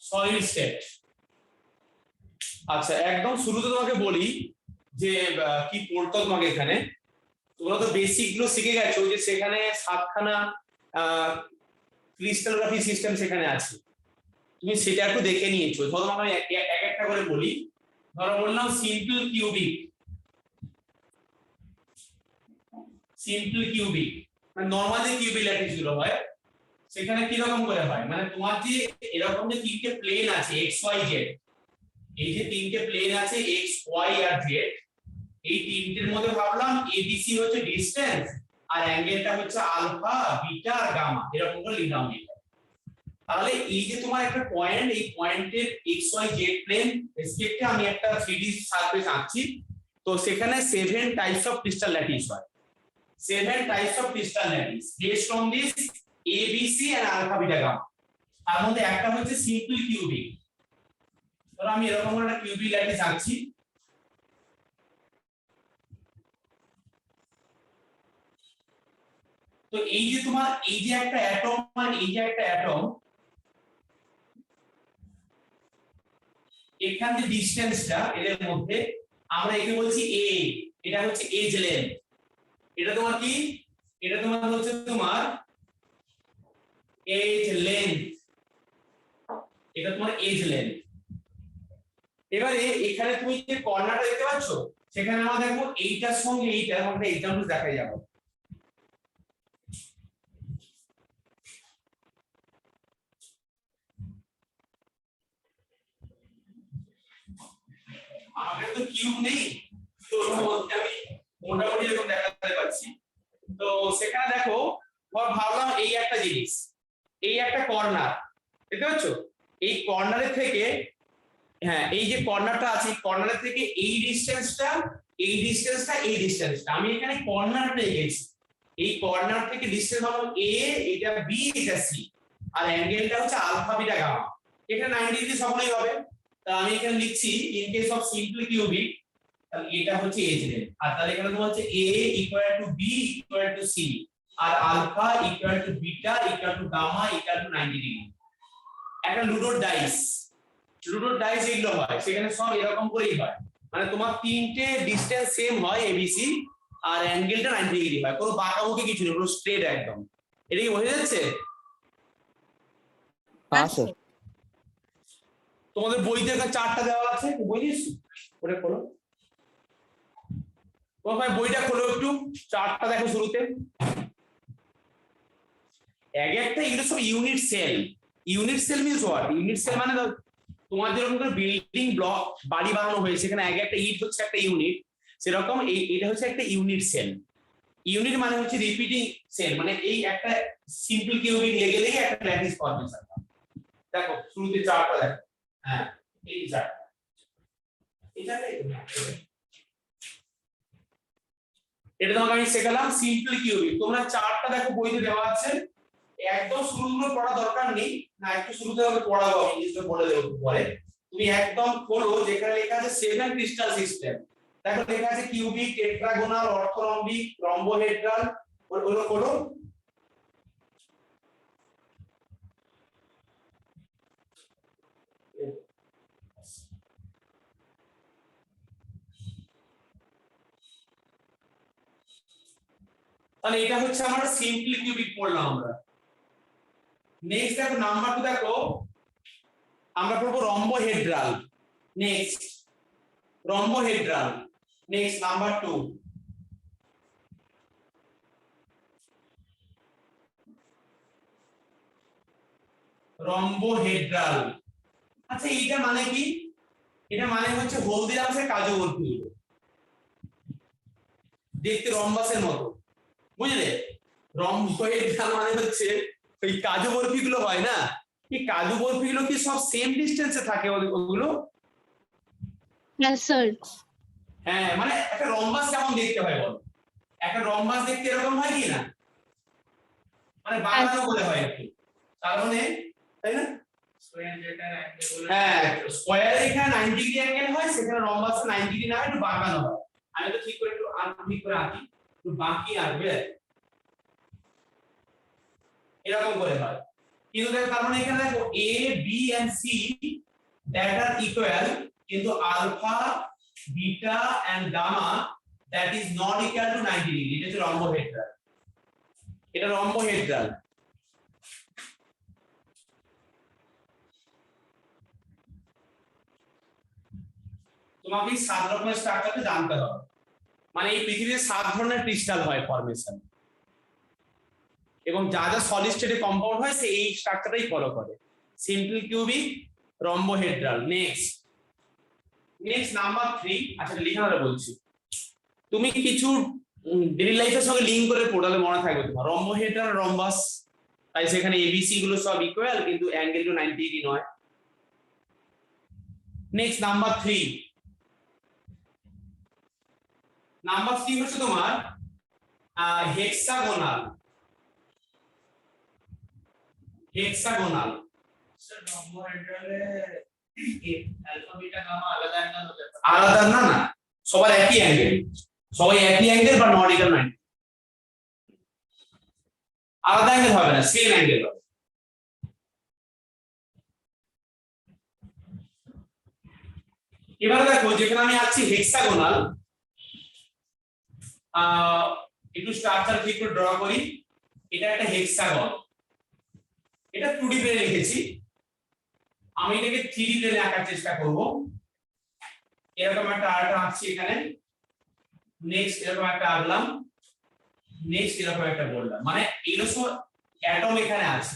Solid state. আচ্ছা একদম শুরুতে তোমাকে বলি যে কি পড়তো তোমাকে এখানে, তোমরা তো বেসিক গুলো শিখে গেছো যে সেখানে 7খানা ক্রিস্টালোগ্রাফি সিস্টেম সেখানে আছে, তুমি সেটা একটু দেখে নিয়েছো। ধরো আমি এক একটা করে বলি। ধরো বললাম সিম্পল কিউবিক, সিম্পল কিউবিক মানে নরমাল যে কিউবিক ল্যাটিস গুলো হয় সেখানে কি রকম করে হয়, মানে তোমার যে এরকম যে তিনটে প্লেন আছে এক্স ওয়াই জেড, এই যে তিনটে প্লেন আছে এক্স ওয়াই আর জেড, এই তিনটের মধ্যে ভাবলাম এবিসি হচ্ছে ডিসটেন্স আর অ্যাঙ্গেলটা হচ্ছে আলফা বিটা আর গামা, এরকম করে লিখলাম এটা। তাহলে এই যে তোমার একটা পয়েন্ট, এই পয়েন্টের এক্স ওয়াই জেড প্লেন রেসপেক্টে আমি একটা 3D সারফেস আঁকছি। তো সেখানে 7 টাইপস অফ ক্রিস্টাল ল্যাটিস হয়, 7 types of crystal lattice based on this ABC and alpha beta gamma. তার মধ্যে একটা হচ্ছে সিম্পল কিউবিক। ধরো আমি এরকম একটা কিউবিক ল্যাটিস আঁকছি। তো এই যে তোমার এই যে একটা অ্যাটম আর এই যে একটা অ্যাটম, এখান যে ডিসটেন্সটা এদের মধ্যে আমরা একে বলছি এ, এটা হচ্ছে এজ লেন্থ। এটা তোমার কি, এটা তোমার হচ্ছে তোমার এজ লেন্থ, এটা তোমার এজ লেন্থ। এবারে এখানে তুমি যে কর্নারটা দেখতে পাচ্ছ সেখানে আমরা দেখো এইটার সঙ্গে এইটা আমরা एग्जांपल দেখাই যাব। আমাদের তো কিউব নেই, তো আমি মোটামুটি এরকম দেখাতে পাচ্ছি। তো সেখানে দেখো ভাবলাম এই একটা জিনিস, এই একটা কর্নার দেখতে পাচ্ছ, এই কর্নারের থেকে, হ্যাঁ এই যে কর্নারটা আছে কর্নারের থেকে এই ডিসটেন্সটা এই ডিসটেন্সটা এই ডিসটেন্সটা আমি এখানে কর্নার পেয়ে গেছি। এই কর্নার থেকে ডিসটেন্স হলো a, এটা b, এটা c, আর অ্যাঙ্গেলটা হচ্ছে আলফা বিটা গামা। এখানে 90 ডিগ্রি সকলেই হবে। তা আমি এখানে লিখছি in case of simple cubic, তাহলে এটা হচ্ছে এজ লেন্থ, আর তাহলে এখানে তোমার হচ্ছে a equal to b equal to c আর alpha equal to beta equal to gamma equal to 90 degree. একটা লুডোর ডাইস, লুডোর ডাইস এগুলো হয় সেখানে সব এরকম করেই হয়, মানে তোমার তিনটে ডিসটেন্স সেম হয় এবিসি আর অ্যাঙ্গেলটা 90 ডিগ্রি হয়, কোনো বাঁকাবুকি কিছু নেই, পুরো স্ট্রেট একদম। এটা কি বোঝা যাচ্ছে? হ্যাঁ স্যার। তোমাদের বইতে একটা চার্টটা দেওয়া আছে, বই নিয়েছো? ওটা খোলো, তোমার বইটা খোলো একটু, চার্টটা দেখো শুরুতে। এক একটা এগুলো সব unit cell. Unit cell means what? Unit cell মানে তোমার যেরকম করে বিল্ডিং ব্লক বাড়ি বানানো হয়েছে সেখানে এক একটা ইট হচ্ছে একটা ইউনিট, সেরকম এটা হচ্ছে একটা ইউনিট সেল। ইউনিট মানে হচ্ছে রিপিটিং সেল, মানে এই একটা সিম্পল কিউবিক লেগে লেগে একটা ল্যাটিস ফর্মেশন। দেখো শুরুতে চার্টটা দেখো, হ্যাঁ এই চার্ট, এটা তোমাকে আমি শেখালাম সিম্পল কিউবিক। তোমরা চার্টটা দেখো বইতে দেওয়া আছে, একদম শুরুগুলো পড়া দরকার নেই, না একটু শুরুতে হবে পড়াবো, আমি জিনিসটা বলে দেবো পরে। তুমি একদম খোলো যেখানে লেখা আছে 7 ক্রিস্টাল সিস্টেম, দেখো লেখা আছে কিউবিক, টেট্রাগোনাল, অর্থোরম্বিক, রম্বোহেড্রাল, ওগুলো খোলো। তাহলে এটা হচ্ছে আমরা সিম্পল কিউবিক পড়লাম আমরা। নেক্সট দেখো নাম্বার 2 দেখো আমরা পড়বো rhombohedral. Next rhombohedral, next number 2 rhombohedral. আচ্ছা এইটা মানে কি? এটা মানে হচ্ছে হলদিরামসের কাজু বরফি, দেখতে রম্বাসের মতো, বুঝলে? রম্বোহেড্রাল মানে হচ্ছে ওই কাজু বরফি গুলো হয় না, এই কাজু বরফি গুলো কি সব সেম ডিসটেন্সে থাকে ওগুলো? হ্যাঁ স্যার। হ্যাঁ মানে একটা রম্বাস কেমন দেখতে হয় বলো? একটা রম্বাস দেখতে এরকম হয় কি না, মানে বাঁকানো বলে হয় একটু, তার মানে তাই না? হ্যাঁ স্কয়ার এখানে 90 ডিগ্রি অ্যাঙ্গেল হয়, সেখানে রম্বাস 90 ডিগ্রি না একটু বাঁকানো হয়। আমি তো ঠিক করে একটু ঠিক করে আঁকি, একটু বাঁকি আসবে এরকম করে হয়। কিন্তু দেখো তার মানে এখানে দেখো a b and c that are equal কিন্তু alpha beta and gamma that is not equal to 90 degree এটা হচ্ছে রম্বোহেড্রাল এটা রম্বোহেড্রাল তোমাকে 7 রকমের স্ট্রাকচারটা জানতে হবে মানে এই পৃথিবীতে 7 ধরনের ক্রিস্টাল হয় ফরমেশন এবং যা যা সলিড স্টেটে কম্পাউন্ড হয় সেই এই স্ট্রাকচারটাই ফলো করে simple cubic rhombohedral next number 3 আচ্ছা লিখাটা বলছি তুমি কিছু ডেইলি লাইফের সঙ্গে লিংক করে পড়ালে মনে থাকবে তোমার রম্বোহেড্রাল রম্বাস তাই সেখানে এবিসি গুলো সব ইকুয়াল কিন্তু অ্যাঙ্গেল টু 90 ডিগ্রি নয় নেক্সট নাম্বার 3 নাম্বার 3 হচ্ছে তোমার হেক্সাগোনাল স্যার রম্বোহেড্রালে অ্যালফা বিটা গামা আলাদা অ্যাঙ্গেল হতে পারে আলাদা না না সবার একই অ্যাঙ্গেল সবাই একই অ্যাঙ্গেল বা নট ইকুয়াল 90 আলাদা অ্যাঙ্গেল হবে না সেম অ্যাঙ্গেল হবে এবারে দেখো যেখানে আমি আছি হেক্সাগোনাল একটু স্ট্রাকচার ঠিক করে ড্র করি এটা একটা হেক্সাগন এটা 2D প্লেনে লিখেছি আমি এটাকে 3D প্লেনে আঁকার চেষ্টা করব এরকম একটা আর্ট আঁকছি এখানে নেক্সট এরকম একটা আঁকলাম নেক্সট এরকম একটা বললাম মানে এরকম অ্যাটম এখানে আছে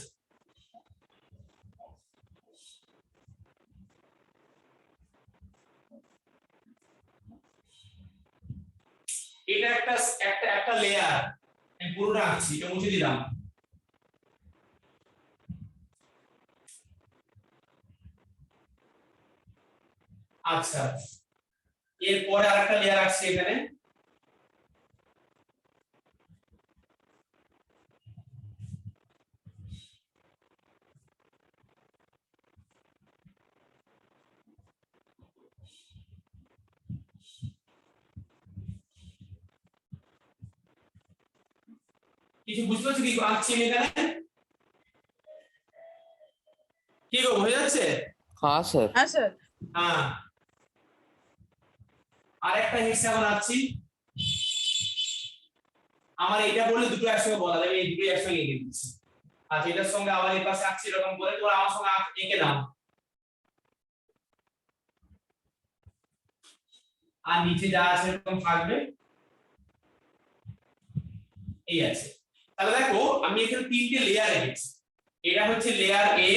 এটা একটা লেয়ার আমি পুরোটা আঁকছি এটা মুছে দিলাম আচ্ছা এরপরে আরেকটা লেয়ার আসছে এখানে কিছু বুঝতে পারছো কি আঁকছি আমি এখানে কি গো হয়ে যাচ্ছে हाँ सर হ্যাঁ আরেকটা হেক্সাগন আঁকছি আমার এটা বলে দুটো একসঙ্গে বলা যাবে এই দুটো একসঙ্গে এঁকে দিচ্ছি আচ্ছা এটার সঙ্গে আবার এই পাশে আঁকছি এরকম করে তোমরা আমার সঙ্গে এঁকে নাও আর নিচে যা আছে এরকম থাকবে এই আছে তাহলে দেখো আমি এখানে তিনটে লেয়ার রেখেছি এটা হচ্ছে লেয়ার এ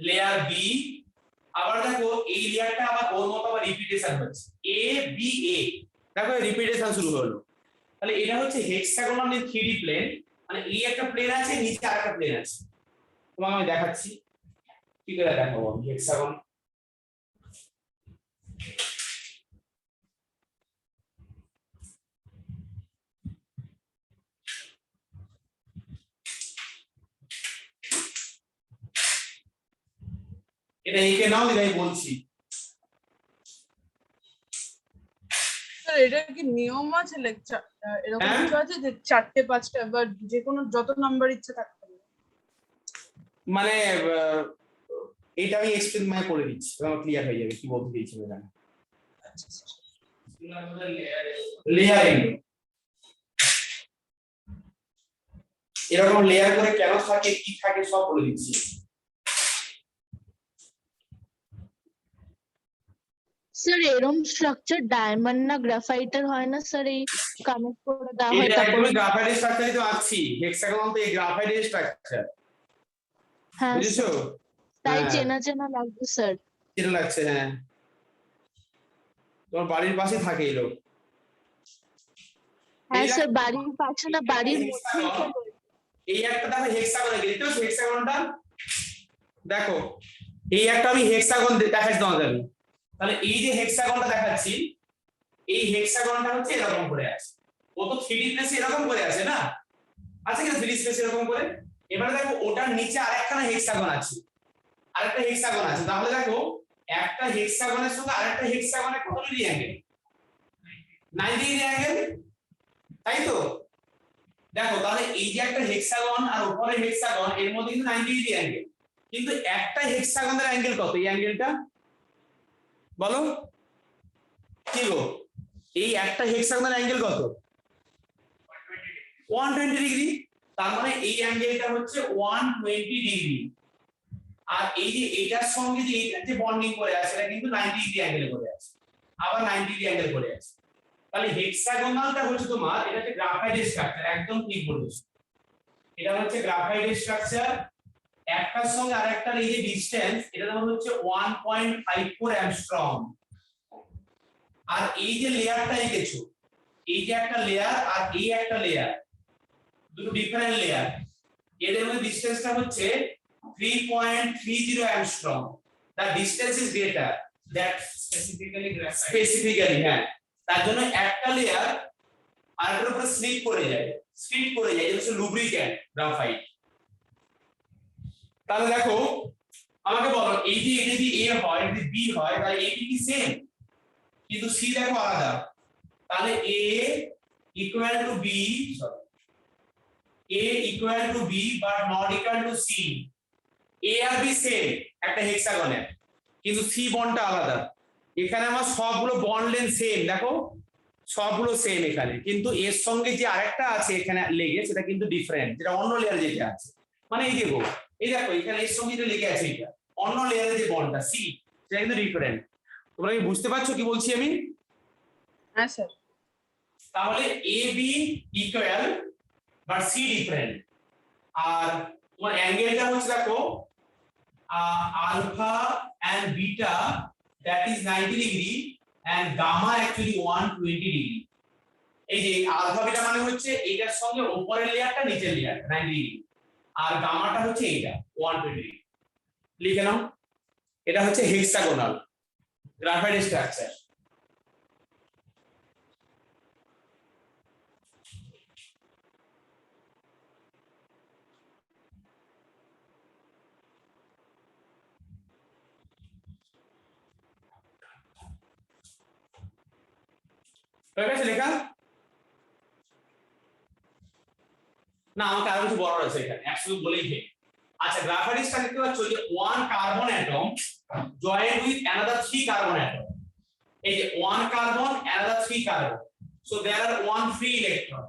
লেয়ার বি আবার দেখো এই লেয়ারটা আবার ওর মতো আবার রিপিটেশন হচ্ছে এ বি এ দেখো রিপিটেশন শুরু হলো তাহলে এটা হচ্ছে হেক্সাগোনাল 3D প্লেন মানে এই একটা প্লেন আছে নিচে আরেকটা প্লেন আছে তোমাকে আমি দেখাচ্ছি কি করে দেখাবো আমি হেক্সাগন এটা এঁকে নাও এটাই বলছি স্যার এটা কি নিয়ম আছে লেকচার এরকম হ্যাঁ? কিছু আছে যে 4টে 5টা বা যে কোনো যত নাম্বার ইচ্ছে থাকতে পারে মানে এটা আমি এক্সপ্লেন মানে করে দিচ্ছি তোমার ক্লিয়ার হয়ে যাবে কি বলতে চাইছি আমি জানি আচ্ছা স্যার লেয়ারিং এরকম লেয়ার করে কেন থাকে কি থাকে সব বলে দিচ্ছি স্যার এরম স্ট্রাকচার ডায়মন্ড না গ্রাফাইটের হয় না স্যার এই কানেক্ট করে দেওয়া হয় এটা তারপর একদমই গ্রাফাইটের স্ট্রাকচারই তো আছি হেক্সাগন তো এই গ্রাফাইটের স্ট্রাকচার হ্যাঁ বুঝেছো তাই হ্যাঁ। চেনা চেনা লাগবে স্যার এটা লাগছে হ্যাঁ তোমার বাড়ির পাশে থাকে এই লোক হ্যাঁ এই স্যার দেখো, বাড়ির পাশে না বাড়ির মধ্যেই তো রয়েছে। এই একটা দেখো হেক্সাগন দেখতে পাচ্ছ হেক্সাগনটা দেখো এই একটা আমি হেক্সাগন দেখাচ্ছি তোমাদের তাহলে এই যে হেক্সাগনটা দেখাচ্ছি এই হেক্সাগনটা হচ্ছে এরকম করে আছে ও তো 3D স্পেসে এরকম করে আছে না আছে কি 3D স্পেসে এরকম করে এবারে দেখো ওটার নিচে আরেকখানা হেক্সাগন আছে আরেকটা হেক্সাগন আছে তাহলে দেখো একটা হেক্সাগনের সঙ্গে আরেকটা হেক্সাগনের কত ডিগ্রি অ্যাঙ্গেল 90 ডিগ্রি অ্যাঙ্গেল তাই তো দেখো তাহলে এই যে একটা হেক্সাগন আর উপরে হেক্সাগন এর মধ্যে কিন্তু 90 ডিগ্রি অ্যাঙ্গেল, কিন্তু একটা হেক্সাগনের অ্যাঙ্গেল কত? এই অ্যাঙ্গেলটা বলো কি গো, এই একটা হেক্সাগনের অ্যাঙ্গেল কত? 120 ডিগ্রি। তার মানে এই অ্যাঙ্গেলটা হচ্ছে 120 ডিগ্রি, আর এই যে এটার সঙ্গে যে এইটা যে বন্ডিং করে আছে এটা কিন্তু 90 ডিগ্রি অ্যাঙ্গেল করে আছে, আবার 90 ডিগ্রি অ্যাঙ্গেল করে আছে। তাহলে হেক্সাগোনালটা হচ্ছে তোমার, এটা হচ্ছে গ্রাফাইটের স্ট্রাকচার, একদম ঠিক বলেছো, এটা হচ্ছে গ্রাফাইটের স্ট্রাকচার। একটার সঙ্গে আরেকটার এই যে ডিসটেন্স এটা তোমার হচ্ছে 1.54 অ্যাংস্ট্রম। আর এই যে লেয়ারটা এঁকেছো, এই যে একটা লেয়ার আর এই একটা লেয়ার, দুটো ডিফারেন্ট লেয়ার, এদের মধ্যে ডিসটেন্সটা হচ্ছে 3.30 angstrom. The distance is greater that specifically, হ্যাঁ, তার জন্য একটা লেয়ার আরেকটার উপরে স্লিপ করে যায়, এটা হচ্ছে লুব্রিক্যান্ট গ্রাফাইট। তাহলে দেখো আমাকে বলো, এই যে এটা যদি এ হয়, যদি বি হয়, তাহলে এ বি কি সেম, কিন্তু সি দেখো আলাদা। তাহলে A equal to B, sorry, A equal to B but not equal to C. A আর বি সেম একটা হেক্সাগনের, কিন্তু সি বন্ডটা আলাদা। এখানে আমার সবগুলো বন্ড লেন্থ সেম, দেখো সবগুলো সেম এখানে, কিন্তু এর সঙ্গে যে আরেকটা আছে এখানে লেগে সেটা কিন্তু ডিফারেন্ট, যেটা অন্য লেয়ারে যেটা আছে। মানে এই দেখো, এই দেখো এখানে এর সঙ্গে যেটা লেগে আছে এটা অন্য লেয়ারে যে বন্ডটা সি, সেটা কিন্তু ডিফারেন্ট। তোমরা কি বুঝতে পারছো কি বলছি আমি? হ্যাঁ স্যার। তাহলে A B equal but C different. আর তোমার অ্যাঙ্গেলটা হচ্ছে দেখো alpha and beta, that is 90 degree and gamma actually 120 degree। এই যে আলফা বিটা মানে হচ্ছে এটার সঙ্গে উপরের লেয়ারটা নিচের লেয়ার 90 ডিগ্রি, আর গামাটা হচ্ছে এইটা 120 ডিগ্রি। লিখে নাও, এটা হচ্ছে হেক্সাগোনাল গ্রাফাইট স্ট্রাকচার। হয়ে গেছে লেখা? না, আমাকে আরো কিছু বড় রয়েছে এখানে, একশো বলেই ঠিক। আচ্ছা, গ্রাফাইট স্ট্রাকচার দেখতে পাচ্ছ যে 1 carbon atom joined with another 3 carbon atom। এই যে 1 carbon another 3 carbon, so there are 1 free electron,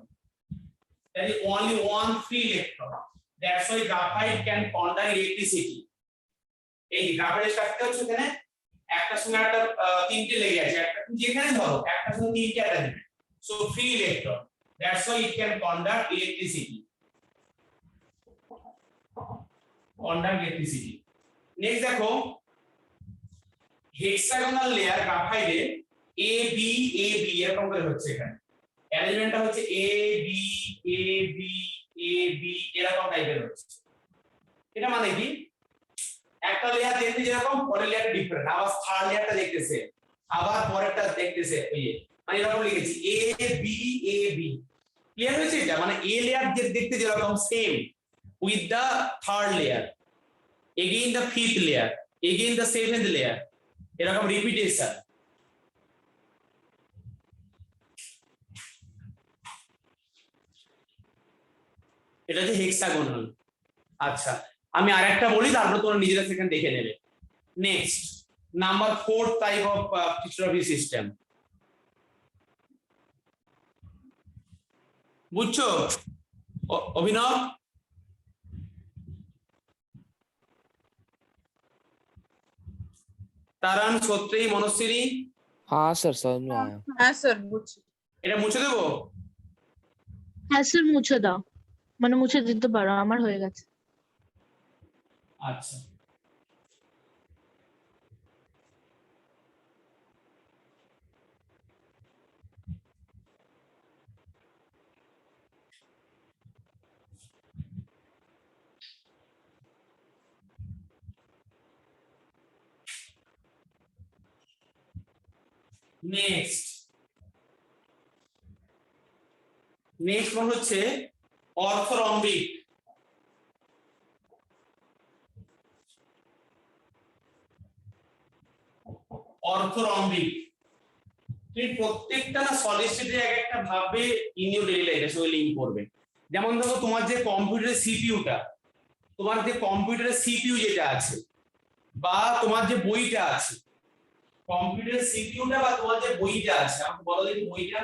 there is only 1 free electron, that's why graphite can conduct electricity। এই যে গ্রাফাইট স্ট্রাকচার হচ্ছে এখানে একটা সঙ্গে একটা তিনটে লেগে আছে, একটা যেখানে ধরো একটা সঙ্গে তিনটে atom, so free electron, that's why it can conduct electricity। Next দেখো হেক্সাগোনাল লেয়ার গ্রাফাইটে এ বি এরকম করে হচ্ছে, এখানে অ্যারেঞ্জমেন্টটা হচ্ছে এ বি এরকম টাইপের হচ্ছে। এটা মানে কি, একটা লেয়ার দেখতে যেরকম পরের লেয়ারটা ডিফারেন্ট, আবার থার্ড লেয়ারটা দেখতেছে, আবার পরেরটা দেখতেছে, ওই মানে এরকম লিখেছি এ বি ক্লিয়ার হয়েছে? এটা মানে এ লেয়ার দেখতে যেরকম same with the third layer, again the fifth layer, again the seventh layer, এরকম রিপিটেশন। এটা হচ্ছে হেক্সাগোনাল। আচ্ছা, আমি আরেকটা বলি, তারপর তোমরা নিজেরা সেখানে দেখে নেবে। Next number 4 type of crystallography system, বুঝছো অভিনব? তারান, সত্রেই, মনস্বিনী? हाँ सर समझ में आया। হ্যাঁ স্যার বুঝছি। এটা মুছে দেবো? হ্যাঁ স্যার, মুছে দাও, মানে মুছে দিতে পারো, আমার হয়ে গেছে। আচ্ছা, নেক্সট মানে হচ্ছে অর্থরম্বিক। তুমি প্রত্যেকটা না সলিড স্টেটে এক একটা ভাবে ইন ইউর ডেইলি লাইফে সঙ্গে লিংক করবে। যেমন ধরো তোমার যে কম্পিউটারের সিপিইউটা, তোমার যে কম্পিউটারের সিপিইউ যেটা আছে বা তোমার যে বইটা আছে, কম্পিউটারের সিপিইউটা বা তোমার যে বইটা আছে, আমাকে বলো দেখি বইটা,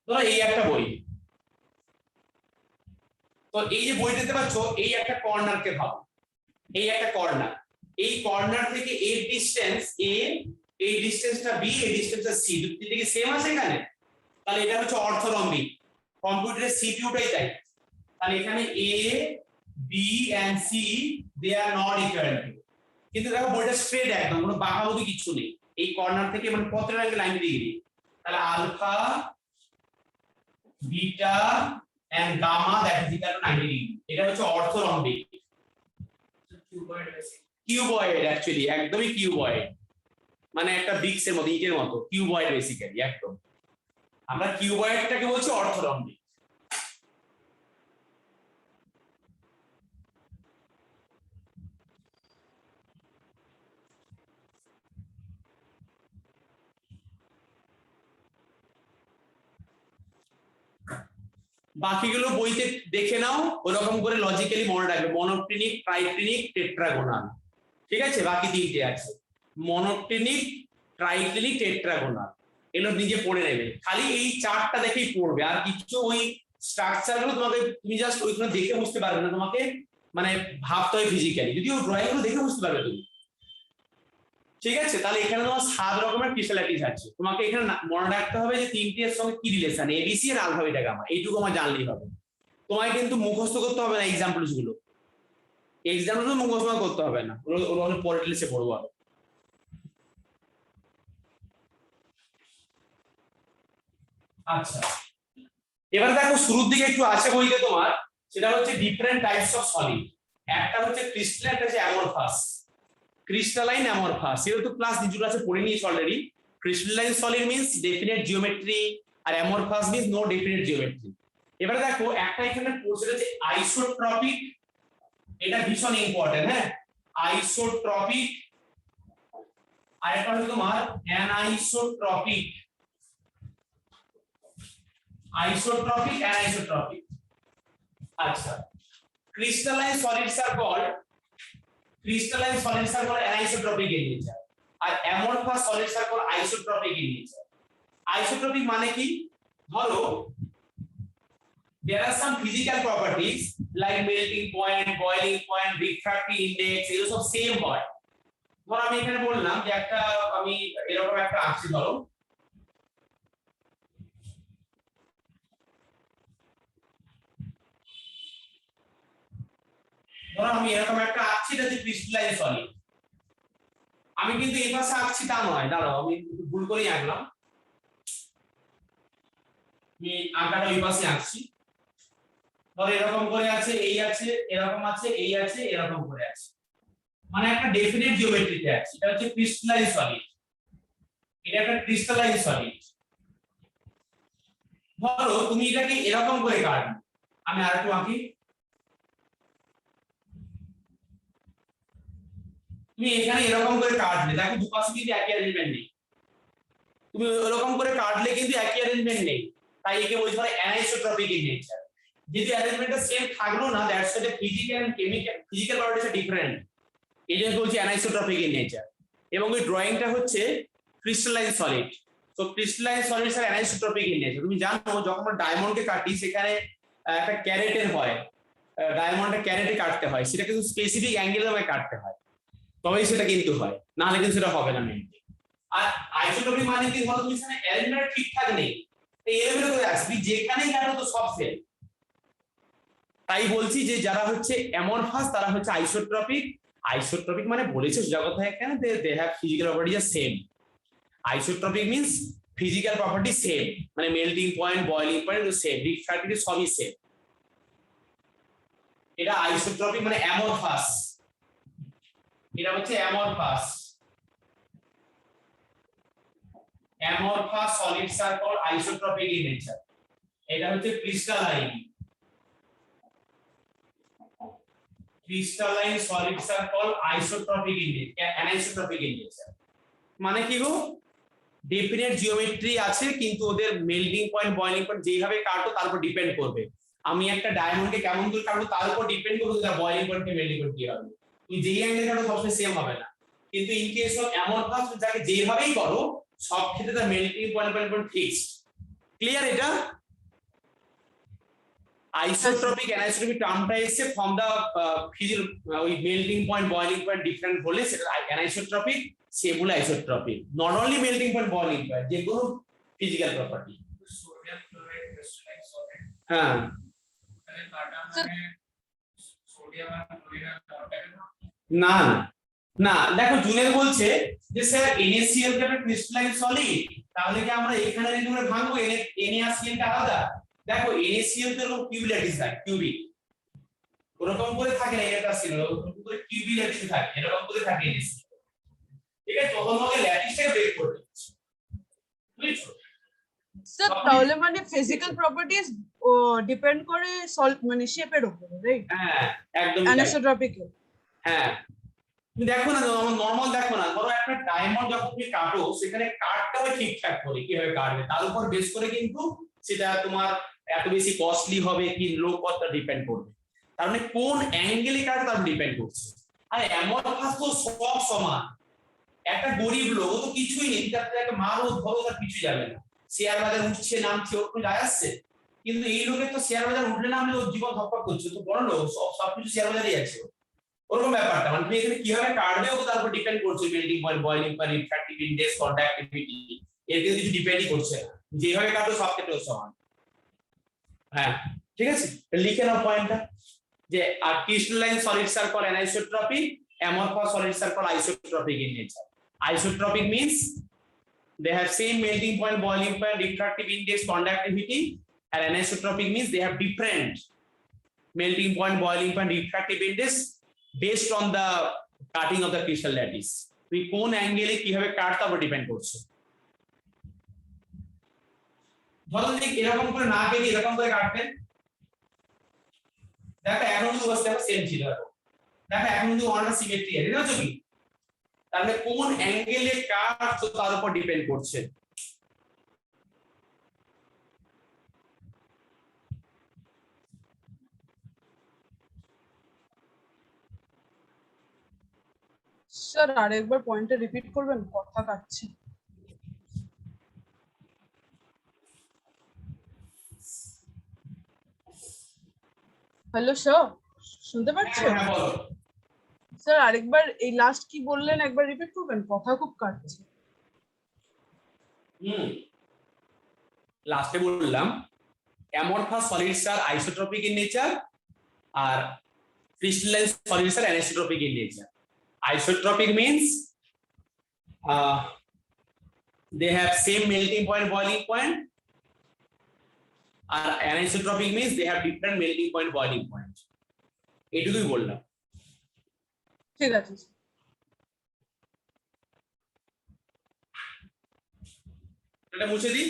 ধরো এই একটা বই, তো এই যে বইটা দেখতে পাচ্ছ, এই একটা কর্নারকে ভাবো, এই একটা কর্নার, এই কর্নার থেকে এর ডিসটেন্স এ, এই ডিসটেন্সটা বি, এই ডিসটেন্সটা সি, দুটি থেকে সেম আছে এখানে, তাহলে এটা হচ্ছে অর্থরম্বিক। কম্পিউটারের সিপিইউটাই তাই। তাহলে এখানে A B and C they are not equal to, কিন্তু দেখো বইটা স্ট্রেট একদম, কোনো বাঁকাবুকি কিছু নেই, এই কর্নার থেকে মানে কত অ্যাঙ্গেল 90 ডিগ্রি, তাহলে alpha beta and gamma that is equal to 90 degree. এটা হচ্ছে অর্থরম্বিক। কিউবয়েড অ্যাকচুয়ালি, একদমই কিউবয়েড, মানে একটা ব্রিক্সের মতো, ইটের মতো, কিউবয়েড বেসিক্যালি একদম। আমরা কিউবয়েডটাকে বলছি অর্থরম্বিক। বাকিগুলো বইতে দেখে নাও, ওরকম করে লজিক্যালি মনে রাখবে, মনোক্লিনিক, ট্রাইক্লিনিক, টেট্রাগোনাল, ঠিক আছে? বাকি তিনটে আছে, মনোক্লিনিক, ট্রাইক্লিনিক, টেট্রাগোনাল, এগুলো নিজে পড়ে নেবে, খালি এই চার্টটা দেখেই পড়বে, আর কিছু ওই স্ট্রাকচার গুলো তোমাকে, তুমি জাস্ট ওইগুলো দেখে বুঝতে পারবে না, তোমাকে মানে ভাবতে হয় ফিজিক্যালি, যদিও ড্রয়িং গুলো দেখে বুঝতে পারবে তুমি, ঠিক আছে? তাহলে এখানে তোমার 7 রকমের ক্রিস্টালাইটিস আছে, তোমাকে এখানে মনে রাখতে হবে যে তিনটের সঙ্গে কি রিলেশন, এবিসি আর আলফা বিটা গামা, এইটুকু আমার জানলেই হবে। তোমায় কিন্তু মুখস্থ করতে হবে না এক্সাম্পলস গুলো, এক্সাম্পল মুখস্থ করতে হবে না, ওগুলো অনেক পরে লিখে পড়বো আরো। আচ্ছা, এবার দেখো শুরুর দিকে একটু আছে বইতে তোমার, সেটা হচ্ছে ডিফারেন্ট টাইপস অফ সলিড। একটা হচ্ছে ক্রিস্টালাইন, একটা হচ্ছে অ্যামরফাস। ক্রিস্টালাইন, অ্যামরফাস, এটা তো ক্লাস দ্বিতীয় ক্লাসে পড়ে নিয়েছি already. Crystalline solid means definite geometry, আর amorphous means no definite geometry. এবারে দেখো একটা এখানে কোর্স আছে আইসোট্রপিক, এটা ভীষণ ইম্পর্টেন্ট, হ্যাঁ, আইসোট্রপিক, আর একটা হচ্ছে তোমার অ্যানাইসোট্রপিক, আইসোট্রপিক, অ্যানাইসোট্রপিক। আচ্ছা, crystalline solids are called anisotropic in nature, R amorphous solids are called isotropic in nature. Isotropic মানে কি? ধরো there are some physical properties like melting point, boiling point, refractive index, এগুলো সব সেম হয়। ধরো আমি এখানে বললাম যে একটা, আমি এরকম একটা আঁকছি, ধরো আমি এরকম একটা আঁকছি, এটা হচ্ছে ক্রিস্টালাইন সলিড। আমি কিন্তু এই পাশে আঁকছি তা নয়, দাঁড়াও আমি ভুল করেই আঁকলাম, আমি আঁকাটা ওই পাশে আঁকছি। ধর এরকম করে আছে, এই আছে, এরকম আছে, এই আছে, এরকম করে আছে, মানে একটা ডেফিনিট জিওমেট্রিতে আছে। এটা হচ্ছে ক্রিস্টালাইন সলিড, এটা একটা ক্রিস্টালাইন সলিড। ধরো তুমি এটাকে এরকম করে কাটবে, আমি আরেকটু আঁকি, তুমি এখানে এরকম করে কাটলে, দেখো দুপাশে কিন্তু একই অ্যারেঞ্জমেন্ট নেই, তুমি এরকম করে কাটলে কিন্তু একই অ্যারেঞ্জমেন্ট নেই, তাই একে বলতে হয় অ্যানাইসোট্রপিক ইন নেচার। যদি অ্যারেঞ্জমেন্টটা সেম থাকলো না, that's the physical and chemical, physical properties are different, এই জন্য বলছি অ্যানাইসোট্রপিক ইন নেচার। এবং এই ড্রয়িংটা হচ্ছে ক্রিস্টালাইন সলিড, তো crystalline solids are anisotropic in nature. তুমি জানো যখন আমরা ডায়মন্ডকে কাটি, সেখানে একটা ক্যারেটের হয়, ডায়মন্ডটা ক্যারেটে কাটতে হয়, সেটা কিন্তু স্পেসিফিক অ্যাঙ্গেলে কাটতে হয়, তবেই সেটা কিন্তু হয়, না হলে কিন্তু সেটা হবে না মেনলি। আর আইসোট্রপিক মানে কি, ধরো তুমি এখানে অ্যারেঞ্জমেন্ট ঠিকঠাক নেই, এই এলোমেলো করে আসবে, যেখানেই কাটো তো সব সেম। তাই বলছি যে যারা হচ্ছে অ্যামরফাস তারা হচ্ছে আইসোট্রপিক। আইসোট্রপিক মানে বলেছে জগৎ এখানে they have physical properties are same. Isotropic means physical property same, মানে melting point, boiling point same, refractivity সবই সেম। এটা আইসোট্রপিক মানে অ্যামরফাস, এটা হচ্ছে amorphous. Amorphous solids are called isotropic in nature. এটা হচ্ছে crystalline. Crystalline solids are called isotropic in nature, anisotropic in nature. মানে কি গো, ডেফিনেট জিওমেট্রি আছে, কিন্তু ওদের মেল্টিং পয়েন্ট, বয়লিং পয়েন্ট যেভাবে কাটো তার উপর ডিপেন্ড করবে। আমি একটা ডায়মন্ডকে কেমন করে কাটবো তার উপর ডিপেন্ড করবে তার বয়লিং পয়েন্ট কি মেল্টিং পয়েন্ট কি হবে। তুমি যেই অ্যাঙ্গেল কাটো সবসময় সেম হবে না, কিন্তু ইন কেস অফ এমরফাস যাকে যেভাবেই করো সব ক্ষেত্রে তার মেল্টিং পয়েন্ট ফিক্সড। ক্লিয়ার এটা? আইসোট্রপিক অ্যানিসোট্রপিক টার্মটা এসে ফ্রম দা ফিজিক্যাল ওই melting point boiling point different হলে সেটা অ্যানিসোট্রপিক, সেগুলো isotropic. Not only melting point boiling point, যেগুলো physical property. Sodium chloride crystalline solid হ্যাঁ তাহলে কাটা মানে সোডিয়াম আর ক্লোরিন আর ওয়াটার না না দেখো জুনিয়র বলছে যে স্যার NaCl কে একটা ক্রিস্টালাইন সলিড, তাহলে কি আমরা এখানে যদি আমরা ভাঙবো NaCl টা আলাদা? দেখো NaCl তো এরকম কিউবিক থাকে, কিউবিক ওরকম করে থাকে না, এটা ছিল ওরকম করে কিউবিক ল্যাটিস থাকে, এরকম করে থাকে NaCl। ঠিক আছে, তখন আমাকে ল্যাটিসটাকে ব্রেক করতে হচ্ছে, বুঝছো? স্যার তাহলে মানে ফিজিক্যাল প্রপার্টিজ ডিপেন্ড করে মানে শেপের উপরে, রাইট? হ্যাঁ একদম তাই। অ্যানিসোট্রপিক। হ্যাঁ তুমি দেখো না, নরমাল দেখো না, ধরো একটা ডায়মন্ড যখন তুমি কাটো সেখানে কাটটাও ঠিকঠাক করে কিভাবে কাটবে তার উপর বেস করে কিন্তু সেটা তোমার এত বেশি কস্টলি হবে কি লো কস্টটা ডিপেন্ড করবে, তার মানে কোন অ্যাঙ্গেলে কাটবে তার ডিপেন্ড করছে। আর এমরফাস তো সব সমান, একটা গরিব লোক ও তো কিছুই নেই, তার একটা মারও ধরো তার কিছু যাবে না, শেয়ার বাজার উঠছে নামছে ওর কোনো যায় আসছে, কিন্তু এই লোকের তো শেয়ার বাজার উঠলে নামলে ওর জীবন ধপধপ করছে, তো বড় লোক সবকিছু শেয়ার বাজারই আছে ওরকম ব্যাপারটা। মানে তুমি এখানে কিভাবে কাটবে ও তার উপর ডিপেন্ড করছে, melting point boiling point refractive index conductivity, এর কিন্তু কিছু ডিপেন্ডই করছে না, যেভাবে কাটো সব ক্ষেত্রে সমান। হ্যাঁ ঠিক আছে, লিখে নাও পয়েন্টটা যে আর crystalline solids are call anisotropic, amorphous solids are called isotropic in nature. Isotropic means they have same melting point, boiling point, refractive index, conductivity, and anisotropic means they have different melting point, boiling point, refractive index based on the cutting of the crystal lattice. We কোন অ্যাঙ্গেলে কিভাবে কাটতে হবে depend করছে। ধরুন যে এরকম করে না কেটে এরকম করে কাটবেন, দেখো এখন কিন্তু অবস্থা সেম ছিল, দেখো এখন কিন্তু ওয়ানটা সিমেট্রি আছে, দেখো কি তাহলে কোন অ্যাঙ্গেলে কাটছো তার উপর ডিপেন্ড করছে। স্যার আরেকবার পয়েন্টটা রিপিট করবেন, কথা কাটছে। হ্যালো স্যার, শুনতে পাচ্ছেন? হ্যাঁ বলো। স্যার আরেকবার এই লাস্ট কি বললেন একবার রিপিট করবেন, কথা খুব কাটছে। লাস্টে বললাম amorphous solids are isotropic in nature R crystalline solids are anisotropic in nature. Isotropic means they have same melting point, boiling point, R anisotropic means they have different melting point, boiling point. এটুকুই বললাম। ঠিক আছে। এটা মুছে দিই।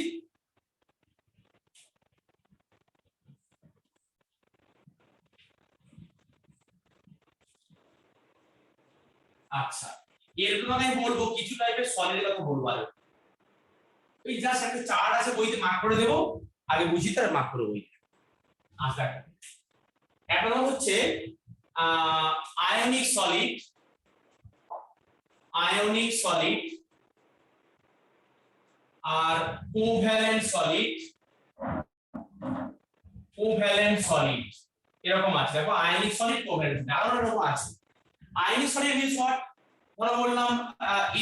আচ্ছা এরকম আমি বলবো কিছু টাইপের সলিডের কথা বলবো, আর এই জাস্ট একটা চার্ট আছে বইতে মার্ক করে দেবো, আগে বুঝি তার মার্ক করে বই। আচ্ছা এখন হচ্ছে আয়নিক সলিড, আয়নিক সলিড আর কোভ্যালেন্ট সলিড, কোভ্যালেন্ট সলিড এরকম আছে। দেখো আয়নিক সলিড, কোভ্যালেন্ট সলিড আরো এরকম আছে। Ionic solid means what? আমরা বললাম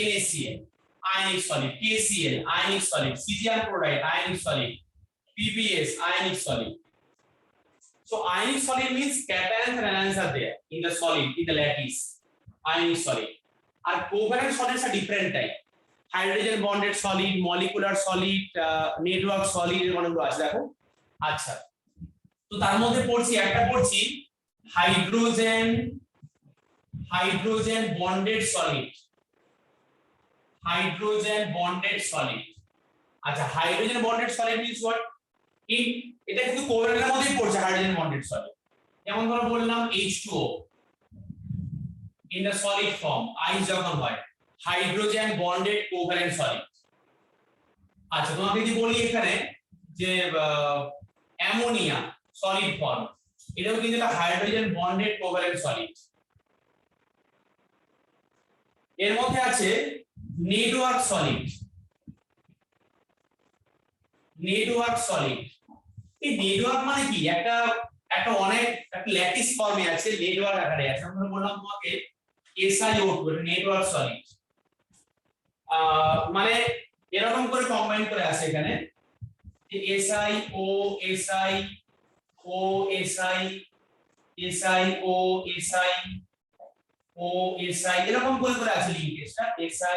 NaCl ionic solid, KCl ionic solid, Cesium chloride ionic solid, PbS ionic solid. So ionic solid means cations and anions are there in the solid, in the lattice, ionic solid. And covalent solids are different type. Hydrogen bonded solid, molecular solid, network solid এর অনেকগুলো আছে দেখো। আচ্ছা তো তার মধ্যে পড়ছি একটা পড়ছি hydrogen, hydrogen bonded solid, hydrogen bonded solid. আচ্ছা hydrogen bonded solid means what? এটা কিন্তু কোভ্যালেন্টের মধ্যেই পড়ছে হাইড্রোজেন বন্ডেড সলিড। যেমন ধরো বললাম H2O in the solid form, আইস যখন হয় হাইড্রোজেন বন্ডেড কোভ্যালেন্ট সলিড। আচ্ছা তোমাকে যদি বলি এখানে যে অ্যামোনিয়া সলিড ফর্ম, এটাও কিন্তু একটা হাইড্রোজেন বন্ডেড কোভ্যালেন্ট সলিড। এর মধ্যে আছে নেটওয়ার্ক সলিড। নেটওয়ার্ক সলিড, এই নেটওয়ার্ক মানে কি, একটা একটা অনেক একটা ল্যাটিস ফর্মে আছে, নেটওয়ার্ক আকারে আছে। আমরা বললাম তোমাকে SiO2 নেটওয়ার্ক সলিড, মানে এরকম করে কম্বাইন করে আছে এখানে যে SiO SiO SiO SiO Si এরকম করে করে আছে লিংকেজটা। Si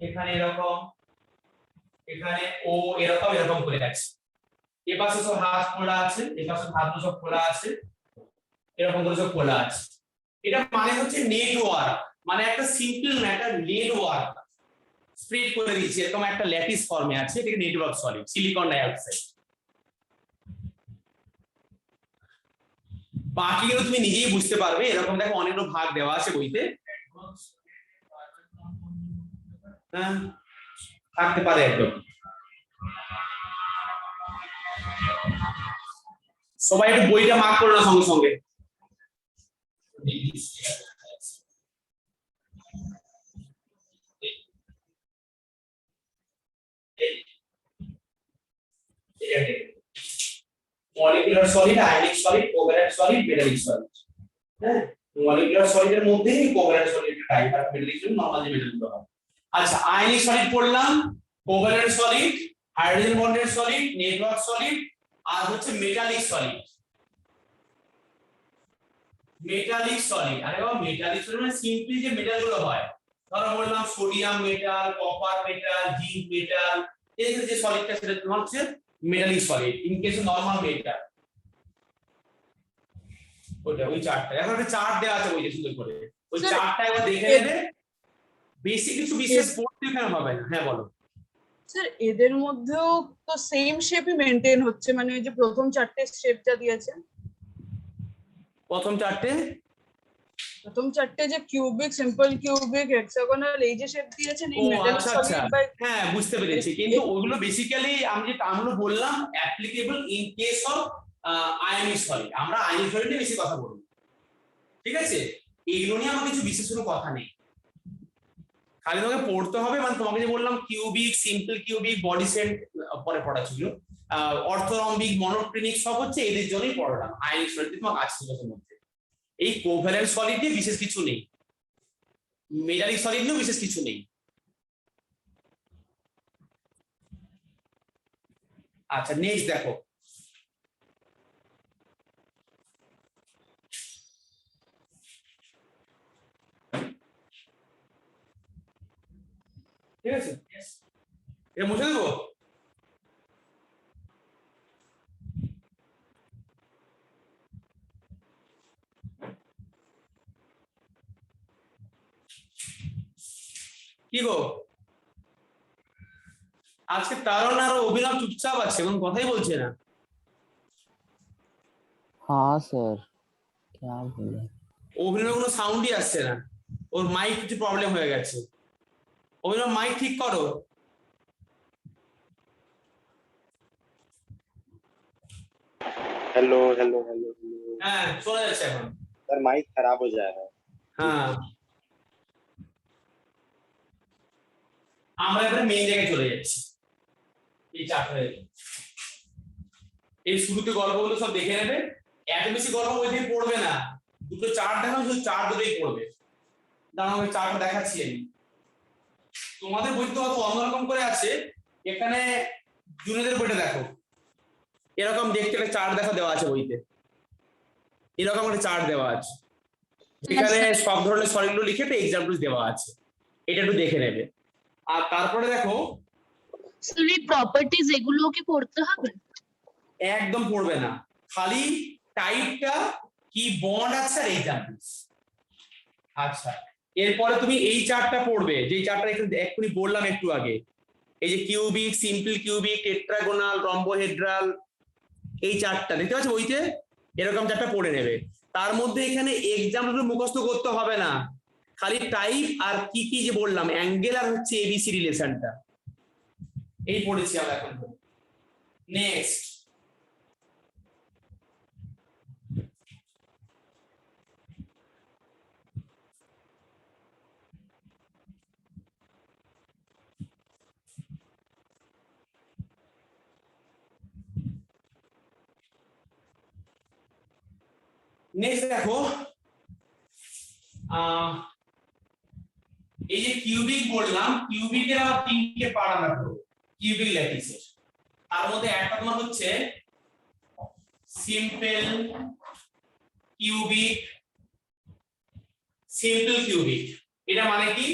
এখানে এরকম, এখানে O এরকম এরকম করে আছে। এ পাশে সব হাত খোলা আছে, এ পাশে হাত সব খোলা আছে, এরকম করে সব খোলা আছে। এটা মানে হচ্ছে নেটওয়ার্ক, মানে একটা সিম্পল ম্যাটার নেটওয়ার্ক স্প্রেড করে দিয়েছে, এরকম একটা ল্যাটিস ফর্মে আছে, এটাকে নেটওয়ার্ক সলিড, সিলিকন ডাইঅক্সাইড। বাকিগুলো তুমি নিজেই বুঝতে পারবে, এরকম দেখো অনেকগুলো ভাগ দেওয়া আছে বইতে। হ্যাঁ থাকতে পারে একদম। সবাই একটু বইটা মার্ক করো না সঙ্গে সঙ্গে। Molecular solid, ionic solid, covalent solid, metallic solid. হ্যাঁ মলিকুলার সলিডের মধ্যেই কোভ্যালেন্ট সলিড টাইপ আর মেটালিক সলিড নরমাল যে মেটালগুলো হয়। আচ্ছা আয়নিক সলিড পড়লাম, covalent solid, hydrogen bonded solid, network solid, আর হচ্ছে মেটালিক সলিড। মেটালিক সলিড, আরে বাবা মেটালিক সলিড মানে সিম্পলি যে মেটালগুলো হয়, ধরো বললাম sodium metal, copper metal, zinc metal, এই যে সলিডটা সেটা তোমার হচ্ছে metallic solid. In case of normal metal ওটা ওই চারটা, এখন একটা চার্ট দেওয়া আছে ওই যে সুন্দর করে, ওই চারটা একবার দেখে নেবে। বেসিক কিছু বিশেষ পড়তে এখানে হবে না। হ্যাঁ বলো স্যার এদের মধ্যেও তো সেম শেপই মেনটেন হচ্ছে, মানে ওই যে প্রথম চারটে শেপটা দিয়েছে, প্রথম চারটে যে কিউবিক, সিম্পল কিউবিক, হেক্সাগোনাল, এই যে শেপ দিয়েছেন এই ও মেটালিক আচ্ছা সলিড আচ্ছা, বাই। হ্যাঁ বুঝতে পেরেছি, কিন্তু ওগুলো বেসিক্যালি আমি যে টার্মগুলো বললাম applicable in case of ionic solid. আমরা আয়নিক সলিড নিয়ে বেশি কথা বলবো, ঠিক আছে? এইগুলো নিয়ে আমার কিছু বিশেষ কোনো কথা নেই, খালি তোমাকে পড়তে হবে। মানে তোমাকে যে বললাম cubic, simple cubic, body centre পরে পড়া ছিল, অর্থোরম্বিক, মনোক্লিনিক সব হচ্ছে এদের জন্যই পড়লাম। আয়নিক সলিড তোমার আছে সিলেবাসের মধ্যে। এই কোভ্যালেন্ট সলিড দিয়ে বিশেষ কিছু নেই, মেটালিক সলিড নিয়েও বিশেষ কিছু নেই। আচ্ছা নেক্সট দেখো, ঠিক আছে এটা মুছে দেবো। কি গো আজকে তারণ আর অভিনব চুপচাপ আছে, কোনো কথাই বলছে না। हाँ सर क्या बोले। অভিনব কোনো সাউন্ডই আসছে না, ওর মাইক কিছু প্রবলেম হয়ে গেছে। অভিনব মাইক ঠিক করো। हेलो हेलो हेलो हेलो হ্যাঁ শোনা যাচ্ছে এখন। सर माइक खराब हो जा रहा है। হ্যাঁ আমরা এবারে মেইন জায়গায় চলে যাচ্ছি। এই চারটা এই শুরুতে গল্পগুলো সব দেখে নেবে, এত বেশি গল্প ওই দিকে পড়বে না, দুটো চার্ট দেখো, শুধু চার্ট দুটোই পড়বে। দাঁড়াও আমি চার্ট দেখাচ্ছি। আমি তোমাদের বইতে তো অন্যরকম করে আছে, এখানে জুনিয়রদের বইটা দেখো এরকম দেখতে একটা চার্ট দেখা দেওয়া আছে বইতে, এরকম একটা চার্ট দেওয়া আছে, এখানে সব ধরনের সলিডগুলো লিখে একটা এক্সাম্পল দেওয়া আছে, এটা একটু দেখে নেবে। আর তারপরে দেখো স্যার এই প্রপার্টিজ এগুলো কি পড়তে হবে? একদম পড়বে না, খালি টাইপটা কি বন্ড আছে আর এক্সাম্পলস। আচ্ছা এরপরে তুমি এই চার্টটা পড়বে, যে চার্টটা এক্ষুনি বললাম একটু আগে, এই যে কিউবিক, সিম্পল কিউবিক, টেট্রাগোনাল, রম্বোহেড্রাল, এই চার্টটা দেখতে পাচ্ছ বইতে, এরকম চার্টটা পড়ে নেবে। তার মধ্যে এখানে এক্সাম্পল মুখস্থ করতে হবে না, খালি টাইপ আর কি কি যে বললাম অ্যাঙ্গেল আর হচ্ছে এবিসি রিলেশনটা এই পড়েছি আমরা এখন। নেক্সট নেক্সট দেখো এই যে কিউবিক বললাম, কিউবিকের আবার তিনটে পার্ট আমরা করব কিউবিক ল্যাটিসের। তার মধ্যে একটা তোমার হচ্ছে সিম্পল কিউবিক। সিম্পল কিউবিক এটা মানে কি,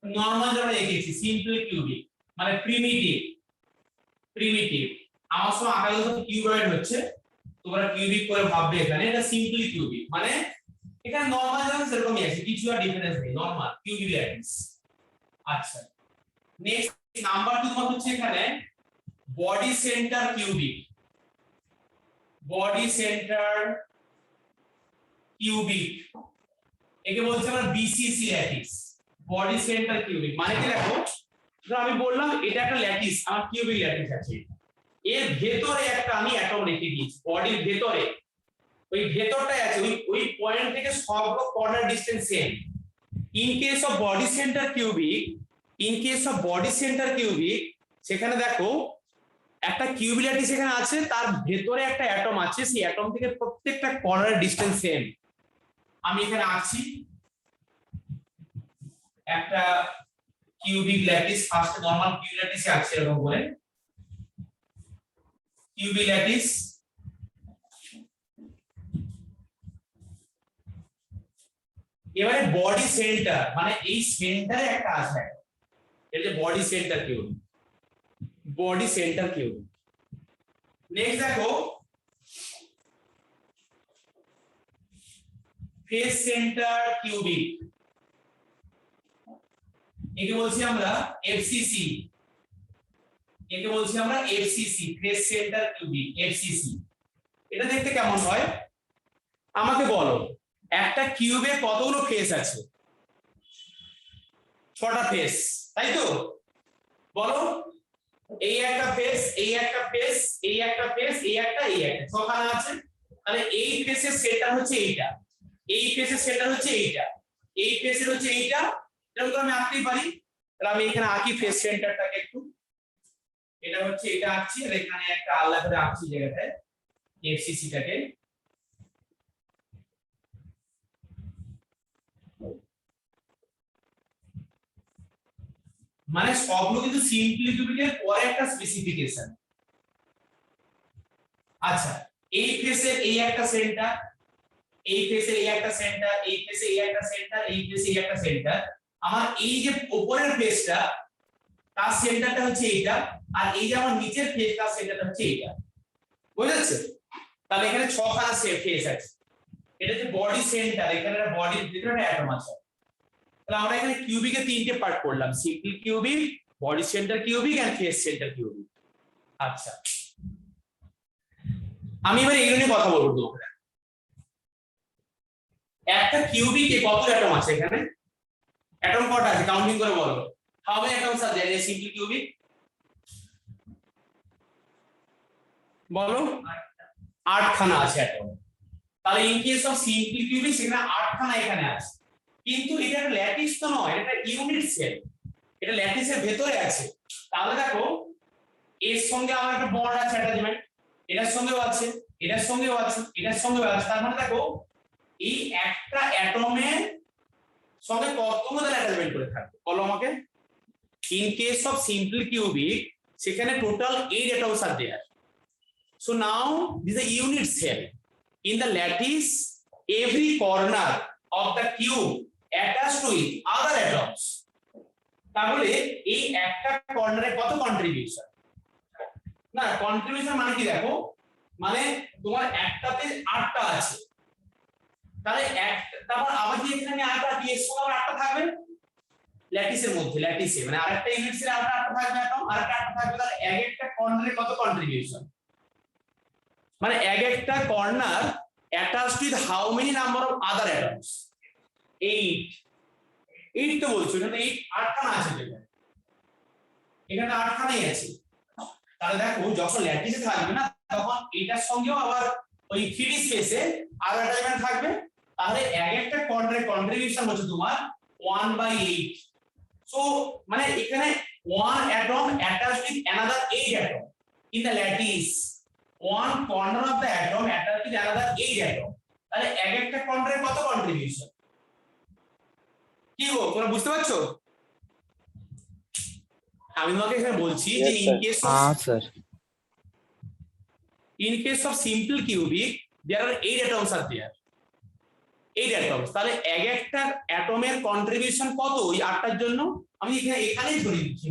নরমাল যেটা লিখেছি সিম্পল কিউবিক মানে প্রিমিটিভ। প্রিমিটিভ আমার সব আকারে যখন কিউবয়েড হচ্ছে তোমরা কিউবিক করে ভাববে, এখানে এটা সিম্পল কিউবিক মানে এখানে নরমাল যেমন সেরকমই আছে, কিছু আর ডিফারেন্স নেই, নরমাল কিউবিক ল্যাটিস। আচ্ছা নেক্সট নাম্বার 2 তোমার হচ্ছে এখানে body centre cubic. Body centre cubic একে বলছে আমরা BCC lattice. Body centre cubic মানে কি, দেখো ধরো আমি বললাম এটা একটা ল্যাটিস, আমার কিউবিক ল্যাটিস আছে, এর ভেতরে একটা আমি অ্যাটম রেখে দিয়েছি বডির ভেতরে, ওই ভেতরটাই আছে, ওই পয়েন্ট থেকে সবগুলো corner distance same. In case of body centre cubic, in case of body centre cubic সেখানে দেখো একটা কিউবিক ল্যাটিস এখানে আছে, তার ভেতরে একটা অ্যাটম আছে, সেই অ্যাটম থেকে প্রত্যেকটা কর্নার ডিসটেন্স সেম। আমি এখানে আছি একটা cubic lattice, first normal cubic lattice আছে এরকম করে কিউবিক ল্যাটিস। এবারে বডি সেন্টার মানে এই সেন্টারে একটা আছে, এটা যে body centre cubic. Body centre cubic. Next দেখো ফেস সেন্টার কিউবিক, একে বলছি আমরা এফসিসি। একে বলছি আমরা FCC, face centre cubic, FCC. এটা দেখতে কেমন হয় আমাকে বলো, একটা কিউবে কতগুলো ফেস আছে? 6টা ফেস, তাই তো? বলো, এই একটা ফেস, এই একটা ফেস, এই একটা ফেস, এই একটা, এই একটা, 6খানা আছে। তাহলে এই ফেসের সেন্টার হচ্ছে এইটা, এই ফেসের সেন্টার হচ্ছে এইটা, এই ফেসের হচ্ছে এইটা, এরকম আমি আঁকতেই পারি। তাহলে আমি এখানে আঁকি ফেস সেন্টারটাকে একটু, এটা হচ্ছে এটা আঁকছি, আর এখানে একটা আলাদা করে আঁকছি জায়গাটায় এফসিসিটাকে। মানে সবগুলো কিন্তু সিম্পলি কিউবিকের পরে একটা স্পেসিফিকেশন। আচ্ছা এই ফেসের এই একটা সেন্টার, এই ফেসের এই একটা সেন্টার, এই ফেসে এই একটা সেন্টার, এই ফেসে এই একটা সেন্টার। আমার এই যে উপরের ফেসটা তার সেন্টারটা হচ্ছে এইটা, আর এই যে আমার নিচের ফেস তার সেন্টারটা হচ্ছে এইটা। বুঝা যাচ্ছে? তাহলে এখানে 6খানা ফেস আছে। এটা যে বডি সেন্টার, এখানে বডির ভিতরে একটা অ্যাটম আছে। তাহলে আমরা এখানে কিউবিকের 3টে পার্ট করলাম, simple cubic, body centre cubic and face centre cubic. আচ্ছা আমি এবার এগুলো নিয়ে কথা বলবো। একটা কিউবিকে কত অ্যাটম আছে? এখানে অ্যাটম কয়টা আছে কাউন্টিং করে বলো। How many atoms are there in simple cubic? বলো 8খানা আছে অ্যাটম। তাহলে in case of simple cubic সেখানে 8খানা এখানে আছে, কিন্তু এটা একটা ল্যাটিস তো নয়, এটা ইউনিট সেল, এটা ল্যাটিসের ভেতরে আছে। তাহলে দেখো এর সঙ্গে আমার একটা বন্ড আছে অ্যাটাচমেন্ট, এটার সঙ্গেও আছে, এটার সঙ্গেও আছে, এটার সঙ্গেও আছে। তার মানে দেখো এই একটা অ্যাটমের সঙ্গে কতগুলো অ্যাটাচমেন্ট করে থাকবে বলো আমাকে। In case of simple cubic সেখানে total 8 atoms are there. So now this is a unit cell. In the lattice every corner of the cube attached to it other atoms. তাহলে এই একটা কর্নারে কত কন্ট্রিবিউশন? না কন্ট্রিবিউশন মানে কি দেখো, মানে তোমার একটাতে 8টা আছে, তাহলে তারপর আবার যে এখানে আরেকটা ডিএস সমান 8টা থাকবে ল্যাটিসের মধ্যে, ল্যাটিসে মানে আরেকটা ইউনিট সেলে আরেকটা 8টা থাকবে অ্যাটম, আরেকটা 8টা থাকবে। তাহলে এক একটা কর্নারে কত কন্ট্রিবিউশন? মানে এক একটা corner attached with how many number of other atoms? 8 তো বলছো, এখানে 8খানা আছে, এখানে 8খানাই আছে। তাহলে দেখো যখন ল্যাটিসে থাকবে না তখন এটার সঙ্গেও আবার ওই 3D স্পেসে আরো অ্যাটাচমেন্ট থাকবে। তাহলে এক একটা কর্নারে কন্ট্রিবিউশন হচ্ছে তোমার 1/8। সো মানে এখানে 1 atom attached with another 8 atom in the lattice, one corner of the atom attached with another 8 atom. তাহলে এক একটা কোয়ান্টারে কত কন্ট্রিবিউশন? কি গো তোমরা বুঝতে পারছো? আমি তোমাকে এখানে বলছি যে Yes, sir. हाँ sir in case of simple cubic there are 8 atoms are there, 8 atoms, তাহলে এক একটা অ্যাটমের কন্ট্রিবিউশন কত ওই 8টার জন্য? আমি এখানেই ধরে দিচ্ছি,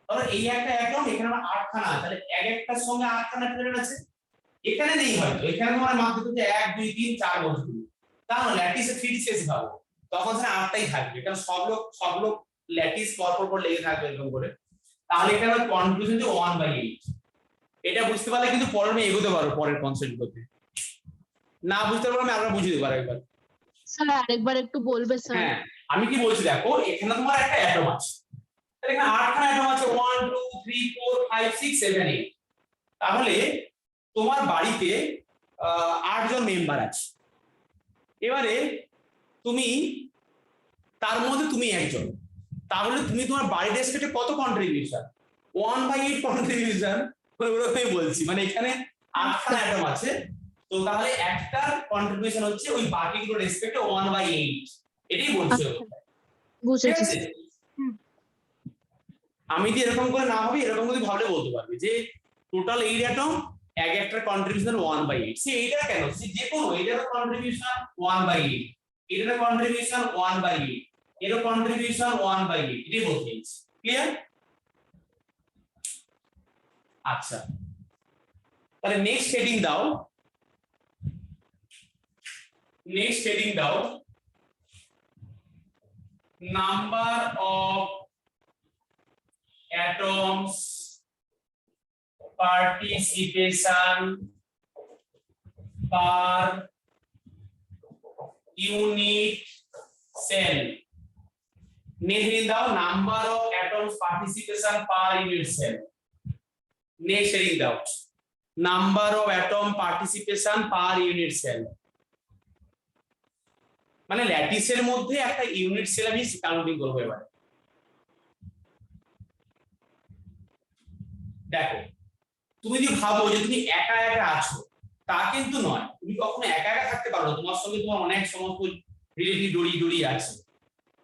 ধরো এই একটা অ্যাটম, এখানে আমার 8খানা, তাহলে এক একটার সঙ্গে 8খানা প্লেট আছে। এখানে নেই হয়তো, এখানে তোমার মাত্র হচ্ছে 1 2 3 4 বস্তু, তাহলে ল্যাটিসে 3 শেষ পাবো, তখন সেটা 8টাই থাকবে, কারণ সব লোক ল্যাটিস পর লেগে থাকবে এরকম করে। তাহলে এখানে কন্ট্রিবিউশন যে 1/8। এটা বুঝতে পারলে কিন্তু পরের মে এগোতে পারো পরের কনসেপ্ট করতে, না বুঝতে পারলে আমি আবার বুঝিয়ে দেবো আরেকবার। স্যার আরেকবার একটু বলবে স্যার? হ্যাঁ আমি কি বলছি দেখো, এখানে তোমার একটা অ্যাটম আছে, তাহলে এখানে 8খানা অ্যাটম আছে, 1 2 3 4 5 6 7 8। তাহলে তোমার বাড়িতে 8 জন মেম্বার আছে, এবারে তুমি তার মধ্যে তুমি একজন, তাহলে তুমি তোমার বাড়ির রেসপেক্টে কত কন্ট্রিবিউশন? 1/8 কন্ট্রিবিউশন। ওরকমই বলছি, মানে এখানে 8খানা অ্যাটম আছে, তো তাহলে একটা কন্ট্রিবিউশন হচ্ছে ওই বাকিগুলো রেসপেক্টে 1/8, এটাই বলছি। ঠিক বুঝেছি আছে? আমি যদি এরকম করে না হবে, এরকম করে ভাবলে বলতে পারবে যে টোটাল 8 অ্যাটম, এক একটা কন্ট্রিবিউশন 1/8। সে এইটা কেন, সে যে কোনো এটার কন্ট্রিবিউশন 1/8, এটার কন্ট্রিবিউশন 1/8, এর কন্ট্রিবিউশন 1/8, এটাই বলতে চাইছি। ক্লিয়ার? আচ্ছা তাহলে নেক্সট হেডিং দাও, নেক্সট হেডিং দাও, number of atoms participation per unit cell. Next heading দাও, number of atoms participation per unit cell. Next heading দাও, number of atom participation per unit cell. মানে ল্যাটিসের মধ্যে একটা ইউনিট সেল আমি counting করবো এবারে। দেখো তুমি যদি ভাবো যে তুমি একা একা আছো, তা কিন্তু নয়, তুমি কখনো একা একা থাকতে পারো, তোমার সঙ্গে তোমার অনেক সমস্ত রিলেটিভ জড়িয়ে আছে।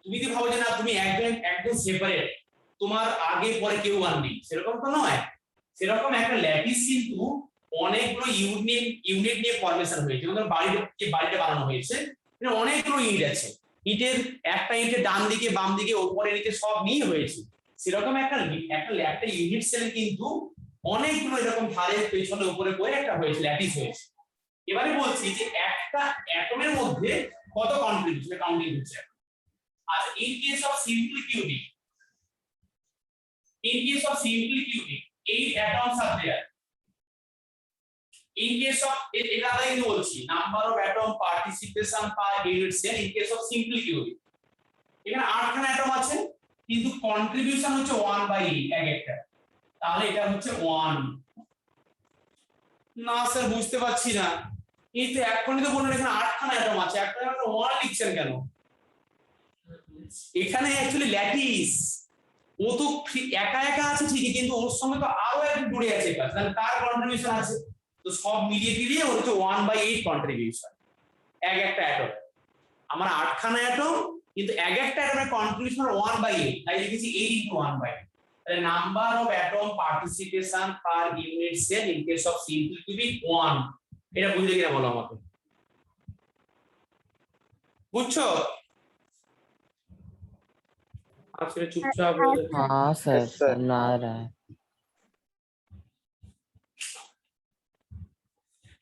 তুমি যদি ভাবো যে না তুমি একদম সেপারেট, তোমার আগে পরে কেউ আর নেই, সেরকম তো নয়। সেরকম একটা ল্যাটিস কিন্তু অনেকগুলো ইউনিট নিয়ে ফরমেশন হয়েছে, যেমন বাড়িটা বানানো হয়েছে, অনেকগুলো ইউনিট আছে, ইটের একটা ইটের ডান দিকে বাম দিকে ওপরে নিচে সব নিয়ে হয়েছে। সেরকম একটা ইউনিট সেল কিন্তু অনেকগুলো এরকম ধারে পেছনে উপরে করে একটা হয়েছে, ল্যাটিস হয়েছে। এবারে বলছি যে একটা অ্যাটমের মধ্যে কত কন্ট্রিবিউশন কাউন্টিং হচ্ছে। আচ্ছা in case of simple cubic, 8 atoms are there. In case of এটা আমি বলছি number of atom participation per unit cell in case of simple cubic, এখানে 8খানা অ্যাটম আছে কিন্তু কন্ট্রিবিউশন হচ্ছে 1/8 এক একটা, তাহলে এটা হচ্ছে 1। না স্যার বুঝতে পারছি না, এই তো এখনই তো বললেন এখানে 8খানা অ্যাটম আছে, একটা 1 লিখছেন কেন? এখানে অ্যাকচুয়ালি ল্যাটিস, ও তো একা একা আছে ঠিকই, কিন্তু ওর সঙ্গে তো আরো একজন জুড়ে আছে, তাহলে তার কন্ট্রিবিউশন আছে, তো সব মিলিয়ে ওর হচ্ছে 1/8 কন্ট্রিবিউশন এক একটা অ্যাটম। আমার 8খানা অ্যাটম কিন্তু এক একটা অ্যাটমের কন্ট্রিবিউশন 1/8, তাই লিখেছি 8 × 1/8। তাহলে number of atom participation per unit cell in case of simple cubic 1। এটা বুঝলে কিনা বলো আমাকে, বুঝছো? আসলে চুপচাপ हाँ सर Yes, sir. समझ आ रहा है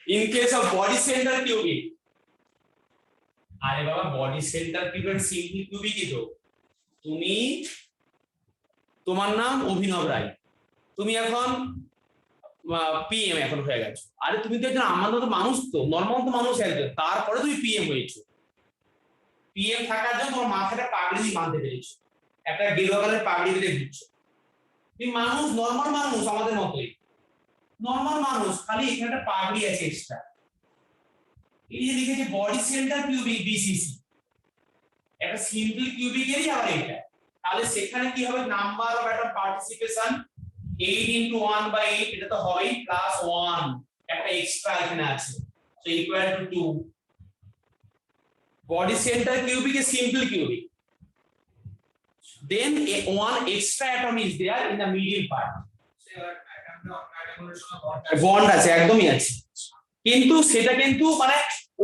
in case of body center cubic, আরে বাবা বডি সেন্টার কিউবিক সিম্পল কিউবিকই তো। তুমি তোমার নাম অভিনব রায়, তুমি এখন পিএম এখন হয়ে গেছো, আরে তুমি তো একজন আমার মতো মানুষ, তো নর্মাল তো মানুষ একজন, তারপরে তুমি পিএম হয়েছো। পিএম থাকার জন্য তোমার মাথাটা পাগড়ি দিয়ে বাঁধতে পেরেছো, একটা গেরুয়া কালারের পাগড়ি দিয়ে ঘুরছো, তুমি মানুষ, নর্মাল মানুষ আমাদের মতোই, নর্মাল মানুষ, খালি এখানে একটা পাগড়ি আছে এক্সট্রা। এই যে লিখেছে বডি সেন্টার কিউবিক বিসিসি, একটা সিম্পল কিউবিকেরই আবার এটা, তাহলে সেখানে কি হবে, নাম্বার অফ অ্যাটম পার্টিসিপেশন 8 × 1/8, এটা তো হবেই প্লাস 1, একটা এক্সট্রা এখানে আছে, so equal to 2। body center cubic is simple cubic. Then one extra atom is there in the middle part. Bond আছে, একদমই আছে, কিন্তু সেটা কিন্তু মানে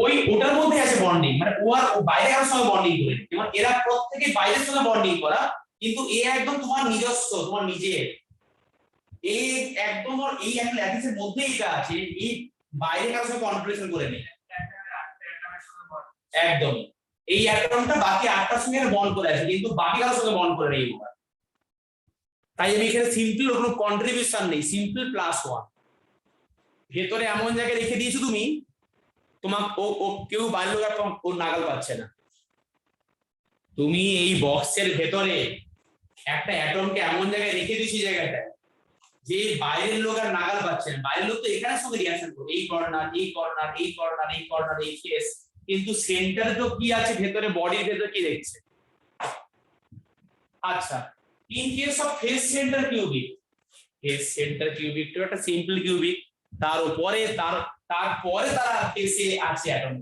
ওই ওটার মধ্যে আছে বন্ডিং, মানে ও আর বাইরে কারোর সঙ্গে বন্ডিং করে, যেমন এরা প্রত্যেকে বাইরের সঙ্গে বন্ডিং করা, কিন্তু এ একদম তোমার নিজস্ব, তোমার নিজের। এই একদম ওর এই একটা ল্যাটিসের মধ্যে এটা আছে, এই বাইরে কারোর সঙ্গে কন্ট্রিবিউশন করে নেই একদম। এই অ্যাটমটা বাকি 8টার সঙ্গে বন্ড করে আছে, কিন্তু বাকি কারোর সঙ্গে বন্ড করে নেই। তাই আমি এখানে সিম্পল কোনো কন্ট্রিবিউশন নেই, সিম্পল +1 ভেতরে এমন জায়গায় রেখে দিয়েছো তুমি, তোমার ও কেউ বাইরের লোক ওর নাগাল পাচ্ছে না। তুমি এই বক্সের ভেতরে একটা অ্যাটমকে এমন জায়গায় রেখে দিয়েছি জায়গাটা যে বাইরের লোক আর নাগাল পাচ্ছে না। বাইরের লোক তো এখানে সঙ্গে রিঅ্যাকশন করবে, এই কর্নার এই কর্নার এই কর্নার এই কর্নার এই ফেস, কিন্তু সেন্টারে তো কি আছে ভেতরে, বডির ভেতরে কি দেখছে। আচ্ছা, in case of face center cubic, face center cubic তো একটা সিম্পল কিউবিক, তার উপরে তারপরে তারা ফেসে আছে অ্যাটম,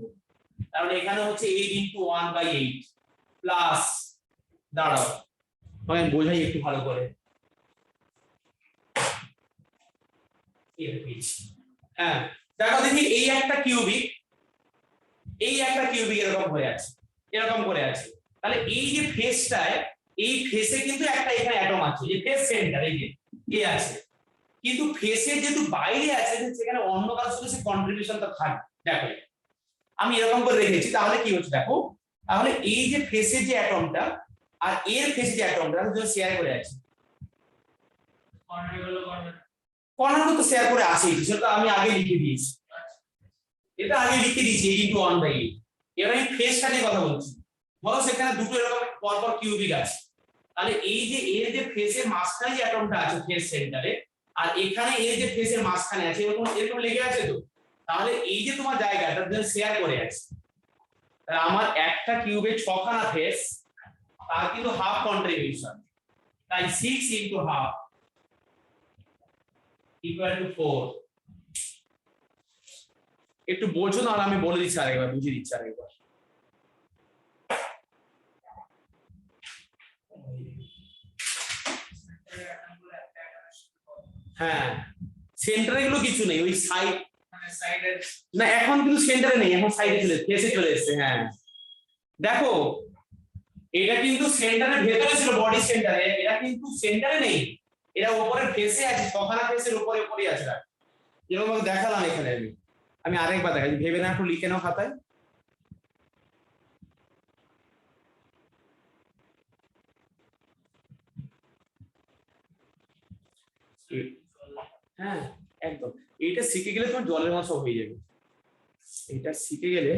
তাহলে এখানে হচ্ছে 8 × 1/8 প্লাস, দাঁড়াও আমি বোঝাই একটু ভালো করে। হ্যাঁ দেখো দেখি, এই একটা কিউবিক এরকম হয়ে আছে, এরকম করে আছে। তাহলে এই যে ফেসটায়, এই ফেসে কিন্তু একটা এখানে অ্যাটম আছে, যে ফেস সেন্টার এই যে এ আছে, কিন্তু ফেসে যেহেতু বাইরে আছে সেখানে অন্য কারোর সাথে সে কন্ট্রিবিউশনটা থাকবে। দেখো আমি এরকম করে রেখেছি, তাহলে কি হচ্ছে দেখো, তাহলে এই যে ফেসে যে অ্যাটমটা আর এর ফেসে যে অ্যাটমটা দুটো শেয়ার করে আছে, কর্নার তো শেয়ার করে আসেই, সেটা আমি আগে লিখে দিয়েছি, এটা আগে লিখে দিয়েছি 8 × 1/8। এবার আমি ফেসটা নিয়ে কথা বলছি, ধরো সেখানে দুটো এরকম পরপর কিউবিক আছে, তাহলে এই যে এর যে ফেসের মাঝখানে যে অ্যাটমটা আছে ফেস সেন্টারে, আর এখানে এর যে ফেসের মাঝখানে আছে এরকম এরকম লেগে আছে, তো তাহলে এই যে তোমার জায়গাটা দুটো শেয়ার করে আছে, তাহলে আমার একটা কিউবে 6খানা ফেস, তার কিন্তু হাফ কন্ট্রিবিউশন, তাই 6 × ½ = 4। একটু বোঝো না, আর আমি বলে দিচ্ছি আরেকবার, বুঝিয়ে দিচ্ছি আরেকবার। হ্যাঁ সেন্টারে গুলো কিছু নেই, ওই সাইড না, এখন কিন্তু সেন্টারে নেই, এখন সাইডে ফেসে চলে এসেছে। হ্যাঁ দেখো এটা কিন্তু সেন্টারের ভেতরে ছিল, বডি সেন্টারে, এটা কিন্তু সেন্টারে নেই, এরা উপরে ফেসে আছে, 6খানা ফেসের উপরেই আছে। যেরকম দেখালাম এখানে, আমি আরেকবার দেখাই, ভেবে না একটু লিখে নাও খাতায়। হ্যাঁ একদম, এইটা শিখে গেলে তোমার জলের মতো হয়ে যাবে, এটা শিখে গেলে।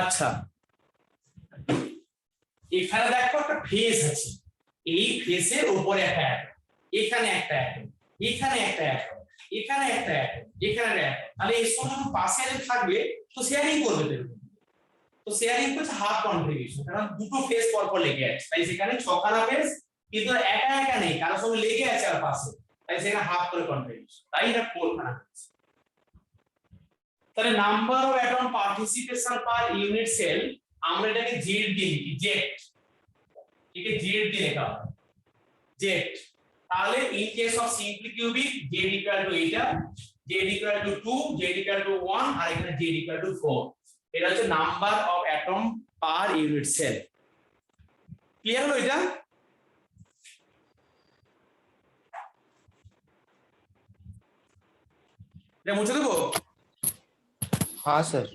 আচ্ছা এখানে দেখো একটা ফেস আছে, এই ফেসের উপরে একটা অ্যাটম, এখানে একটা অ্যাটম, এখানে একটা অ্যাটম, এখানে একটা অ্যাটম, এখানে একটা অ্যাটম, তাহলে এই সব যখন পাশে থাকবে তো শেয়ারিং করবে, তো শেয়ারিং করছে হাফ কন্ট্রিবিউশন, কারণ দুটো ফেস পরপর লেগে আছে, তাই সেখানে 6খানা ফেস, কিন্তু একা একা নেই, কারোর সঙ্গে লেগে আছে আর পাশে, তাই সেখানে হাফ করে কন্ট্রিবিউশন, তাই এটা 4খানা ফেস। তাহলে number of atom participation per unit cell, আমরা এটাকে জেড দিয়ে লিখি, জেড, একে জেড দিয়ে লেখা হয়, জেড। তাহলে in case of simple cubic z equal to এটা, z equal to 2, z equal to 1 আর এখানে z ইকুয়াল টু 4। এটা হচ্ছে number of atom per unit cell. Clear হলো এটা? এটা মুছে দেবো? हाँ सर।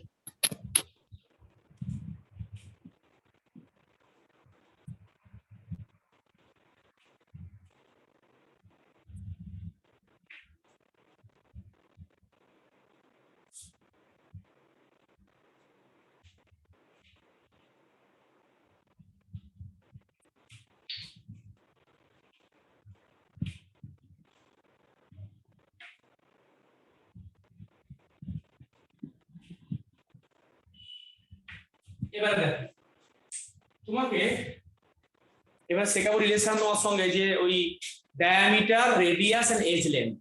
এবার দেখো তোমাকে এবার শেখাবো রিলেশন তোমার সঙ্গে যে ওই diameter, radius and edge length.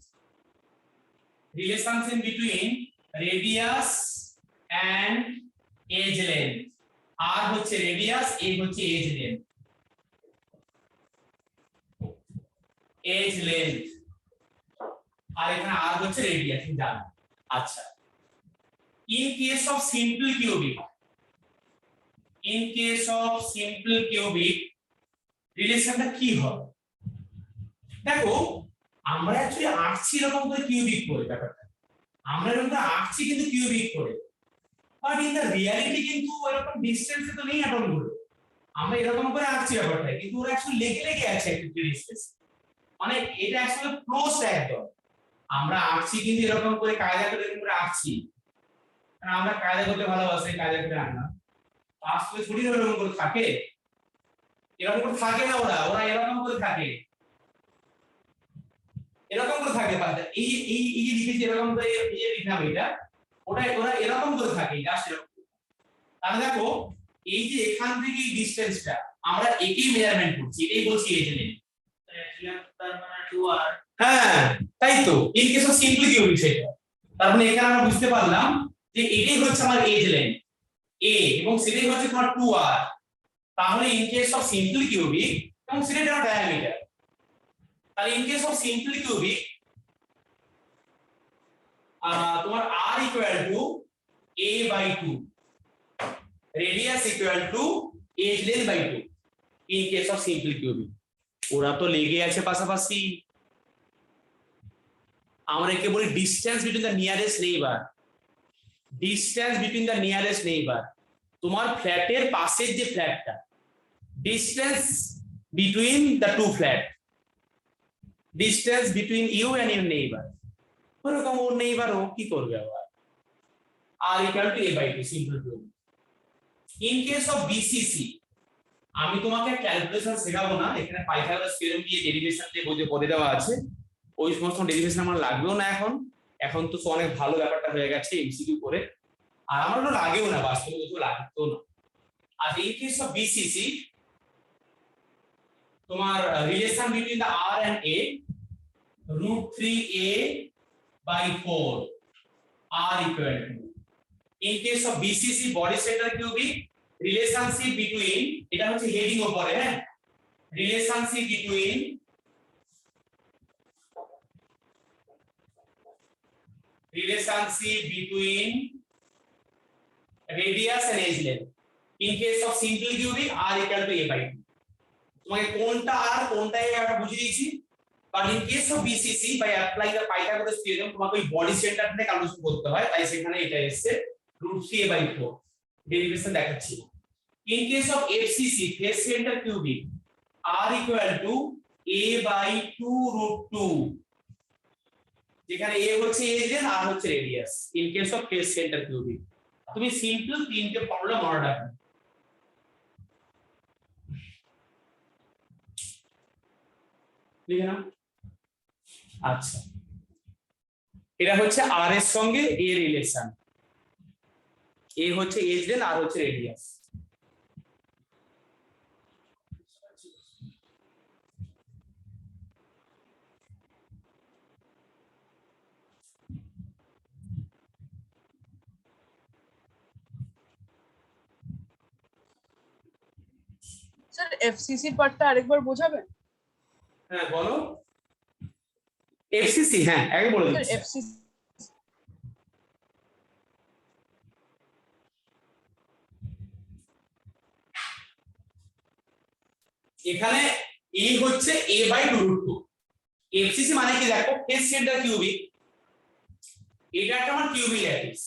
Relationship between radius and edge length. R হচ্ছে রেডিয়াস, এ হচ্ছে এজ লেন্থ। এজ লেন্থ আর এখানে আর হচ্ছে রেডিয়াস, তুমি জানো। আচ্ছা, in case of simple cubic, in case of simple cubic রিলেশনটা কি হবে? দেখো আমরা অ্যাকচুয়ালি আঁকছি এরকম করে কিউবিক করে, ব্যাপারটা আমরা এরকম করে আঁকছি কিন্তু কিউবিক করে, বাট ইন দা রিয়ালিটি কিন্তু এরকম ডিসটেন্সে তো নেই অ্যাটম গুলো। আমরা এরকম করে আঁকছি ব্যাপারটা, কিন্তু ওরা অ্যাকচুয়ালি লেগে লেগে আছে একটা ডিসটেন্স, মানে এটা অ্যাকচুয়ালি ক্লোজ একদম। আমরা আঁকছি কিন্তু এরকম করে কায়দা করে এরকম করে আঁকছি, কারণ আমরা কায়দা করতে ভালোবাসি, কায়দা করে আনলাম। আসলে ছুটি এরকম করে থাকে, এরকম করে থাকে না, ওরা ওরা এরকম করে থাকে, এরকম করে থাকে। এই এই এই যে লিখেছি এরকম করে, এই যে লিখলাম এটা, ওটা ওরা এরকম করে থাকে, জাস্ট এরকম। তাহলে দেখো এই যে এখান থেকে এই ডিসটেন্সটা আমরা একই মেজারমেন্ট করছি, এটাই বলছি এজ লেন্থ। তার মানে 2r। হ্যাঁ তাই তো, in case of simple cubic সেটা। তার মানে এখানে আমরা বুঝতে পারলাম যে এটাই হচ্ছে আমার এজ লেন্থ a এবং সেটাই হচ্ছে তোমার 2r। তাহলে in case of simple cubic এবং সেটাই আমার ডায়ামিটার। তাহলে in case of simple cubic তোমার r equal to a by 2, radius equal to edge length by 2 in case of simple cubic. ওরা তো লেগে আছে পাশাপাশি, আমরা একে বলি distance between the nearest neighbour. Distance between the nearest neighbour, তোমার ফ্ল্যাটের পাশের যে ফ্ল্যাটটা, distance between the two flat, distance between you and your neighbour. ওরকম ওর নেইবার ও কি করবে আবার, r equal to a by 2 simple cubic. In case of BCC আমি তোমাকে ক্যালকুলেশন শেখাবো না, এখানে পাইথাগোরাস থিওরেম দিয়ে ডেরিভেশন দিয়ে বইতে পড়ে দেওয়া আছে, ওই সমস্ত ডেরিভেশন আমার লাগবেও না এখন। এখন তো অনেক ভালো ব্যাপারটা হয়ে গেছে এমসিকিউ করে, আর আমার তো লাগেও না, বাস্তবে কিছু লাগতো না। আর ইন কেস অফ বিসিসি তোমার relation between the r and a √3a by 4 r equal to, in case of BCC body center cubic relationship between, এটা হচ্ছে হেডিং উপরে, হ্যাঁ, relationship between radius and edge length. In case of simple cubic r equal to a by 2। তোমাকে কোনটা আর কোনটা এ আমরা বুঝিয়ে দিয়েছি, but in case of BCC by apply the Pythagoras theorem তোমাকে ওই বডি সেন্টার থেকে ক্যালকুলেশন করতে হয়, তাই সেখানে এটা এসেছে √3a by 4 ডেরিভেশন দেখাচ্ছি। In case of FCC face centre cubic r equal to a by 2√2, যেখানে a হচ্ছে এজ লেন্থ, r হচ্ছে radius. In case of face centre cubic তুমি সিম্পল তিনটে ফর্মুলা মনে রাখবে। লিখে নাও। আচ্ছা, এটা হচ্ছে r এর সঙ্গে a রিলেশন, a হচ্ছে এজ লেন্থ, r হচ্ছে রেডিয়াস। স্যার এফসিসি পার্টটা আরেকবার বোঝাবেন? হ্যাঁ বলো। এফসিসি, হ্যাঁ আগে বলে স্যার দিচ্ছি। এফসি এখানে এ হচ্ছে a বাই √2। এফসিসি মানে কি দেখো, ফেস সেন্টার কিউবিক, এটা একটা আমার কিউবিক ল্যাটিস।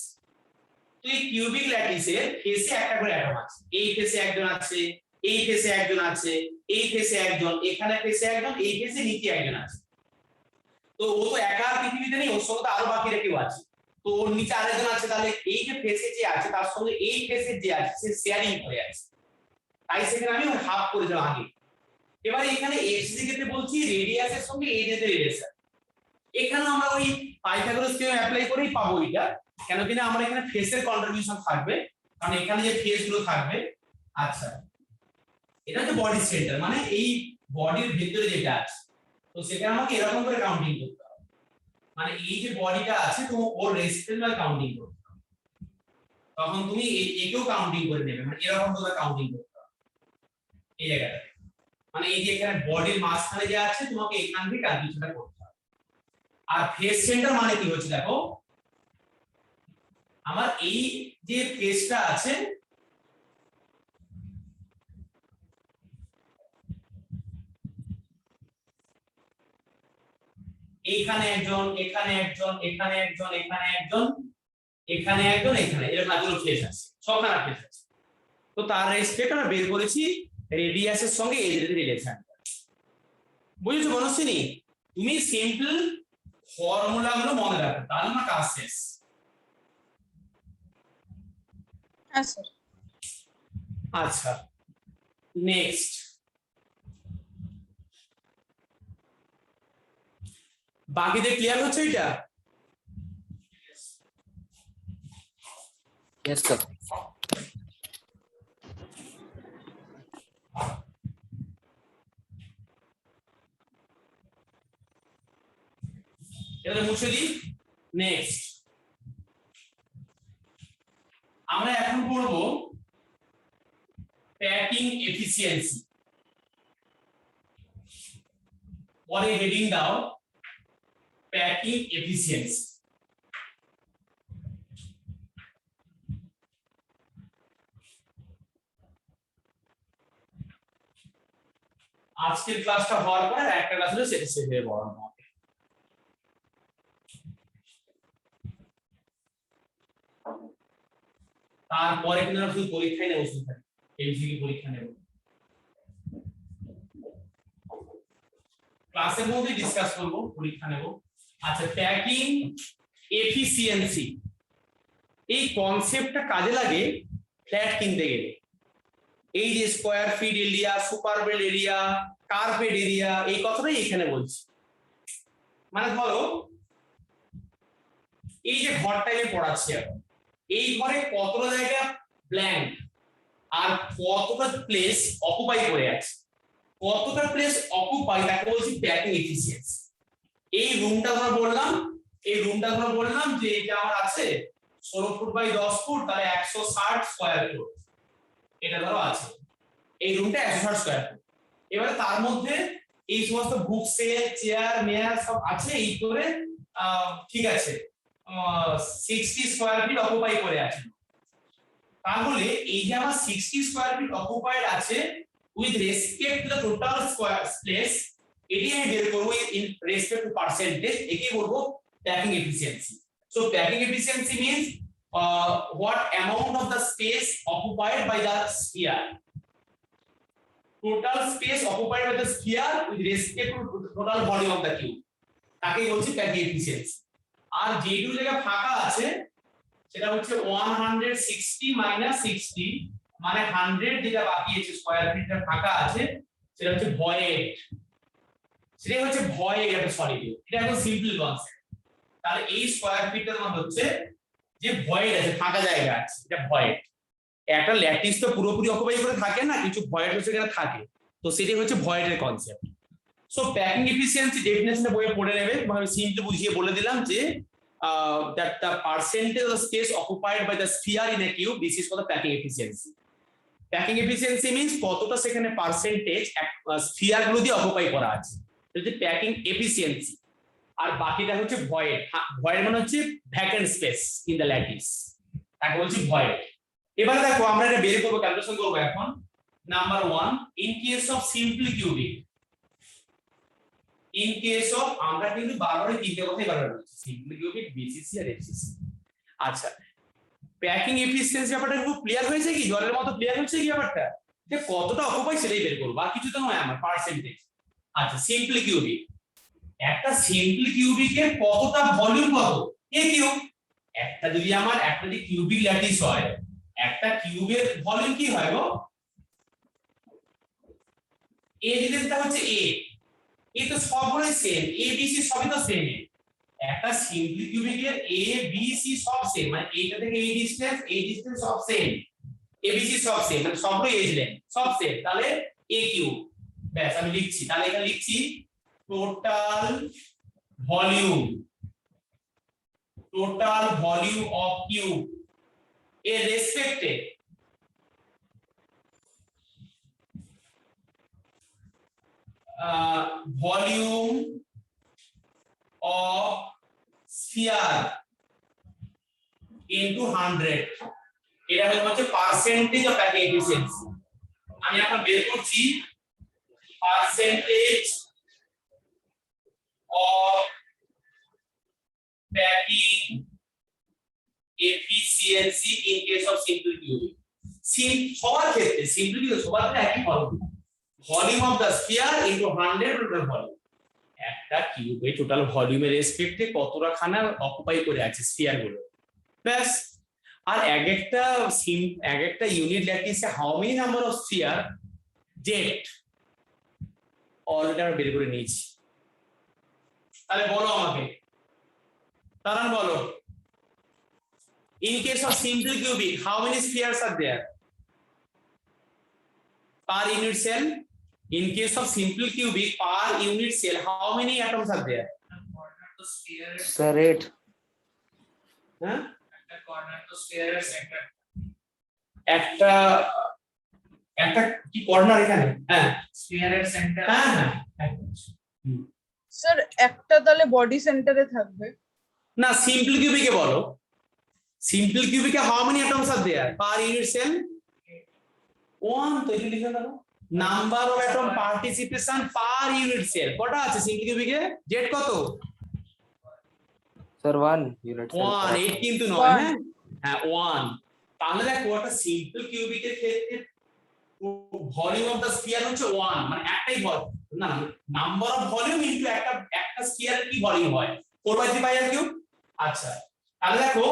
তো এই কিউবিক ল্যাটিসের ফেসে একটা করে অ্যাটম আছে, এই ফেসে একজন আছে, এই ফেসে একজন আছে, এই ফেসে একজন, এখানে ফেসে একজন, এই ফেসে নিচে একজন আছে। তো ও তো একা পৃথিবীতে নেই, ওর সঙ্গে তো আরো বাকিরা কেউ আছে, তো ওর নিচে আরেকজন আছে, তাহলে এই যে ফেসে যে আছে তার সঙ্গে এই ফেসে যে আছে সে শেয়ারিং করে আছে, তাই সেখানে আমি হাফ করে দিলাম আগে। এবার এখানে এক্স দিকে বলছি রেডিয়াসের সঙ্গে এই যে রিলেশন, এখানে আমরা ওই পাইথাগোরাস থিওরেম অ্যাপ্লাই করেই পাবো এটা, কেন কিনা আমরা এখানে ফেসের কন্ট্রিবিউশন থাকবে, কারণ এখানে যে ফেস গুলো থাকবে। আচ্ছা, এটা হচ্ছে বডি সেন্টার, মানে এই বডির ভিতরে যেটা আছে, তো সেটা আমাকে এরকম করে কাউন্টিং করতে হবে, মানে এই যে বডিটা আছে তো ওর রেসপেক্টিভ কাউন্টিং করতে হবে, তখন তুমি একেও কাউন্টিং করে নেবে, মানে এরকম ভাবে কাউন্টিং করতে হবে এই জায়গাটা, মানে এই যে এখানে বডির মাঝখানে যে আছে তোমাকে এখান থেকে ক্যালকুলেশনটা করতে হবে। আর ফেস সেন্টার মানে কি হচ্ছে দেখো, আমার এই যে ফেসটা আছে এইখানে একজন, এখানে একজন, এখানে একজন, এখানে একজন, এখানে একজন, এখানে, এরকম এতগুলো ফেস আছে, ছখানা ফেস আছে। তো তার রেসপেক্ট আমরা বের করেছি রেডিয়াসের সঙ্গে এই যে রিলেশন। বুঝেছো মনস্বিনী? তুমি সিম্পল ফর্মুলা গুলো মনে রাখো, তাহলে আমার কাজ শেষ। হ্যাঁ স্যার আচ্ছা, নেক্সট, বাকিদের ক্লিয়ার হচ্ছে এটা? Yes, sir. এবারে মুছে দিই। নেক্সট আমরা এখন পড়ব প্যাকিং এফিসিয়েন্সি। পরে হেডিং দাও প্যাকিং এফিসিয়েন্সি। আজকের ক্লাসটা হওয়ার পরে একটা ক্লাস হলে সেটা শেষ হয়ে পড়ানো হবে। তারপরে কিন্তু আমরা শুধু পরীক্ষায় নেব, শুধু এমসিকিউ পরীক্ষা নেব, ক্লাসের মধ্যে ডিসকাস করব, পরীক্ষা নেব। আচ্ছা, প্যাকিং এফিসিয়েন্সি এই কনসেপ্টটা কাজে লাগে ফ্ল্যাট কিনতে গেলে। এই যে square feet area, super bed area, carpet area, এই কথাটাই এখানে বলছি। মানে ধরো এই যে ঘরটা আমি পড়াচ্ছি এখন, এই ঘরে কতটা জায়গা ব্ল্যাঙ্ক আর কতটা প্লেস অকুপাই করে আছে, কতটা প্লেস অকুপাই তাকে বলছি প্যাকিং এফিসিয়েন্সি। এই রুমটা ধরো বললাম, এই রুমটা ধরো বললাম যে এটা আমার আছে 16 ফুট বাই 10 ফুট, তাহলে 160 স্কয়ার ফুট, এটা ধরো আছে, এই রুমটা 160 স্কয়ার ফুট। এবারে তার মধ্যে এই সমস্ত বুক সেল, চেয়ার, মেয়ার সব আছে, এই করে ঠিক আছে 60 স্কয়ার ফিট অকুপাই করে আছে। তাহলে এই যে আমার 60 স্কয়ার ফিট অকুপাইড আছে with respect to the total square space, এটি আমি বের করব ইন রেসপেক্ট টু পার্সেন্টেজ, একে বলবো packing efficiency. So packing efficiency means what amount of the space occupied by the sphere, total space occupied by the sphere with respect to total volume of the cube, তাকে বলছি packing efficiency. আর যেটুকু জায়গা ফাঁকা আছে সেটা হচ্ছে 160 minus 60, মানে 100 যেটা বাকি আছে স্কয়ার ফিটটা ফাঁকা আছে সেটা হচ্ছে ভয়েড, সেটা হচ্ছে ভয়েড একটা সলিড। এটা একদম সিম্পল কনসেপ্ট। তাহলে এই স্কয়ার ফিটের মধ্যে হচ্ছে যে ভয়েড আছে, ফাঁকা জায়গা আছে, এটা ভয়েড। একটা ল্যাটিস তো পুরোপুরি অকুপাই করে থাকে না, কিছু ভয়েড সেখানে থাকে, তো সেটাই হচ্ছে ভয়েডের কনসেপ্ট। সো প্যাকিং এফিসিয়েন্সি ডেফিনেশনে বইয়ে পড়ে নেবে, আমি সিম্পলি বুঝিয়ে বলে দিলাম যে that the percentage of space occupied by the sphere in a cube, this is for the packing efficiency. Packing efficiency means কতটা সেখানে পার্সেন্টেজ স্ফিয়ার গুলো দিয়ে অকুপাই করা আছে, এটা হচ্ছে প্যাকিং এফিসিয়েন্সি। আর বাকিটা হচ্ছে ভয়েড। ভয়েড মানে হচ্ছে vacant space in the lattice, তাকে বলছি ভয়েড। এবার দেখো আমরা এটা বের করবো, ক্যালকুলেশন করবো এখন। Number 1, in case of simply cubic, in case of, আমরা কিন্তু বারবারই তিনটে কথাই বারবার বলছি, সিম্পলি কিউবিক, বিসিসি আর এফসিসি। আচ্ছা, প্যাকিং এফিসিয়েন্সি ব্যাপারটা খুব ক্লিয়ার হয়েছে কি, জলের মতো ক্লিয়ার হচ্ছে কি ব্যাপারটা, যে কতটা অকুপাই সেটাই বের করবো, আর কিছু তো নয় আমার পার্সেন্টেজ। আচ্ছা, সিম্পলি কিউবিক, একটা সিম্পলি কিউবিকের কতটা ভলিউম কত, এ কিউব। একটা যদি আমার একটা যদি কিউবিক ল্যাটিস হয়, একটা কিউবের ভলিউম কি হয় গো, এ ডিস্টেন্সটা হচ্ছে এ, এ তো সবগুলোই সেম, এ বি সি সবই তো সেম। একটা সিম্পলি কিউবিকের এ বি সি সব সেম, মানে এইটা থেকে এই ডিসটেন্স সব সেম, এ বি সি সব সেম, মানে সবগুলো এজ লেন্থ সব সেম, তাহলে এ কিউব। ব্যাস আমি লিখছি, তাহলে এখানে লিখছি total volume, total volume of cube এর রেসপেক্টে ভলিউম অফ স্ফিয়ার ইনটু 100, এটা হচ্ছে পার্সেন্টেজ অফ প্যাকিং এফিসিয়েন্সি। আমি এখন বের করছি percentage of packing efficiency in case of simple cubic. সবার ক্ষেত্রে সিম্পল কিউবিক সবার ক্ষেত্রে একই formula, volume of the sphere into 100 total volume. একটা কিউবে টোটাল ভলিউমের রেসপেক্টে কতটা খানা অকুপাই করে আছে স্ফিয়ার গুলো, ব্যাস। আর এক একটা ইউনিট ল্যাটিসে how many number of sphere জেট, অলরেডি আমরা বের করে নিয়েছি। তাহলে বলো আমাকে, তারা বলো, in case of simple cubic how many spheres are there per unit cell? In case of simple cubic per unit cell how many atoms are there? Corner তো স্ফিয়ার, Sir, 8. হ্যাঁ, একটা কর্নার তো স্ফিয়ারের সেন্টার, একটা একটা কি corner এখানে, হ্যাঁ স্ফিয়ারের centre. হ্যাঁ হ্যাঁ। স্যার একটা তাহলে বডি সেন্টারে থাকবে। না, সিম্পল কিউবিকে বলো, সিম্পল কিউবিকে how many atoms are there per unit cell? 1, তো এটা লিখে দাও, number of atom participation per unit cell কটা আছে সিম্পল কিউবিকে, জেড কত? Sir, 1 unit. 1, 8 কিন্তু নয়, হ্যাঁ হ্যাঁ 1। তাহলে দেখো একটা সিম্পল কিউবিকের ক্ষেত্রে ভলিউম অফ দা স্ফিয়ার হচ্ছে 1, মানে একটাই ভলিউম, না নাম্বার অফ ভলিউম ইনটু একটা স্ফিয়ারের কি ভলিউম হয়, 4/3 পাই আর কিউব। আচ্ছা, তাহলে দেখো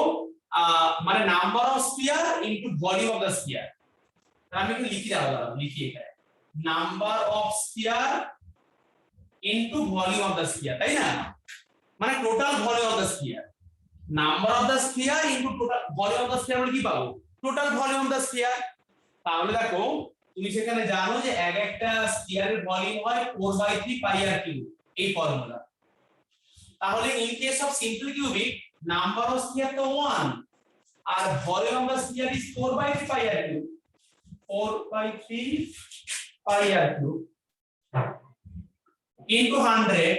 মানে number of sphere into volume of the sphere. আমি একটু লিখি দাঁড়াও, লিখি এখানে number of sphere into volume of the sphere, তাই না, মানে total volume of the sphere. Number of the sphere into total volume of the sphere মানে কি পাবো, total volume of the sphere. তাহলে দেখো তুমি সেখানে জানো যে একটা স্ফিয়ারের ভলিউম হয় 4/3 পাই আর কিউব, এই ফর্মুলা। তাহলে in case of simple cubic number of sphere তো 1 আর volume of the sphere is 4/3 pi r cube, 4/3 pi r cube into 100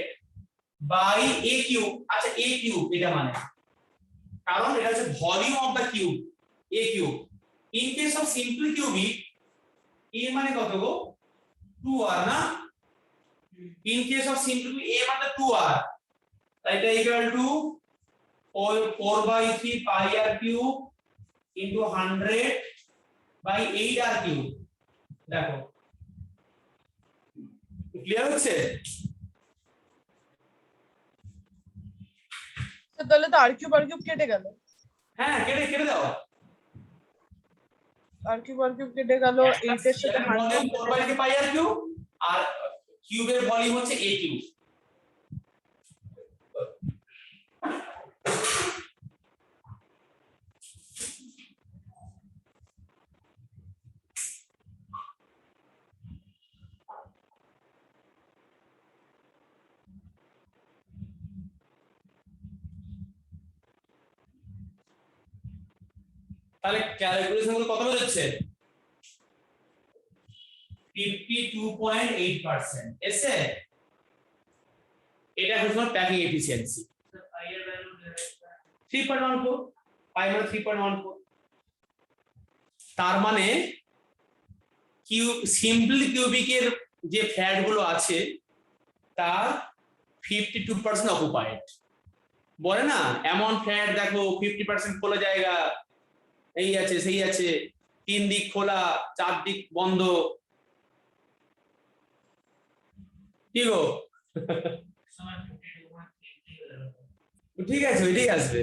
by a cube. আচ্ছা, a কিউব এটা মানে, কারণ এটা হচ্ছে volume of the cube, a cube. In case of simple cubic a মানে কত গো, 2r না, in case of simple cubic a মানে 2r, তাই এটা equal to 4/3 pi r cube into 100 by 8r cube. দেখো ক্লিয়ার হচ্ছে? তো তাহলে তো আর কিউব কেটে গেল, হ্যাঁ কেটে দাও, আর কিউব কেটে গেল, 8 এর সাথে 100 4/3 পাই আর কিউব, আর কিউবের ভলিউম হচ্ছে a কিউব। তাহলে ক্যালকুলেশন গুলো কত বেরোচ্ছে, 52.8% এসে। এটা হচ্ছে তোমার packing efficiency. sir, higher value direct 3.14, পাই মানে 3.14। তার মানে সিম্পল কিউবিকের যে ফ্যাট গুলো আছে তার 52% অকুপাইড। বলে না এমন ফ্যাট দেখো 50% খোলা জায়গা, এই আছে সেই আছে, 3 দিক খোলা 4 দিক বন্ধ। কি গো সময় 52.33 ঠিক আছে ওইটাই আসবে।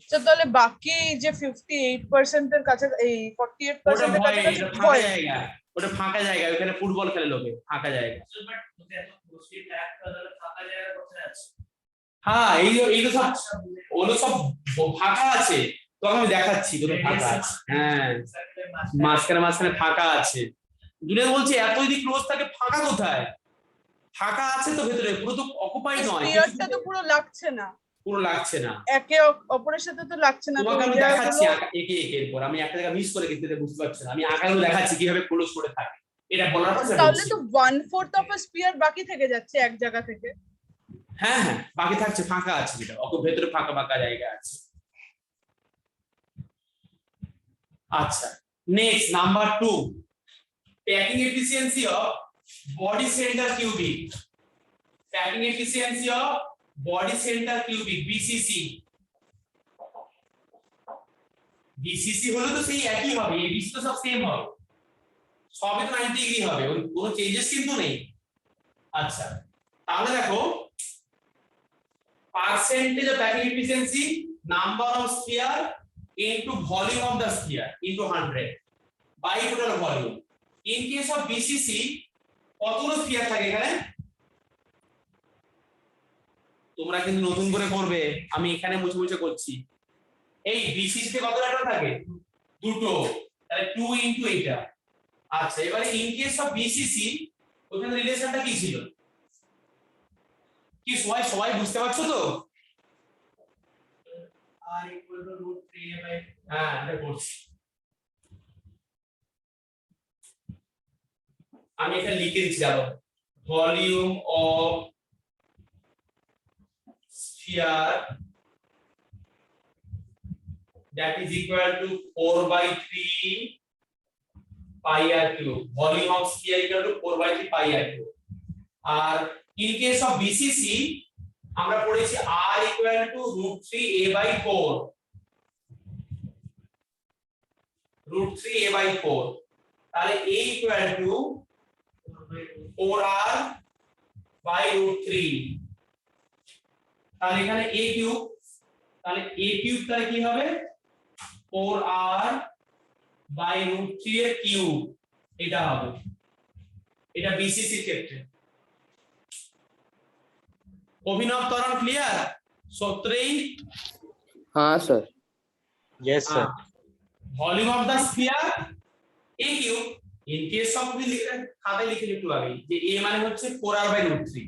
স্যার তাহলে বাকি যে 58% এর কাছে এই 48% ওটা এর ভয়, কাছে এটা ফাঁকা জায়গা, ওটা ফাঁকা জায়গা, ওখানে ফুটবল খেলে লোকে, ফাঁকা জায়গা। So, but যদি এত closely packed করা তাহলে ফাঁকা জায়গা কোথায় আছে? হ্যাঁ এইগুলো সব ওগুলো সব ফাঁকা আছে, তো আমি দেখাচ্ছি কোথায় ফাঁকা আছে। হ্যাঁ মাঝখানে মাঝখানে ফাঁকা আছে। দুনিয়া বলছে এত যদি ক্লোজ থাকে ফাঁকা কোথায়? ফাঁকা আছে তো ভেতরে, পুরো তো অকুপাই নয়, স্পিয়ারটা তো পুরো লাগছে না, পুরো লাগছে না। একে অপরের সাথে তো লাগছে না, তো তোমাকে এই আমি দেখাচ্ছি জায়গাগুলো একে একের পর, আমি একটা জায়গা মিস করে গেছি বুঝতে পারছি না, আমি আঁকাগুলো দেখাচ্ছি কিভাবে ক্লোজ করে থাকে, এটা বলার পর সেটা তাহলে বলছি। তো 1/4 অফ স্পিয়ার বাকি থেকে যাচ্ছে এক জায়গা থেকে। হ্যাঁ হ্যাঁ বাকি থাকছে, ফাঁকা আছে, যেটা ভেতরে ফাঁকা ফাঁকা জায়গা আছে। আচ্ছা next number 2, packing efficiency of body centre cubic. Packing efficiency of body centre cubic BCC. BCC হলে তো সেই একই হবে, এবিসি তো সব সেম হবে, সবই তো 90 ডিগ্রি হবে, ওর কোনো চেঞ্জেস কিন্তু নেই। আচ্ছা তাহলে দেখো percentage of packing efficiency number of sphere into volume of the sphere into 100 by total volume. In case of BCC কতগুলো স্ফিয়ার থাকে এখানে? তোমরা কিন্তু নতুন করে করবে, আমি এখানে মুছে মুছে করছি। এই বিসিসি তে কত লেটার থাকে? দুটো, তাহলে 2 ইনটু এটা। আচ্ছা এবারে ইন কেস অফ বিসিসি ওখানে রিলেশনটা কি ছিল? কি সবাই সবাই বুঝতে পারছো তো? R equal to root 3a by হ্যাঁ এটা করছি, আমি এখানে লিখে দিচ্ছি দেখো, volume of sphere that is equal to 4/3 pi r cube. Volume of sphere equal to 4/3 pi r cube. আর in case of BCC আমরা পড়েছি r equal to √3a/4, √3a/4, তাহলে a equal to 4r by √3, তাহলে এখানে a cube, তাহলে a cube তাহলে কি হবে 4r by √3 এর কিউব, এটা হবে, এটা বিসিসি ক্ষেত্রে। অভিনব ত্বরণ ক্লিয়ার? সূত্রেই हाँ sir. Yes sir. Volume of the sphere a cube, in case of খাতায় লিখে একটু আগে যে a মানে হচ্ছে 4r by √3,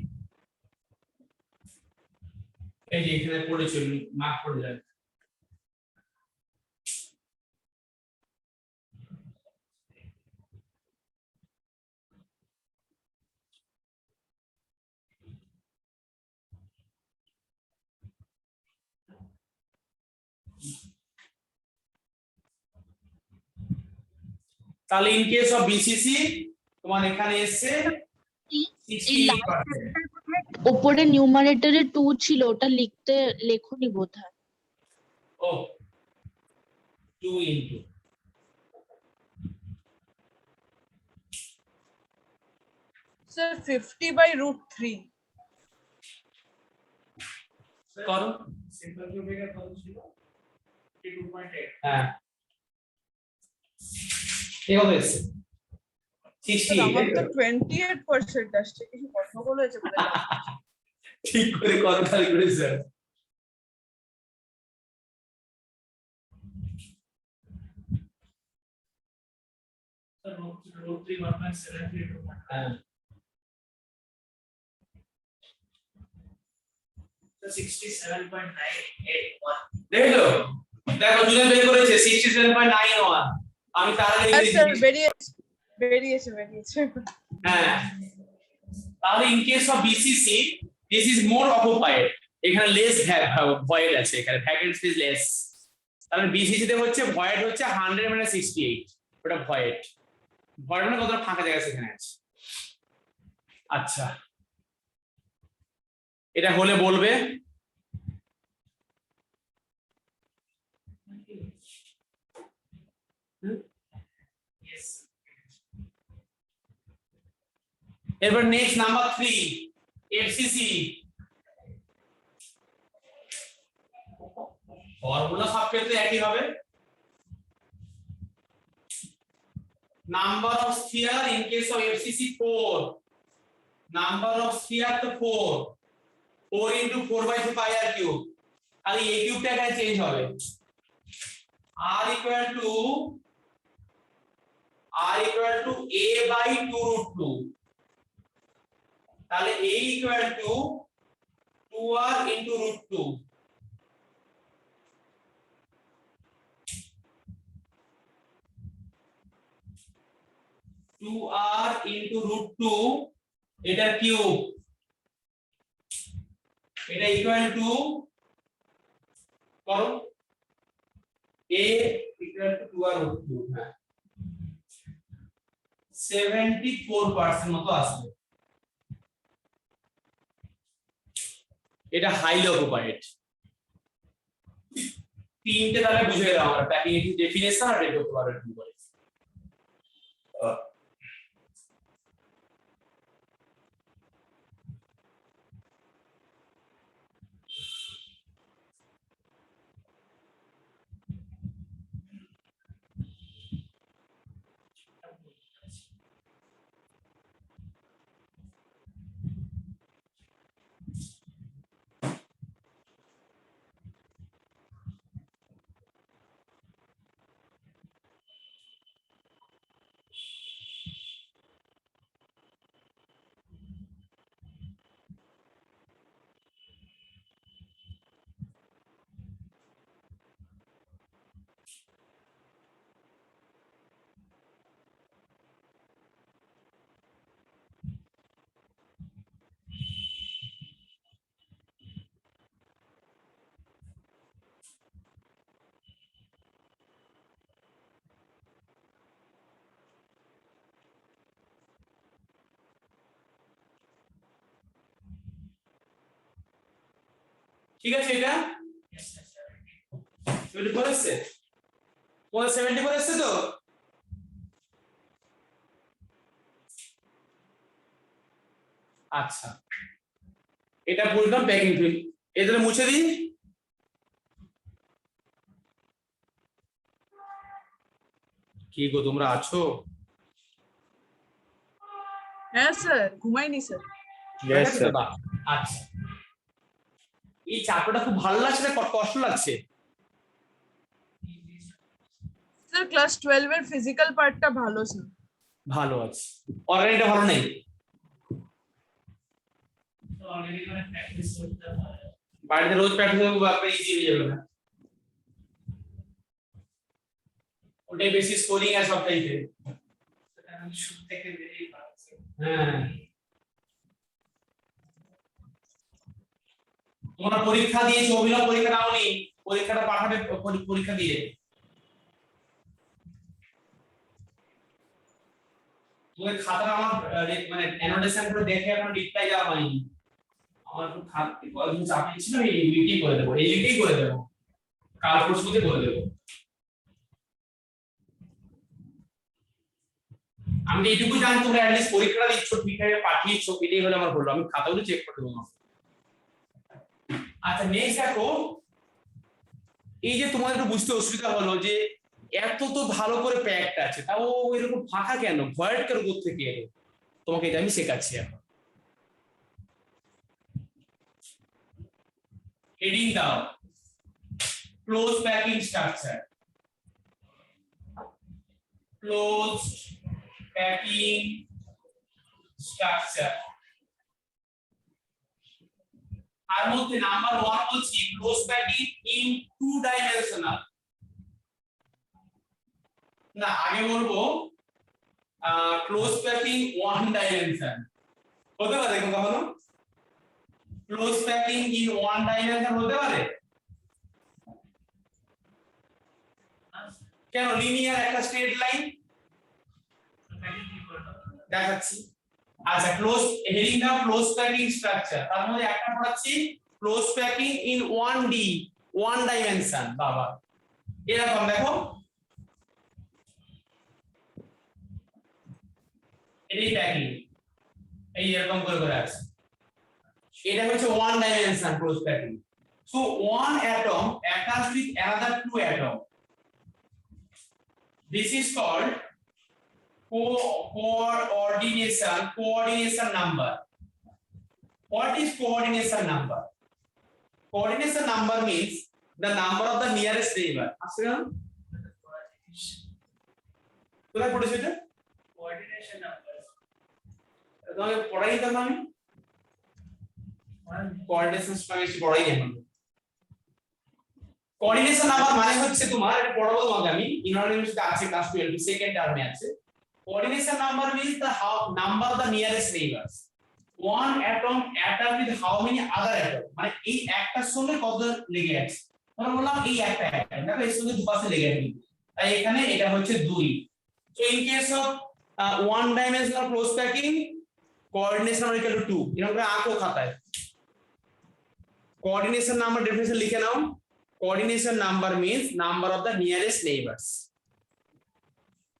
এই যে এখানে পড়েছে মার্ক করে যাবে। তাহলে ইন কেস অফ বিসিসি তোমার এখানে এসছে 68%। উপরে নিউমারেটরে 2 ছিল, ওটা লেখনি বোধহয়। ও 2 ইনটু স্যার 50/√3 করো। সিম্পল কিউবিকের কত ছিল? 2.8। হ্যাঁ এই কত এসছে? স্যার আমার 68। তো 28% আসছে, কিছু কথা বলেছে বোধহয়। ঠিক করে কত ক্যালকুলেশন? Sir, root 3 1.732. হ্যাঁ So 67.981. দেখো দেখো জুনে বের করেছে 67.91, আমি তার আগে লিখে স্যার দিয়েছি। বেরিয়েছে। হ্যাঁ তাহলে in case of BCC this is more occupied, এখানে লেস ভয়েড আছে, এখানে ভ্যাকেন্ট স্পেস লেস, তাহলে বিসিসি তে হচ্ছে ভয়েড হচ্ছে 100 মানে 68, ওটা ভয়েড, ভয়েড মানে কতটা ফাঁকা জায়গা সেখানে আছে। আচ্ছা এটা হলে বলবে। Yes. এবার নেক্সট নাম্বার 3 এফসিসি, ফর্মুলা সব ক্ষেত্রে একই হবে। Number of sphere in case of FCC 4, number of sphere তো 4, 4 into 4/2 pi r cube, আর এই কিউবটা এখানে চেঞ্জ হবে, r equal to a by 2√2, তাহলে a equal to 2r into √2, r into √2 এটা কিউব, এটা ইকুয়াল টু করো a equal to 2r √2, হ্যাঁ 74% মতো আসবে। এটা হাইলি অকুপাইড। তিনটে তাহলে বুঝে গেলাম আমরা, প্যাকিং এর ডেফিনেশন আর রেট করতে পারবে কি করে। ঠিক আছে এটা 74 এসছে, 74 এসছে তো। আচ্ছা এটা বললাম প্যাকিং ফিল, এগুলো মুছে দিই। কি গো তোমরা আছো? হ্যাঁ স্যার, ঘুমাইনি স্যার। Yes, sir. আচ্ছা এই চ্যাপ্টারটা খুব ভালো লাগছে না কষ্ট লাগছে? স্যার ক্লাস 12 এর ফিজিক্যাল পার্টটা ভালো স্যার। ভালো আছে, অর্গানিকটা ভালো নেই। তো অলরেডি মানে প্র্যাকটিস করতে হয়। বাড়িতে রোজ প্র্যাকটিস করবো, আপনি ইজি হয়ে যাবে না, ওটাই বেশি স্কোরিং আর সব চাইতে। সেটা আমি শুরু থেকে বেরিয়ে পাচ্ছি। হ্যাঁ তোমরা পরীক্ষা দিয়েছো, অভিনব পরীক্ষা দাওনি, পরীক্ষাটা পাঠাবে পরীক্ষা দিয়ে। তোমাদের খাতাটা আমার মানে অ্যানোটেশন করে দেখে এখন রিপ্লাই দেওয়া হয়নি, আমার একটু কয়েকদিন চাপ ছিল, এই উইকেই করে দেবো, এই উইকেই করে দেবো, কাল পরশুতে করে দেবো। আমি এইটুকু জানি তোমরা অ্যাটলিস্ট পরীক্ষাটা দিচ্ছ ঠিকঠাক পাঠিয়েছো, এটাই হলো আমার বললো, আমি খাতাগুলো চেক করে দেবো। আচ্ছা নেক্সট দেখো, এই যে তোমাদের একটু বুঝতে অসুবিধা হলো যে এত তো ভালো করে প্যাকড আছে, তাও এরকম ফাঁকা কেন, ভয়েড কেন থেকে এলো, তোমাকে এটা আমি শেখাচ্ছি এখন। হেডিং দাও close packing structure, close packing structure. তার মধ্যে নাম্বার 1 বলছি ক্লোজ প্যাকিং ইন 2 ডাইমেনশনাল, না আগে বলবো ক্লোজ প্যাকিং 1 ডাইমেনশন, হতে পারে কখনো close packing in one dimension হতে পারে? কেন? লিনিয়ার একটা স্ট্রেট লাইন দেখাচ্ছি। আচ্ছা, ক্লোজ হেডিং দাও ক্লোজ প্যাকিং স্ট্রাকচার, তার মধ্যে একটা পড়াচ্ছি close packing in 1D one dimension. বাবা, এরকম দেখো, এটাই প্যাকিং, এই এরকম করে করে আছে, এটা হচ্ছে one dimension close packing. So one atom attached with another two atom, this is called coordination number. What is coordination number? Coordination number means the number of the nearest neighbor. আসলে তোমরা পড়েছো এটা? কোঅর্ডিনেশন নাম্বার তোমাকে পড়াই দিতাম আমি, coordination structure পড়াই দিতাম। কোঅর্ডিনেশন নাম্বার মানে হচ্ছে তোমার, এটা পড়াবো তোমাকে আমি, ইউনিভার্সিটিতে আছে ক্লাস 12 সেকেন্ড টার্মে আছে। Coordination number means the number of the nearest neighbors. One atom attached with how many other atom, মানে এই একটার সঙ্গে কতজন লেগে আছে। আমরা বললাম এই একটা অ্যাটম, দেখো এর সঙ্গে দুপাশে লেগে আছে, তাই এখানে এটা হচ্ছে 2। So in case of one dimensional close packing, coordination number equal to 2, এরকম করে আঁকো খাতায়। Coordination number definition লিখে নাও। Coordination number means number of the nearest neighbors.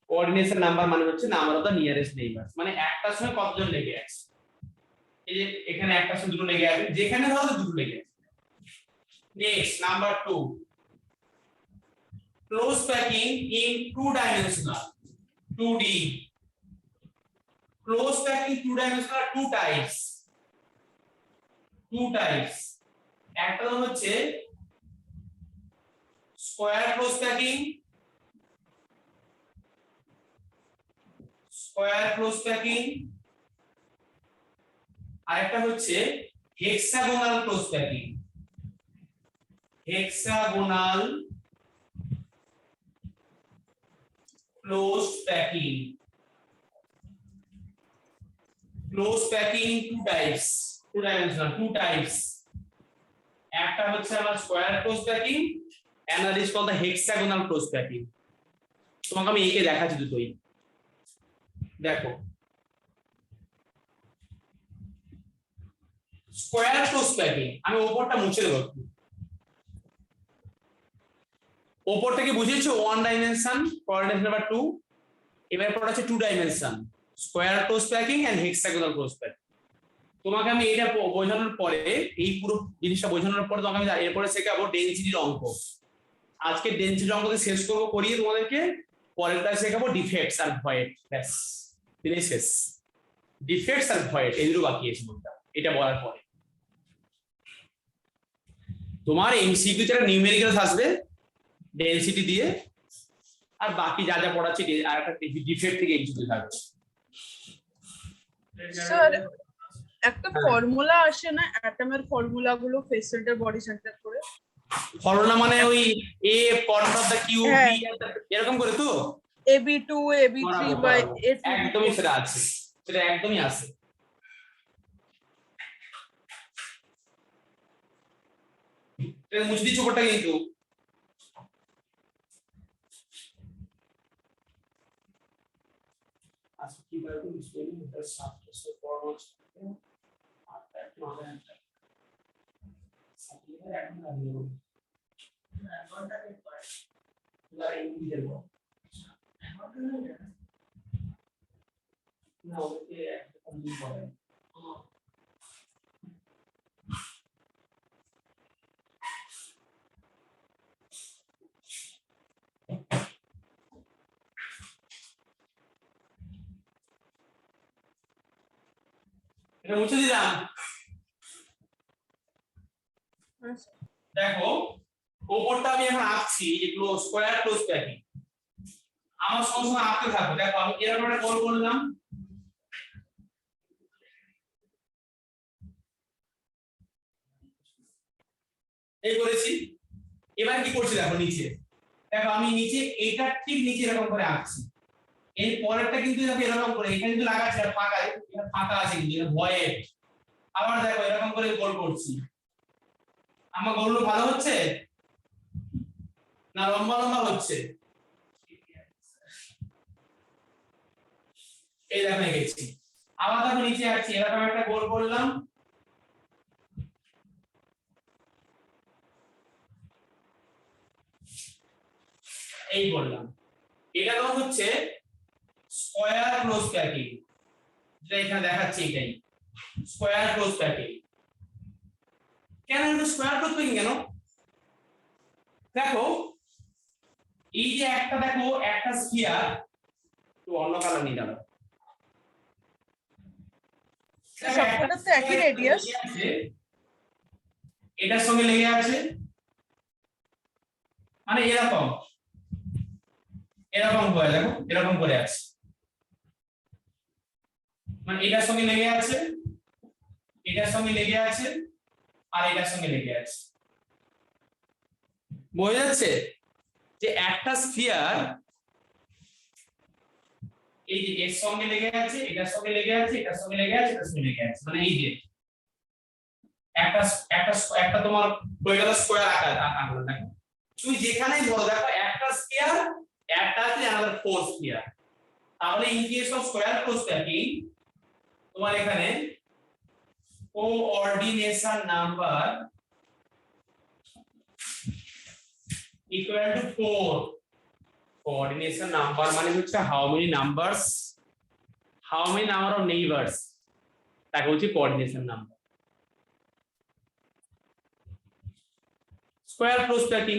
Coordination number মানে হচ্ছে number of the nearest neighbours, মানে একটার সঙ্গে কতজন লেগে আছে। এই যে এখানে একটার সঙ্গে দুটো লেগে আছে, যেখানে ধরো দুটো লেগে আছে। Next number 2, close packing in two dimensional 2D। Close packing two dimensional two types. একটা হচ্ছে square close packing, square close packing, আর একটা হচ্ছে hexagonal close packing. Hexagonal close packing. Close packing two types, two dimensional, two types. একটা হচ্ছে আমার square close packing, another is called the hexagonal close packing. তোমাকে আমি একে দেখাচ্ছি দুটোই, দেখো। স্কয়ার ক্লোজ প্যাকিং, আমি ওপরটা মুছে দেব, ওপর থেকে বুঝেছো ওয়ান ডাইমেনশন কোঅর্ডিনেশন নাম্বার 2, এবার পড়া আছে two dimension square close packing and hexagonal close packing. তোমাকে আমি এটা বোঝানোর পরে, এই পুরো জিনিসটা বোঝানোর পরে তোমাকে আমি এরপরে শেখাবো ডেনসিটির অঙ্ক। আজকে ডেনসিটির অঙ্ক শেষ করবো, করিয়ে তোমাদেরকে পরেরটা শেখাবো ডিফেক্টস আর ভয়েড। ব্যাস শেষ, ডিফেক্টস আর ভয়েড এই দুটো বাকি আছে বলতে। এটা বলার পরে তোমার এমসিকিউ তে নিউমেরিক্যালস আসবে ডেনসিটি দিয়ে, আর বাকি যা যা পড়াচ্ছি আর একটা ডিফেক্ট থেকে এমসিকিউ থাকবে। স্যার একটা ফর্মুলা আসে না অ্যাটমের ফর্মুলা গুলো ফেস সেন্টার বডি সেন্টার করে? ফর্মুলা মানে ওই a corner of the cube B এরকম করে তো AB2 AB3 বাই A2, একদমই সেটা আছে, সেটা একদমই আছে। এটা মুছে দিচ্ছ ওপরটা কিন্তু। আচ্ছা কি করে তুমি স্পেলিং এটা সাবজেক্ট ফরওয়ার্ড আর একটা নরমাল সাবজেক্ট একদম লাগিয়ে দাও না কোনটাকে পড়ে লাইন দিয়ে দেব না ওকে একদম দিয়ে পড়ে। এটা মুছে দিলাম। দেখো ওপরটা আমি এখন আঁকছি যে ক্লোজ স্কয়ার ক্লোজ প্যাকিং, আমার সঙ্গে সঙ্গে আঁকতে থাকো। দেখো আমি এরকম একটা গোল করলাম, এই করেছি। এবার কি করছি দেখো নিচে, দেখো আমি নিচে এইটা ঠিক নিচে এরকম করে আঁকছি। এর পরেরটা কিন্তু দেখো এরকম করে এখানে কিন্তু লাগাচ্ছি আর ফাঁকা, এটা ফাঁকা আছে কিন্তু এটা ভয়েড, আবার দেখো এরকম করে গোল করছি, আমার গোলগুলো ভালো হচ্ছে না লম্বা লম্বা হচ্ছে? এই দেখো গেছি। আবার দেখো নিচে আসছি, এরকম একটা গোল করলাম, এই বললাম। এটা তো হচ্ছে স্কয়ার ক্লোজ প্যাকিং, যেটা এখানে দেখাচ্ছি এটাই স্কয়ার ক্লোজ প্যাকিং। কেন এটা স্কয়ার ক্লোজ প্যাকিং কেন? দেখো এই যে একটা দেখো একটা স্ফিয়ার, তো অন্য কালার নিয়ে যাবে, সবকটা তো একই রেডিয়াস, এটার সঙ্গে লেগে আছে, মানে এরকম এরকম করে দেখো এরকম করে আছে, মানে এটার সঙ্গে লেগে আছে, এটার সঙ্গে লেগে আছে, আর এটার সঙ্গে লেগে আছে। বোঝা যাচ্ছে যে একটা স্ফিয়ার এই যে এর সঙ্গে লেগে আছে, এটার সঙ্গে লেগে আছে, এটার সঙ্গে লেগে আছে, এটার সঙ্গে লেগে আছে, মানে এই যে একটা একটা একটা তোমার হয়ে গেল স্কয়ার আকার। দেখো তুমি যেখানেই ধরো দেখো একটা স্ফিয়ার, একটা আছে আলাদা ফোর স্ফিয়ার, তাহলে in case of square close packing তোমার এখানে coordination number equal to 4। Coordination number মানে হচ্ছে how many number of neighbours, তাকে হচ্ছে coordination number. Square close packing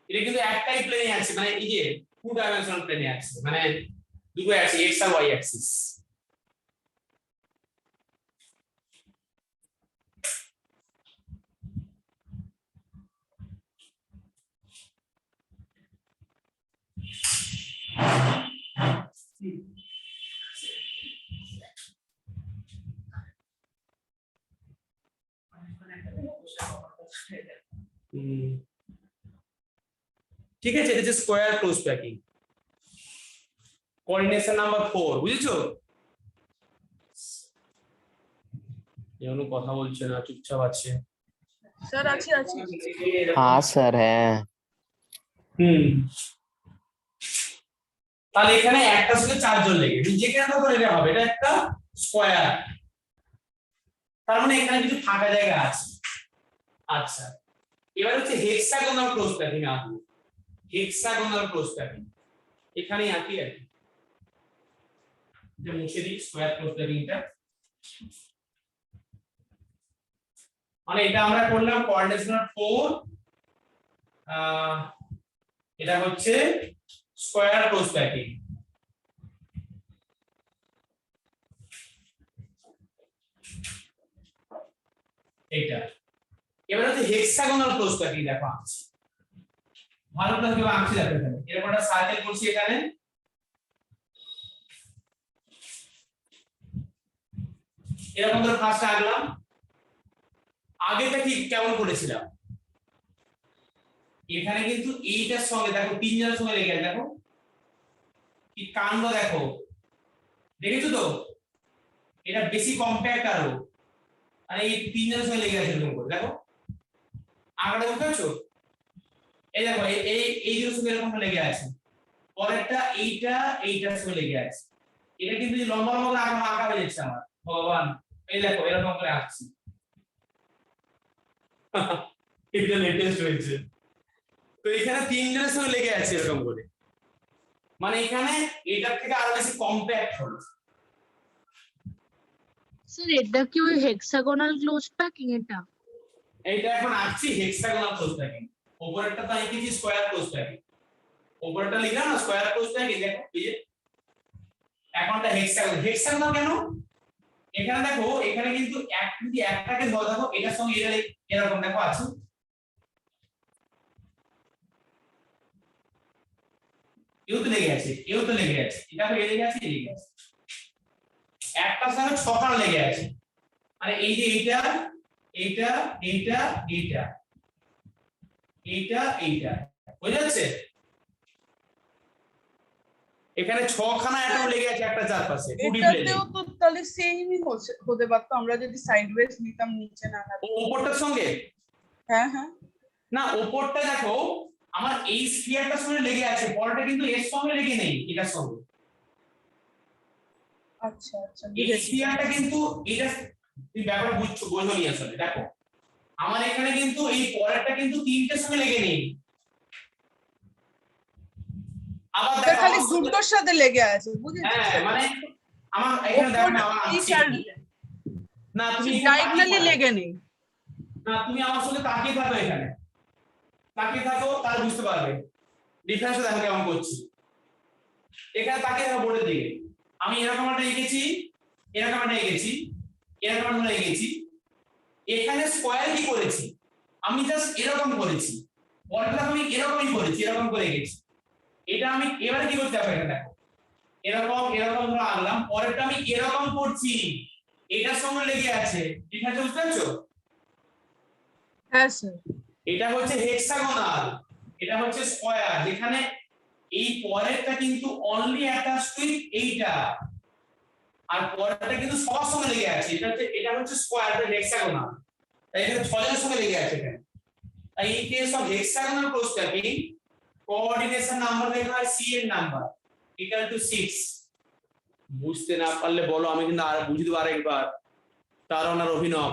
এটা কিন্তু একটাই প্লেনে আছে, মানে এই যে টু ডাইমেনশনাল প্লেনে আছে, মানে দুটো আছে এক্স আর ওয়াই অ্যাক্সিস। ঠিক আছে, এটা হচ্ছে square close packing, coordination number 4, বুঝেছো? যেন কথা বলছে না, চুপচাপ আছে। স্যার আছি আছি। हाँ सर है। তাহলে এখানে একটা সঙ্গে চারজন লেগে যেখানে তো এটা হবে, এটা একটা স্কয়ার, তার মানে এখানে কিছু ফাঁকা জায়গা আছে। আচ্ছা এবার হচ্ছে হেক্সাগোনাল ক্লোজ প্যাকিং আঁকবো, হেক্সাগোনাল ক্লোজ প্যাকিং এখানেই আঁকি আর কি, যে মুছে দিই স্কয়ার ক্লোজ প্যাকিংটা। মানে এটা আমরা করলাম কোঅর্ডিনেশন 4, এটা হচ্ছে স্কয়ার ক্লোজ প্যাকিং। এইটা এবার হচ্ছে হেক্সাগোনাল ক্লোজ প্যাকিং, দেখো আঁকছি ভালো করে কিভাবে আঁকছি দেখো, এখানে এরকম একটা সার্কেল করছি, এখানে এরকম করে ফার্স্ট আঁকলাম। আগেটা ঠিক কেমন করেছিলাম, এখানে কিন্তু এইটার সঙ্গে দেখো তিনজনের সঙ্গে লেগে আছে, দেখো কি কাণ্ড, দেখো দেখেছো তো, এটা বেশি কম্প্যাক্ট আরো, মানে এই তিনজনের সঙ্গে লেগে আছে এরকম করে, দেখো আঁকাটা বুঝতে পারছো? এই দেখো এই দুটোর সঙ্গে এরকম লেগে আছে, পরেরটা এইটার সঙ্গে লেগে আছে, এটা কিন্তু লম্বা লম্বা করে আঁকা হয়ে যাচ্ছে আমার, ভগবান এই দেখো এরকম করে আঁকছি। এটা লেটেস্ট হয়েছে, তো এখানে তিনজনের সঙ্গে লেগে আছে এরকম করে, মানে এখানে এটার থেকে আরো বেশি কম্প্যাক্ট হলো। স্যার এটা কি ওই হেক্সাগোনাল ক্লোজ প্যাকিং? এটা এইটা এখন আঁকছি হেক্সাগোনাল ক্লোজ প্যাকিং, উপরেরটা তো আঁকেছি স্কয়ার ক্লোজ প্যাকিং, উপরেরটা লিখলাম না স্কয়ার ক্লোজ প্যাকিং, দেখো এই যে এখনটা হেক্সাগোনাল কেন? এখানে দেখো এখানে কিন্তু যদি একটাকে ধরো, দেখো এটার সঙ্গে এটা এরকম দেখো আছে, এও তো লেগে আছে, এও তো লেগে আছে, এটা তো লেগে আছে, লেগে আছে, একটার সঙ্গে ছটা লেগে আছে, মানে এই যে এইটা এইটা এইটা এইটা এইটা এইটা, বুঝা যাচ্ছে? এখানে 6খানা অ্যাটম লেগে আছে একটা চারপাশে 2D প্লেনে। এটাতেও তো তাহলে সেমই হতে পারতো, আমরা যদি সাইডওয়েজ নিতাম নিচে না ও উপরটার সঙ্গে হ্যাঁ হ্যাঁ না, উপরটা দেখো আমার এই স্ফিয়ারটার সঙ্গে লেগে আছে, পরেরটা কিন্তু এর সঙ্গে লেগে নেই এটার সঙ্গে। আচ্ছা আচ্ছা এই বুঝেছি। স্ফিয়ারটা কিন্তু এটা তুমি ব্যাপারটা বুঝছো বোঝোনি আসলে। দেখো আমার এখানে কিন্তু এই পরেরটা কিন্তু তিনটের সঙ্গে লেগে নেই। আবার এটা দেখো খালি আমার সঙ্গে- দুটোর সাথে লেগে আছে বুঝেছি। হ্যাঁ মানে আমার এখানে দেখো না আমার না তুমি এখানে ডায়াগোনালি তাকিয়ে লেগে নেই। না তুমি আমার সঙ্গে তাকিয়ে থাকো, এখানে তাকিয়ে থাকো তাহলে বুঝতে পারবে ডিফারেন্সটা দেখো কেমন করছি। এখানে তাকিয়ে থাকো বোর্ডের দিকে, আমি এরকম একটা এঁকেছি, এরকম একটা এঁকেছি, এরকম একটা এঁকেছি। এখানে স্কয়ার কি করেছি, আমি জাস্ট এরকম করেছি, পরেরটা আমি এরকমই করেছি, এরকম করে এঁকেছি। এটা আমি এবারে কি করতে হবে, এটা দেখো এরকম এরকম ধরে আনলাম, পরেরটা আমি এরকম করছি, এটার সঙ্গে লেগে আছে। ঠিক আছে, বুঝতে পারছো? হ্যাঁ স্যার। এটা হচ্ছে হেক্সাগোনাল, এটা হচ্ছে স্কয়ার, যেখানে এই পরেরটা কিন্তু অনলি অ্যাটাচ উইথ এইটা, আর পরেরটা কিন্তু সবার সঙ্গে লেগে আছে। এটা হচ্ছে স্কয়ার, এটা হেক্সাগোনাল, তাই এখানে 6 জনের সঙ্গে লেগে আছে এখানে। তাই in case of hexagonal cross-stacking, coordination number লেখা হয় CN নাম্বার equal to 6। বুঝতে না পারলে বলো, আমি কিন্তু আর বুঝিয়ে দেব আরেকবার। তারণ আর অভিনব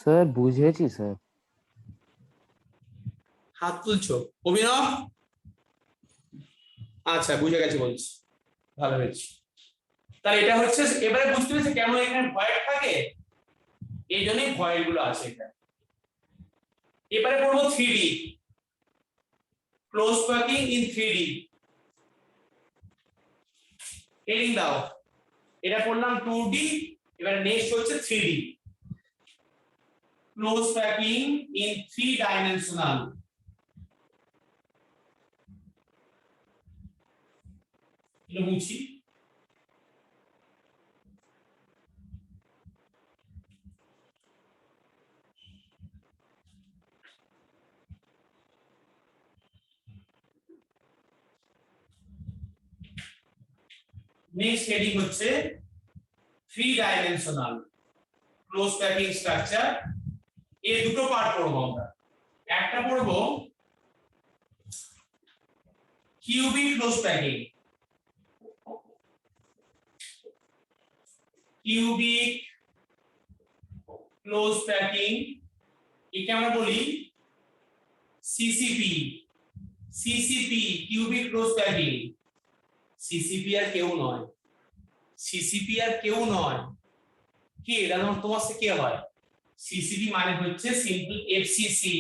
স্যার বুঝেছি স্যার। হাত তুলছো অভিনব? আচ্ছা বুঝে গেছি, বলছি ভালো হয়েছে। তাহলে এটা হচ্ছে, এবারে বুঝতে পেরেছি কেন এখানে ভয়েড থাকে, এই জন্যই ভয়েড গুলো আছে এখানে। এবারে পড়বো 3D close packing in 3D। Heading দাও, এটা পড়লাম 2D, এবারে নেক্সট হচ্ছে 3D close packing in 3 dimensional. এটা বুঝছি। নেক্সট হেডিং হচ্ছে 3 ডাইমেনশনাল ক্লোজ প্যাকিং স্ট্রাকচার। এই দুটো পার্ট পড়বো আমরা। একটা পড়বো cubic close packing, cubic close packing, একে আমরা বলি CCP. CCP cubic close packing. CCP আর কেউ নয়, সিসিপি আর কেউ নয়, কি এটা তোমার সাথে কে হয়? সিসিপি মানে হচ্ছে সিম্পল এফসিসি।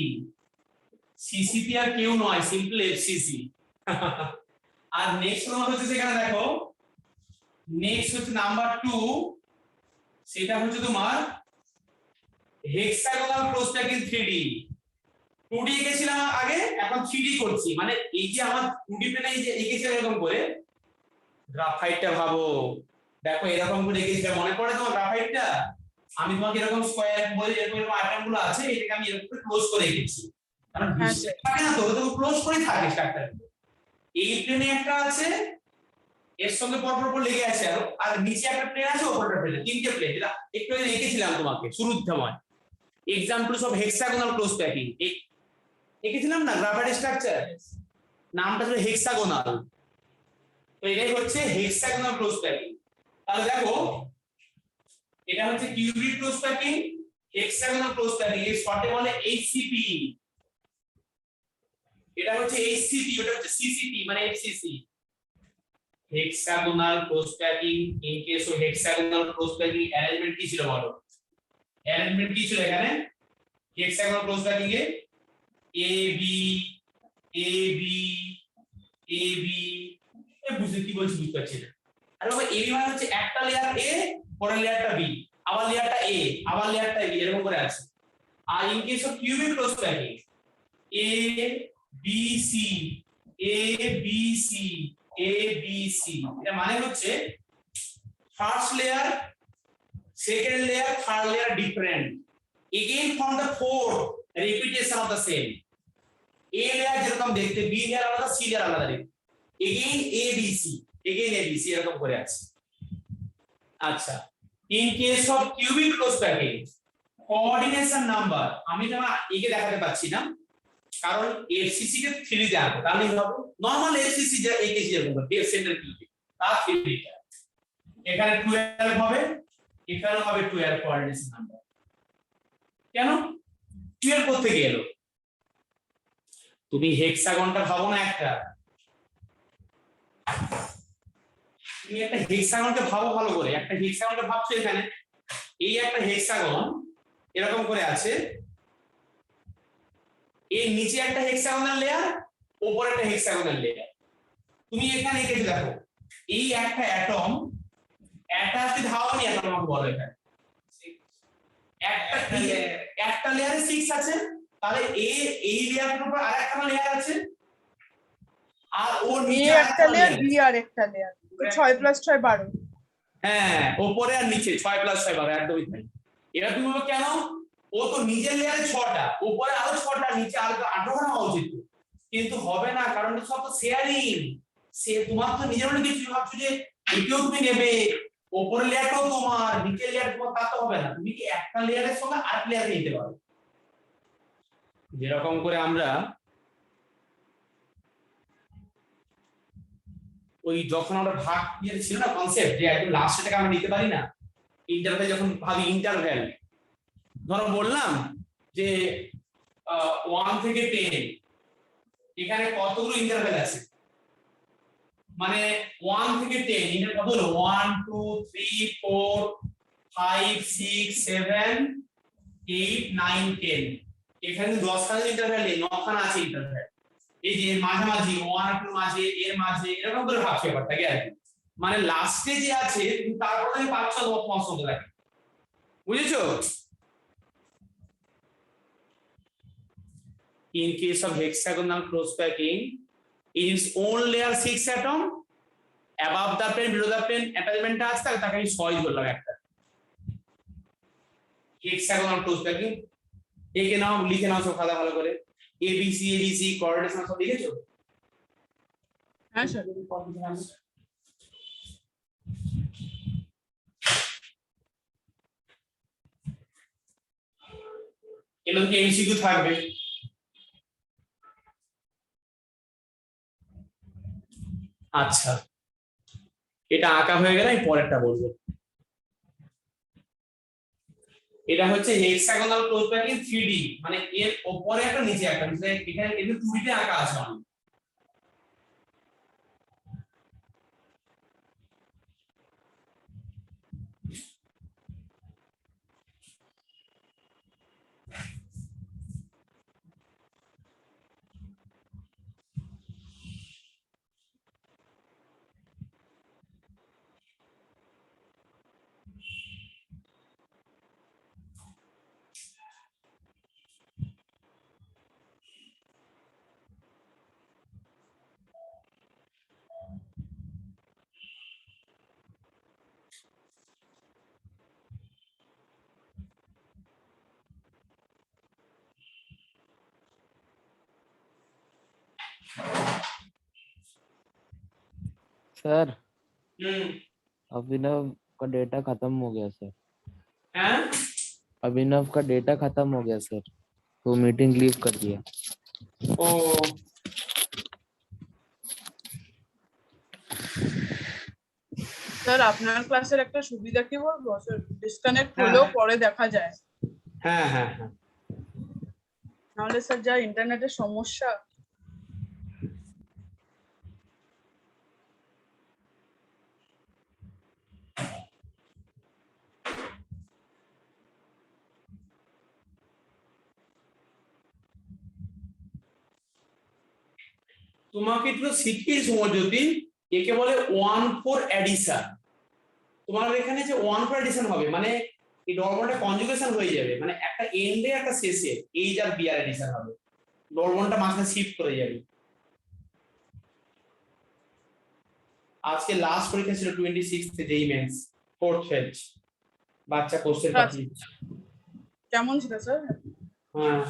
সিসিপি আর কেউ নয়, সিম্পল এফসিসি। আর নেক্সট তোমার হচ্ছে, সেখানে দেখো নেক্সট হচ্ছে নাম্বার 2, সেটা হচ্ছে তোমার hexagonal close packing 3D। 2D এঁকেছিলাম আগে, এখন 3D করছি। মানে এই যে আমার 2D প্লেনে এই যে এঁকেছিলাম এরকম করে, গ্রাফাইটটা ভাবো, দেখো এরকম করে এঁকেছিলাম, মনে পড়ে তোমার গ্রাফাইটটা? আমি তোমাকে এরকম স্কয়ার বলে এরকম আইটেম গুলো আছে, এটাকে আমি এরকম করে ক্লোজ করে এঁকেছি, কারণ ডিসটেন্স থাকে না তো, তো ক্লোজ করে থাকে স্ট্রাকচার। এই প্লেনে একটা আছে, এর সঙ্গে পরপর পর লেগে আছে, আর নিচে একটা প্লেন আছে, উপরটা প্লেন, তিনটে প্লেন। যেটা একটু আগে এঁকেছিলাম তোমাকে শুরুর সময়, examples of hexagonal close packing এঁকেছিলাম না, গ্রাফাইট স্ট্রাকচার, নামটা ছিল হেক্সাগোনাল। তো এটাই হচ্ছে হেক্সাগোনাল ক্লোজ প্যাকিং। তাহলে দেখো এটা হচ্ছে cubic close packing, hexagonal close packing, এই শর্টে বলে এইচসিপি। এটা হচ্ছে এইচসিপি, ওটা হচ্ছে সিসিপি মানে FCC. Hexagonal close packing, in case of hexagonal close packing arrangement কি ছিল বলো? অ্যারেঞ্জমেন্ট কি ছিল এখানে hexagonal close packing A? A B A B A B, বুঝতে কি বলছি বুঝতে পারছি না। আরে বাবা, এবি মানে হচ্ছে একটা লেয়ার এ, পরের লেয়ারটা বি, আবার লেয়ারটা এ, আবার লেয়ারটা বি, এরকম করে আছে। আর in case of cubic close packing A B C A B C A B C, এটা মানে হচ্ছে first layer, second layer, third layer different, again from the fourth repetition of the same। A layer যেরকম দেখতে, B layer আলাদা, C layer আলাদা দেখতে। Again A B C, again A B C এরকম করে আছে। আচ্ছা, in case of cubic close packing coordination number, আমি না একে দেখাতে পাচ্ছি না কারণ এফসিসি কে 3 তে আনবো, তাহলে কি হবে নরমাল এফসিসি যা একেসি এরকম হবে, ডেপ সেন্টার কিউবিক তার 3 টা, এখানে 12 হবে, এখানে হবে 12 কোঅর্ডিনেশন নাম্বার। কেন 12 কোথা থেকে এলো? তুমি হেক্সাগনটা ভাবো না, একটা তুমি একটা হেক্সাগনকে ভাবো ভালো করে, একটা হেক্সাগনকে ভাবছো, এখানে এই একটা হেক্সাগন এরকম করে আছে, এর নিচে একটা হেক্সাগোনাল লেয়ার, উপরে একটা হেক্সাগোনাল লেয়ার। তুমি এখানে এঁকেছে দেখো, এই একটা atom, attached how many atom আমাকে বলো এখানে? একটা লেয়ারে 6 আছে, তাহলে এই লেয়ারের উপর আরেকটা লেয়ার আছে, আর ওর এ নিচে একটা লেয়ার, বি আর একটা লেয়ার, 6 + 6 12। হ্যাঁ, উপরে আর নিচে 6 + 6 12, একদমই তাই। এবার তুমি বলবে কেন? ও তো নিজের লেয়ারে 6টা, উপরে আরো 6টা, নিচে আরো 18টা হওয়া উচিত, কিন্তু হবে না, কারণ সব তো শেয়ারিং। সে তোমার তো নিজের মনে কিছু ভাবছো যে এটাও তুমি নেবে, উপরের লেয়ারটাও তোমার, নিচের লেয়ার তোমার, তা তো হবে না। তুমি কি একটা লেয়ারের সঙ্গে আরেক লেয়ার নিতে পারো, যেরকম করে আমরা ওই যখন আমরা ভাগ ইয়ে ছিল না কনসেপ্ট, যে একদম লাস্টটাকে আমরা নিতে পারি না, ইন্টারভ্যাল যখন ভাবি, ইন্টারভ্যাল ধরো বললাম যে 1 থেকে 10, এখানে কতগুলো ইন্টারভ্যাল আছে, মানে 1 থেকে 10 ইন্টারভ্যাল কত হলো? 1 2 3 4 5 6 7 8 9 10, এখানে 10 খানা ইন্টারভ্যাল নেই, 9 খানা আছে ইন্টারভ্যাল। এই যে মাঝামাঝি 1 2 মাঝে, এর মাঝে, এরকম করে ভাবছি ব্যাপারটাকে আর কি, মানে লাস্টে যে আছে তুমি তারপরে পাচ্ছ তোমার সঙ্গে লাগে, বুঝেছো? In case of hexagonal close packing, it is only layer 6 atom, above the plane, below the plane attachment টা আছে, তাকে আমি 6 বললাম একটা hexagonal close packing। একে নাও, লিখে নাও সব খাতা ভালো করে, ABC কোঅর্ডিনেশন সব লিখেছো? হ্যাঁ স্যার। এগুলো কি এমসিকিউ থাকবে। আচ্ছা, এটা আঁকা হয়ে গেলে আমি পরেরটা বলবো। এটা হচ্ছে হেক্সাগোনাল ক্লোজ প্যাকিং 3D, মানে এর উপরে একটা নিচে একটা, এখানে এদের 2D তে আঁকা আছে অনেক। सर हम्म, अभिनव का डेटा खत्म हो गया सर। हैं? अभिनव का डेटा खत्म हो गया सर, तो मीटिंग लीव कर दिया। ओ স্যার আপনার ক্লাসের একটা সুবিধা কি বলবো স্যার, ডিসকানেক্ট হলেও পরে দেখা যায়, হ্যাঁ হ্যাঁ হ্যাঁ, নাহলে স্যার যা ইন্টারনেটের সমস্যা। তোমাকে একটু শিখিয়ে সমজ্যোতি, একে বলে 1-4 অ্যাডিশন। তোমার এখানে যে 1-4 অ্যাডিশন হবে, মানে এই ডলবনটা কনজুগেশন হয়ে যাবে, মানে একটা এন্ডে একটা শেষে এইচ আর বি আর অ্যাডিশন হবে, ডলবনটা মাঝখানে শিফট করে যাবে। আজকে লাস্ট পরীক্ষা ছিল 26 তে যেই মেন্স 4th ফেজ, বাচ্চা কোশ্চেন পাঠিয়েছে। কেমন ছিল স্যার? হ্যাঁ,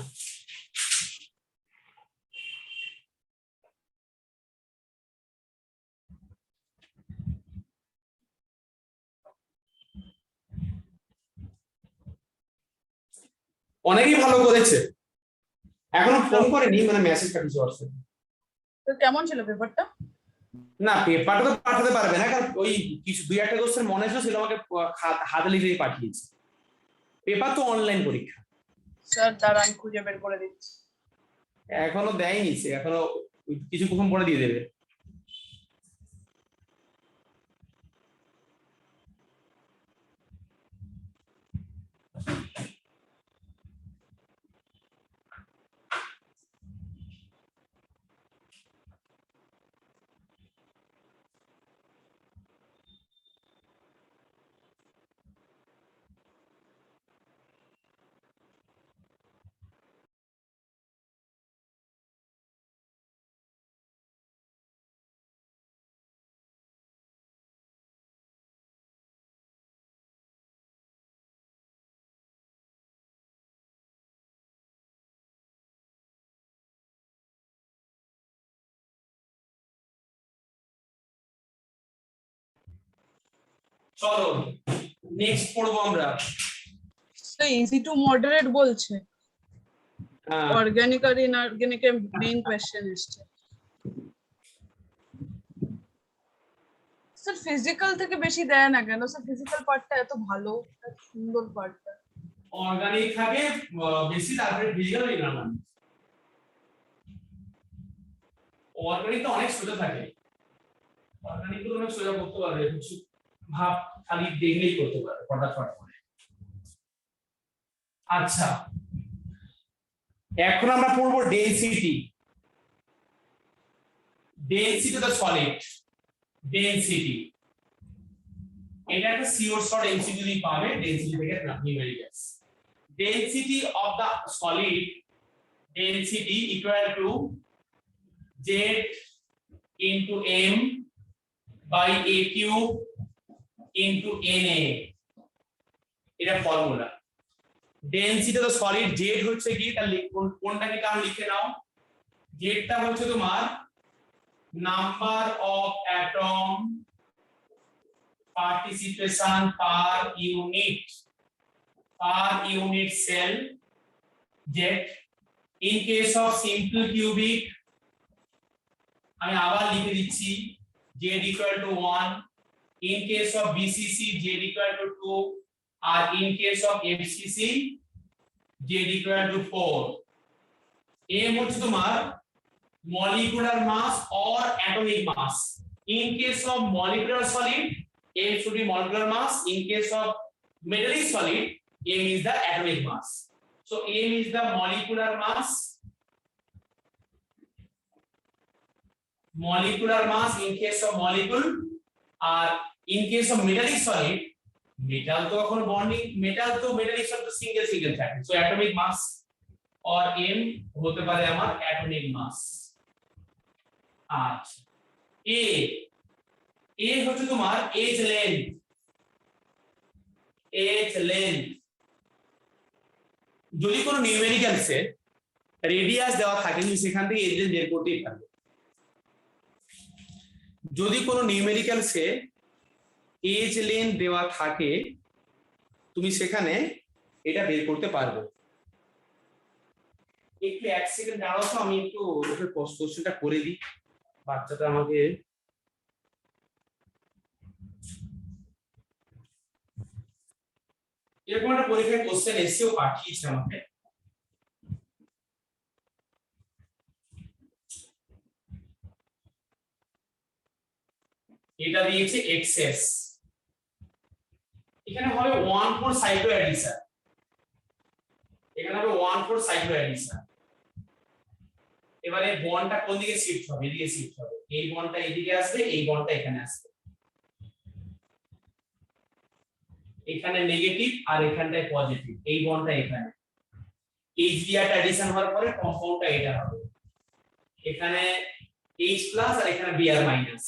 অনেকেই ভালো করেছে, এখনো ফোন করেনি, মানে মেসেজটা কিছু আসছে। তো কেমন ছিল পেপারটা? না পেপারটা তো পাঠাতে পারবে না, কারণ ওই কিছু দুই একটা কোশ্চেন মনে ছিল সেটা আমাকে হাতে লিখে পাঠিয়েছে। পেপার তো অনলাইন পরীক্ষা। স্যার দাঁড়ান খুঁজে বের করে দিচ্ছি। এখনো দেয়নি সে, এখনো কিছুক্ষণ পরে দিয়ে দেবে। চলো নেক্সট পড়বো আমরা। তো ইজি টু মডারেট বলছে, হ্যাঁ, অর্গানিক আর ইনঅর্গানিক এর মেইন কোশ্চেন এসছে। স্যার ফিজিক্যাল থেকে বেশি দেয় না কেন স্যার? ফিজিক্যাল পার্টটা এত ভালো, এত সুন্দর পার্টটা। অর্গানিক থাকে বেশি, তারপরে ফিজিক্যাল ইনঅর্গানিক। অর্গানিক তো অনেক সোজা থাকে, অর্গানিক তো অনেক সোজা করতে পারবে, কিছু ভাব খালি দেখলেই করতে পারবে ফটাফট করে। আচ্ছা, এখন আমরা পড়বো density. Density of the solid, density. এটা একটা সিওর শর্ট এমসিকিউ দিয়ে পাবে, ডেনসিটি থেকে numericals. Density of the solid, density equal to Z into M by A cube into Na, এটা formula. Density of the solid, Z হচ্ছে কি, তার কোনটা কি টার্ম লিখে নাও। Z টা হচ্ছে তোমার number of atom participation per unit cell, Z। In case of simple cubic আমি আবার লিখে দিচ্ছি, Z equal to 1, in case of BCC Z equal to 2, R in case of FCC Z equal to 4। M হচ্ছে তোমার molecular mass or atomic mass. In case of molecular solid, M should be molecular mass. In case of metallic solid, M is the atomic mass. So M is the molecular mass, in case of molecule, R in case of metallic solid, metal তো এখন bonding, metal তো metallic solid তো single থাকে, so atomic mass or M হতে পারে আমার atomic mass। আচ্ছা, A হচ্ছে তোমার H length। যদি কোনো নিউমেরিক্যালসে রেডিয়াস দেওয়া থাকে তুমি সেখান থেকে H length বের করতেই পারবে। যদি কোনো নিউমেরিক্যালসে H length দেওয়া থাকে তুমি সেখানে এটা বের করতে পারবে। একটু 1 সেকেন্ড দাঁড়াও তো, আমি একটু ওকে কোশ্চেনটা করে দিই, বাচ্চাটা আমাকে এরকম একটা পরীক্ষায় কোশ্চেন এসেও পাঠিয়েছে আমাকে। এটা দিয়েছে এক্সএস, এখানে হবে 1,4 সাইক্লোঅ্যাডিশন, এখানে হবে 1,4 সাইক্লোঅ্যাডিশন। এবারে বন্ডটা কোন দিকে শিফট হবে? এদিকে শিফট হবে, এই বন্ডটা এদিকে আসবে, এই বন্ডটা এখানে আসবে, এখানে নেগেটিভ আর এখানটায় পজিটিভ, এই বন্ডটা এখানে। H দিয়াটা অ্যাডিশন হওয়ার পরে কম্পাউন্ডটা এটা হবে, এখানে H প্লাস আর এখানে Br মাইনাস।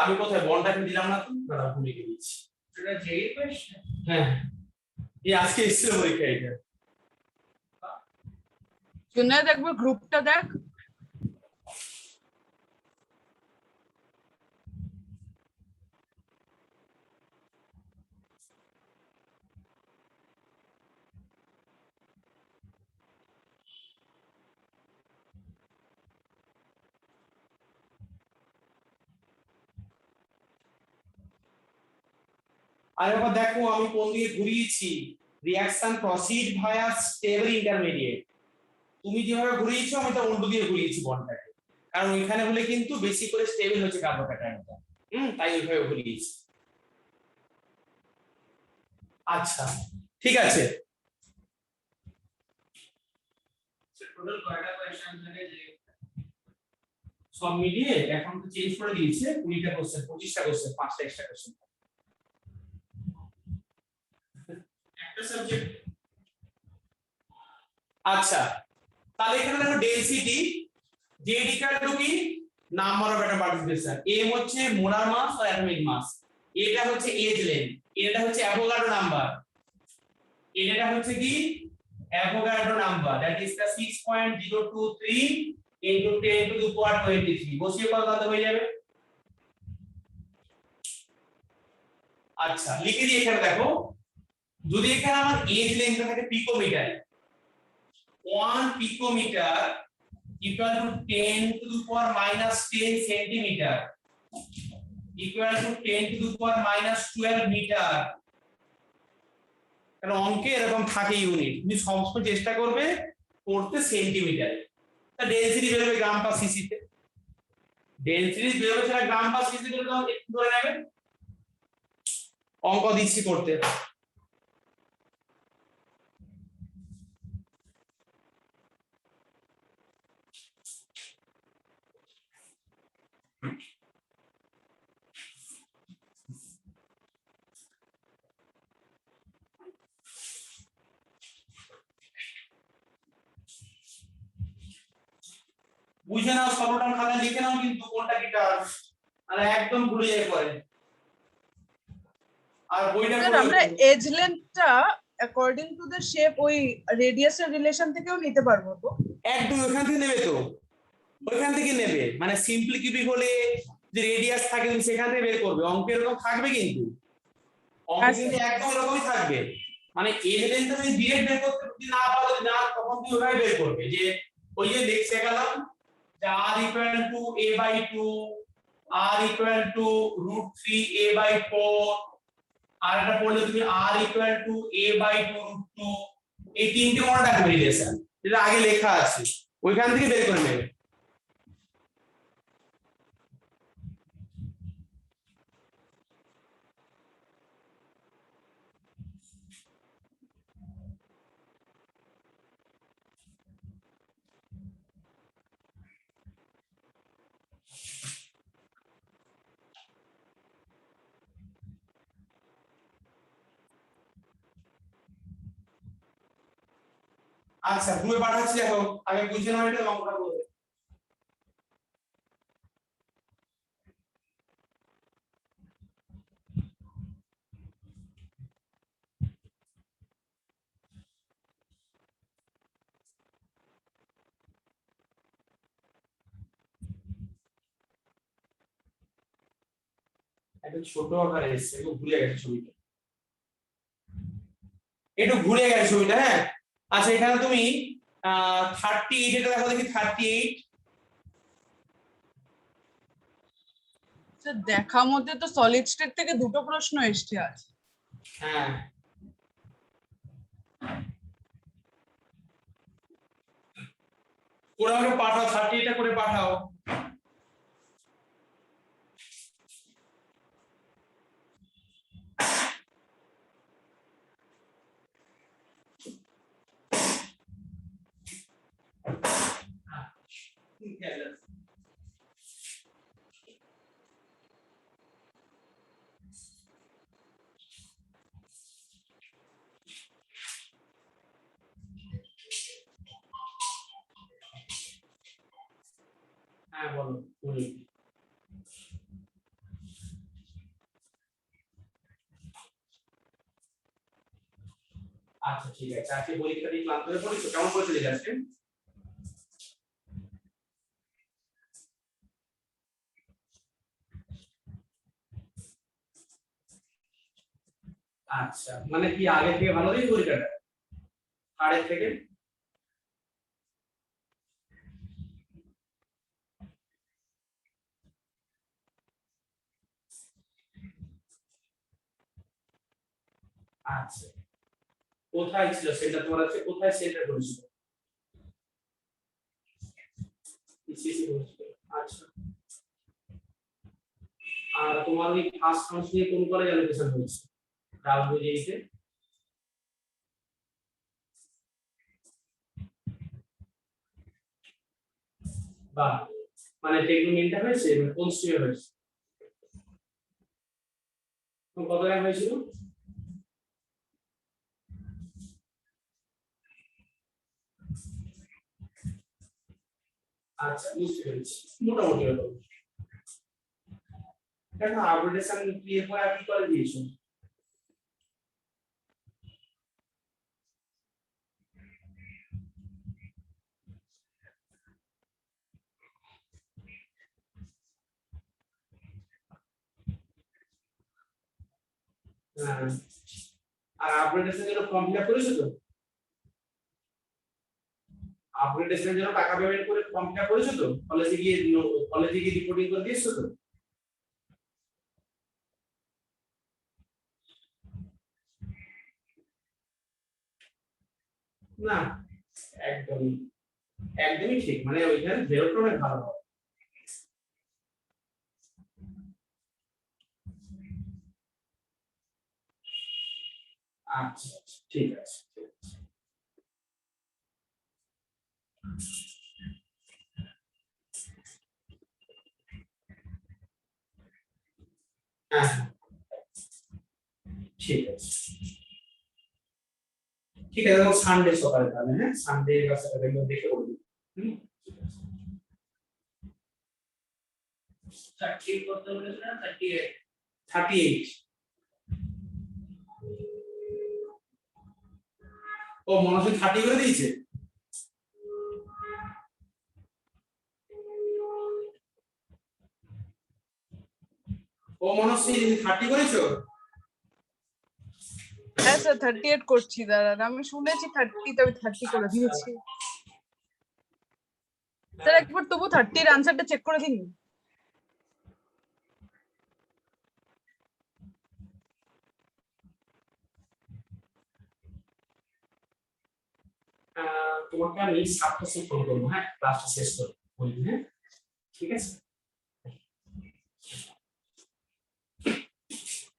আমি কোথায় বন্ডটাকে দিলাম না তো, দাঁড়াও ভুলে গেছি। এটা যেই কোশ্চেন। হ্যাঁ, এই আজকে এসেছিল পরীক্ষা এটা। জুনায়েদ একবার গ্রুপটা দেখ। আর এবার দেখো আমি কোন দিকে ঘুরিয়েছি, রিঅ্যাকশন প্রসিড ভায়া স্টেবল ইন্টারমিডিয়েট। তুমি যেভাবে ঘুরিয়েছো আমি তো উল্টো দিয়ে ঘুরিয়েছি বন্ডটাকে, কারণ ওইখানে হলে কিন্তু বেশি করে স্টেবল হচ্ছে কার্বোক্যাটায়নটা, তাই ওইভাবে ঘুরিয়েছি। আচ্ছা ঠিক আছে, টোটাল কয়টা কোয়েশ্চেন থাকে যে সব মিলিয়ে এখন তো চেঞ্জ করে দিয়েছে 20টা কোশ্চেন, 25টা কোশ্চেন, 5টা এক্সট্রা কোশ্চেন একটা সাবজেক্ট? আচ্ছা তাহলে এখানে দেখো ডেনসিটি, জেড ইকুয়াল টু কি number of atom participation, M হচ্ছে মোলার মাস আর অ্যাটমিক মাস, এটা হচ্ছে এজ লেন্থ, এটা হচ্ছে অ্যাভোগাড্রো নাম্বার, এটা হচ্ছে কি Avogadro number, that is the 6.023 into 10 to the power 23, বসিয়ে কত হয়ে যাবে। আচ্ছা লিখে দিই এখানে দেখো, যদি এখানে আমার এজ লেন্থ থাকে picometre, 1 picometer equal to 10 to the power minus 10 centimeter equal to 10 to the power minus 12 meter, কারণ অঙ্কে এরকম থাকে ইউনিট, তুমি সবসময় চেষ্টা করবে পড়তে সেন্টিমিটারে। তা ডেনসিটি বেরোবে গ্রাম পার সিসি তে, ডেনসিটি বেরোবে সেটা গ্রাম পার সিসি তে একটু ধরে নেবেন, অঙ্ক দিচ্ছি করতে। বুঝে নাও, সর্বনাম খাতা লিখে নাও কিন্তু কোনটা কি টার্ম, আর একদম ভুলে যাই পরে। আর বইটা স্যার আমরা এজ লেন্থটা অ্যাকর্ডিং টু দ্য শেপ ওই রেডিয়াসের রিলেশন থেকেও নিতে পারবো তো? একদম ওখান থেকে নেবে, তো ওইখান থেকে নেবে, মানে সিম্পলি কিউবিক হলে যে রেডিয়াস থাকে তুমি সেখান থেকে বের করবে, অঙ্ক এরকম থাকবে কিন্তু, অঙ্ক কিন্তু একদম এরকমই থাকবে, মানে এজ লেন্থ তুমি ডিরেক্ট বের করতে যদি না পারো, না তখন তুমি ওইভাবে বের করবে, যে ওই যে লিখে গেলাম যে r equal to a by 2, r equal to √3 a by 4, আর এটা পড়লে তুমি r equal to a by 2 √2, এই তিনটে মনে রাখবে রিলেশন, যেটা আগে লেখা আছে ওইখান থেকে বের করে নেবে। আচ্ছা গ্রুপে পাঠাচ্ছি, দেখো আগে বুঝে নাও এটা অঙ্কটা করবে। একটু ছোট আকারে এসেছে, একটু ঘুরে গেছে ছবিটা, একটু ঘুরে গেছে ছবিটা, হ্যাঁ। আচ্ছা এখানে তুমি 38, এটা দেখো দেখি 38, স্যার দেখা মতে তো সলিড স্টেট থেকে দুটো প্রশ্ন এসছে আজ। হ্যাঁ ওরা আমাকে পাঠাও, 38টা করে পাঠাও। হ্যাঁ বলো বলি। ঠিক আছে, আজকে পরীক্ষা দিয়ে ক্লান্ত হয়ে পড়েছো, কেমন করেছো রেজাল্টে? আচ্ছা, মানে কি আগে থেকে ভালো দিয়েছো পরীক্ষাটা আগের থেকে? আচ্ছা, কোথায় ছিল সেটা তোমার আছে, কোথায় সেন্টার করেছিল? পিসিসি করেছিল। আচ্ছা, আর তোমার ওই ফার্স্ট কাউন্সিলিং কোন কলেজ অ্যালোকেশন হয়েছে? ডাব্লিউজেইতে? বা মানে টেকনোমেন্টটা হয়েছে, মানে কোন স্ট্রিমে হয়েছে? কত র্যাঙ্ক হয়েছিল? আচ্ছা, বুঝতে পেরেছি, মোটামুটি হলো। দেখো আপডেটেশন ক্লিয়ার করে কি করে দিয়েছো? হ্যাঁ, আর আপডেটেশনের জন্য ফর্ম ফিল আপ করেছো তো? আপডেটেশনের জন্য টাকা পেমেন্ট করে ফর্ম ফিল আপ করেছো তো? কলেজে গিয়ে রিপোর্টিং করে দিয়েছো তো? না, একদমই একদমই ঠিক, মানে ওইখানে বেরোটা অনেক ভালো হবে। আচ্ছা আচ্ছা, ঠিক আছে, ঠিক আছে। হ্যাঁ হ্যাঁ, ঠিক আছে, ঠিক আছে, সানডে সকালে তাহলে, হ্যাঁ সানডে রাস্তাটা দেখে বলবি। হুম, 30 করতে বলেছিল না 38? 38। ও মনোজ 30 করে দিয়েছে। ও মনোজ 30 করেছো? হ্যাঁ স্যার 38 করছি, দাঁড়ান আমি শুনেছি 30, তবে 30 করে দিয়েছি স্যার। একবার তবু 30 এর আনসারটা চেক করে দিন। তোমাকে আমি 7টা ফোন করবো, হ্যাঁ ক্লাসটা শেষ করে বলবি, হ্যাঁ ঠিক আছে।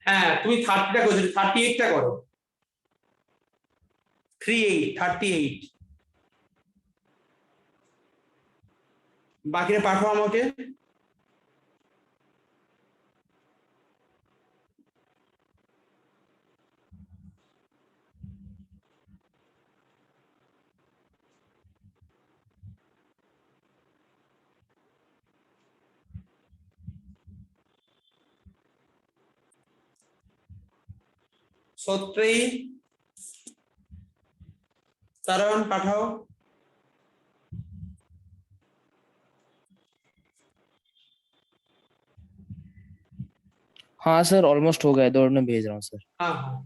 হ্যাঁ তুমি 30টা করছো, 38টা করো। 38 বাকিটা পাঠাও আমাকে। সত্রী তরণ পাঠাও। हाँ सर ऑलमोस्ट हो गया है, दौड़ने भेज रहा हूँ सर। হ্যাঁ হ্যাঁ,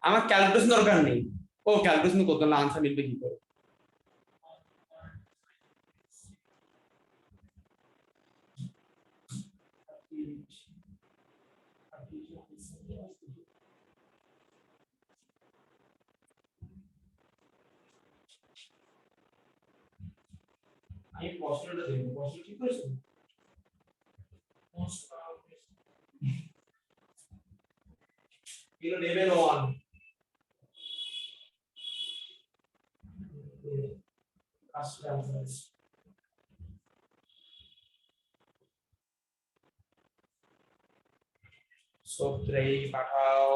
আমার ক্যালকুলেশন দরকার নেই। ও ক্যালকুলেশন করতে না, আনসার মিলবে কি করে? আমি প্রশ্নটা দেবো, প্রশ্ন ঠিক করেছো? এগুলো লেভেল 1। আসলে আনসার সত্রী পাঠাও।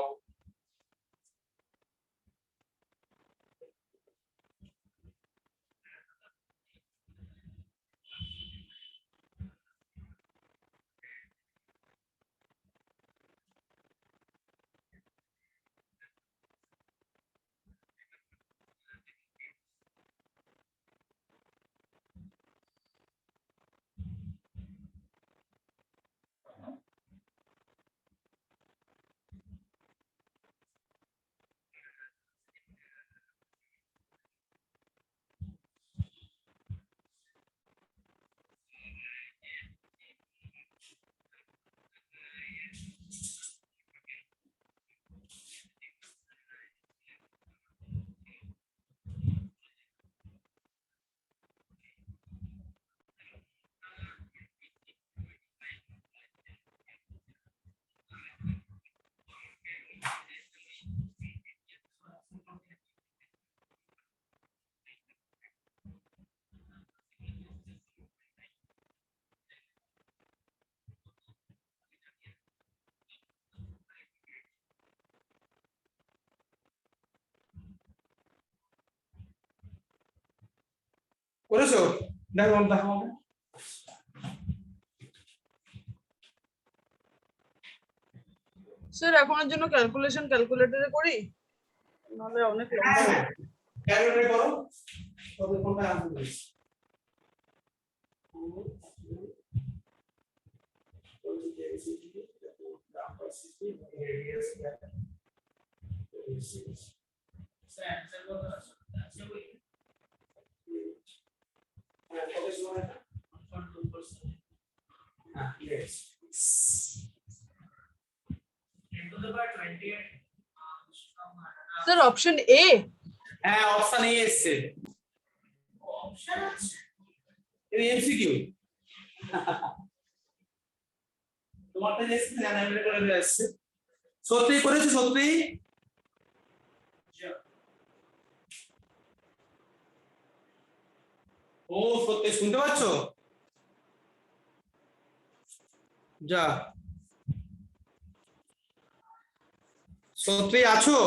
করেছো? দেখো দেখো স্যার এখনের জন্য ক্যালকুলেটরে করি, নাহলে অনেক লম্বা হয়ে যাবে। ক্যালকুলেট করো তবে কোনটা আনসার দিচ্ছি। স্যার অ্যানসার কত আছে? আচ্ছা ওই 1.2%। into the power 28 sir option A. হ্যাঁ অপশন এ এসছে, অপশন আছে। এই এমসিকিউ তোমারটা যে এসছে অ্যানালাইজ করে আসছে। সত্যি করেছো? সত্যি ও সত্যি শুনতে পাচ্ছো? যা সত্যি আছো?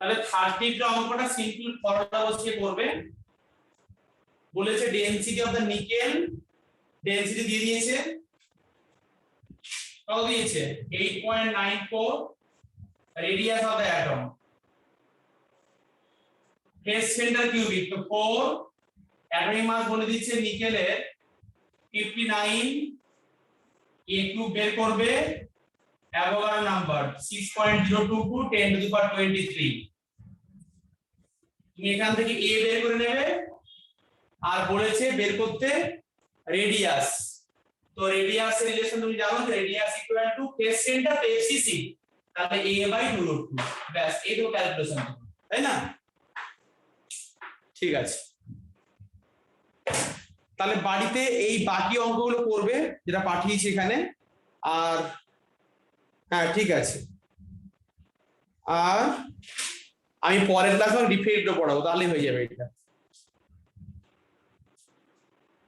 তাহলে 30 টা অঙ্কটা সিম্পল ফর্মুলা বসিয়ে করবে। বলেছে density of the nickel, density দিয়ে দিয়েছে, কত দিয়েছে 8.94, radius of the atom, face centre cubic তো 4, অ্যাটমিক মাস বলে দিচ্ছে নিকেলের 59, এ কিউব বের করবে, অ্যাভোগাড্রো নাম্বার 6.022 10 টু দি পাওয়ার 23। তুমি এখান থেকে এ বের করে নেবে, আর বলেছে বের করতে রেডিয়াস। তো রেডিয়াসের রিলেশন তুমি জানো যে radius equal to face centre FCC, তাহলে a বাই 2√2, ব্যাস এইটুকু ক্যালকুলেশন, তাই না? ঠিক আছে, তাহলে বাড়িতে এই বাকি অঙ্কগুলো করবে যেটা পাঠিয়েছি এখানে। আর হ্যাঁ ঠিক আছে, আর আমি পরের ক্লাসে রিফ্রেক্টও পড়াবো, তাহলেই হয়ে যাবে এটা।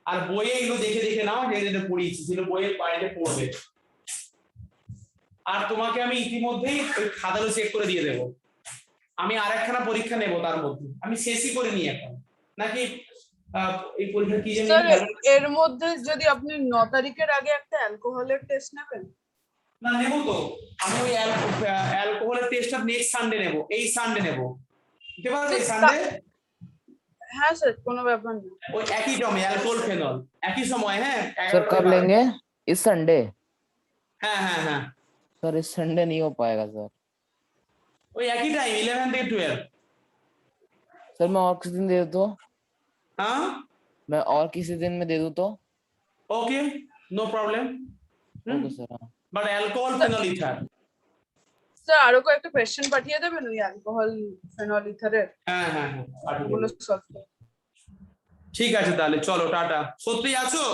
আর বইয়ে এগুলো দেখে দেখে নাও, যেটা পড়িয়েছি সেগুলো বইয়ে বাড়িতে পড়বে। আর তোমাকে আমি ইতিমধ্যেই ওই খাতাগুলো চেক করে দিয়ে দেবো। আমি আরেকখানা পরীক্ষা নেব তার মধ্যে, আমি শেষই করে নিই এখন, নাকি এই পরীক্ষা কি জানি স্যার এর মধ্যে যদি আপনি 9 তারিখের আগে একটা অ্যালকোহলের টেস্ট নেবেন। না নেব তো, আমি ওই অ্যালকোহলের টেস্টটা নেক্সট সানডে নেব, এই সানডে নেব, বুঝতে পারছো? এই সানডে হ্যাঁ স্যার কোনো ব্যাপার না। ওই একই টমে অ্যালকোহল ফেনল একই সময়। হ্যাঁ सर कब लेंगे? इस संडे? হ্যাঁ হ্যাঁ হ্যাঁ सर इस संडे नहीं हो पाएगा सर। ওই একই টাইম 11 থেকে 12। सर मैं और किसी दिन दे दूं तो? হ্যাঁ मैं और किसी दिन में दे दूं तो? Okay no problem, okay sir. हाँ but alcohol phenol ether. Sir আরো কয়েকটা কোশ্চেন পাঠিয়ে দেবেন ওই অ্যালকোহল ফেনল ইথারের, হ্যাঁ হ্যাঁ হ্যাঁ পাঠিয়ে ওগুলো দেবো। সলভ। ঠিক আছে তাহলে চলো টাটা। সত্যি আছো?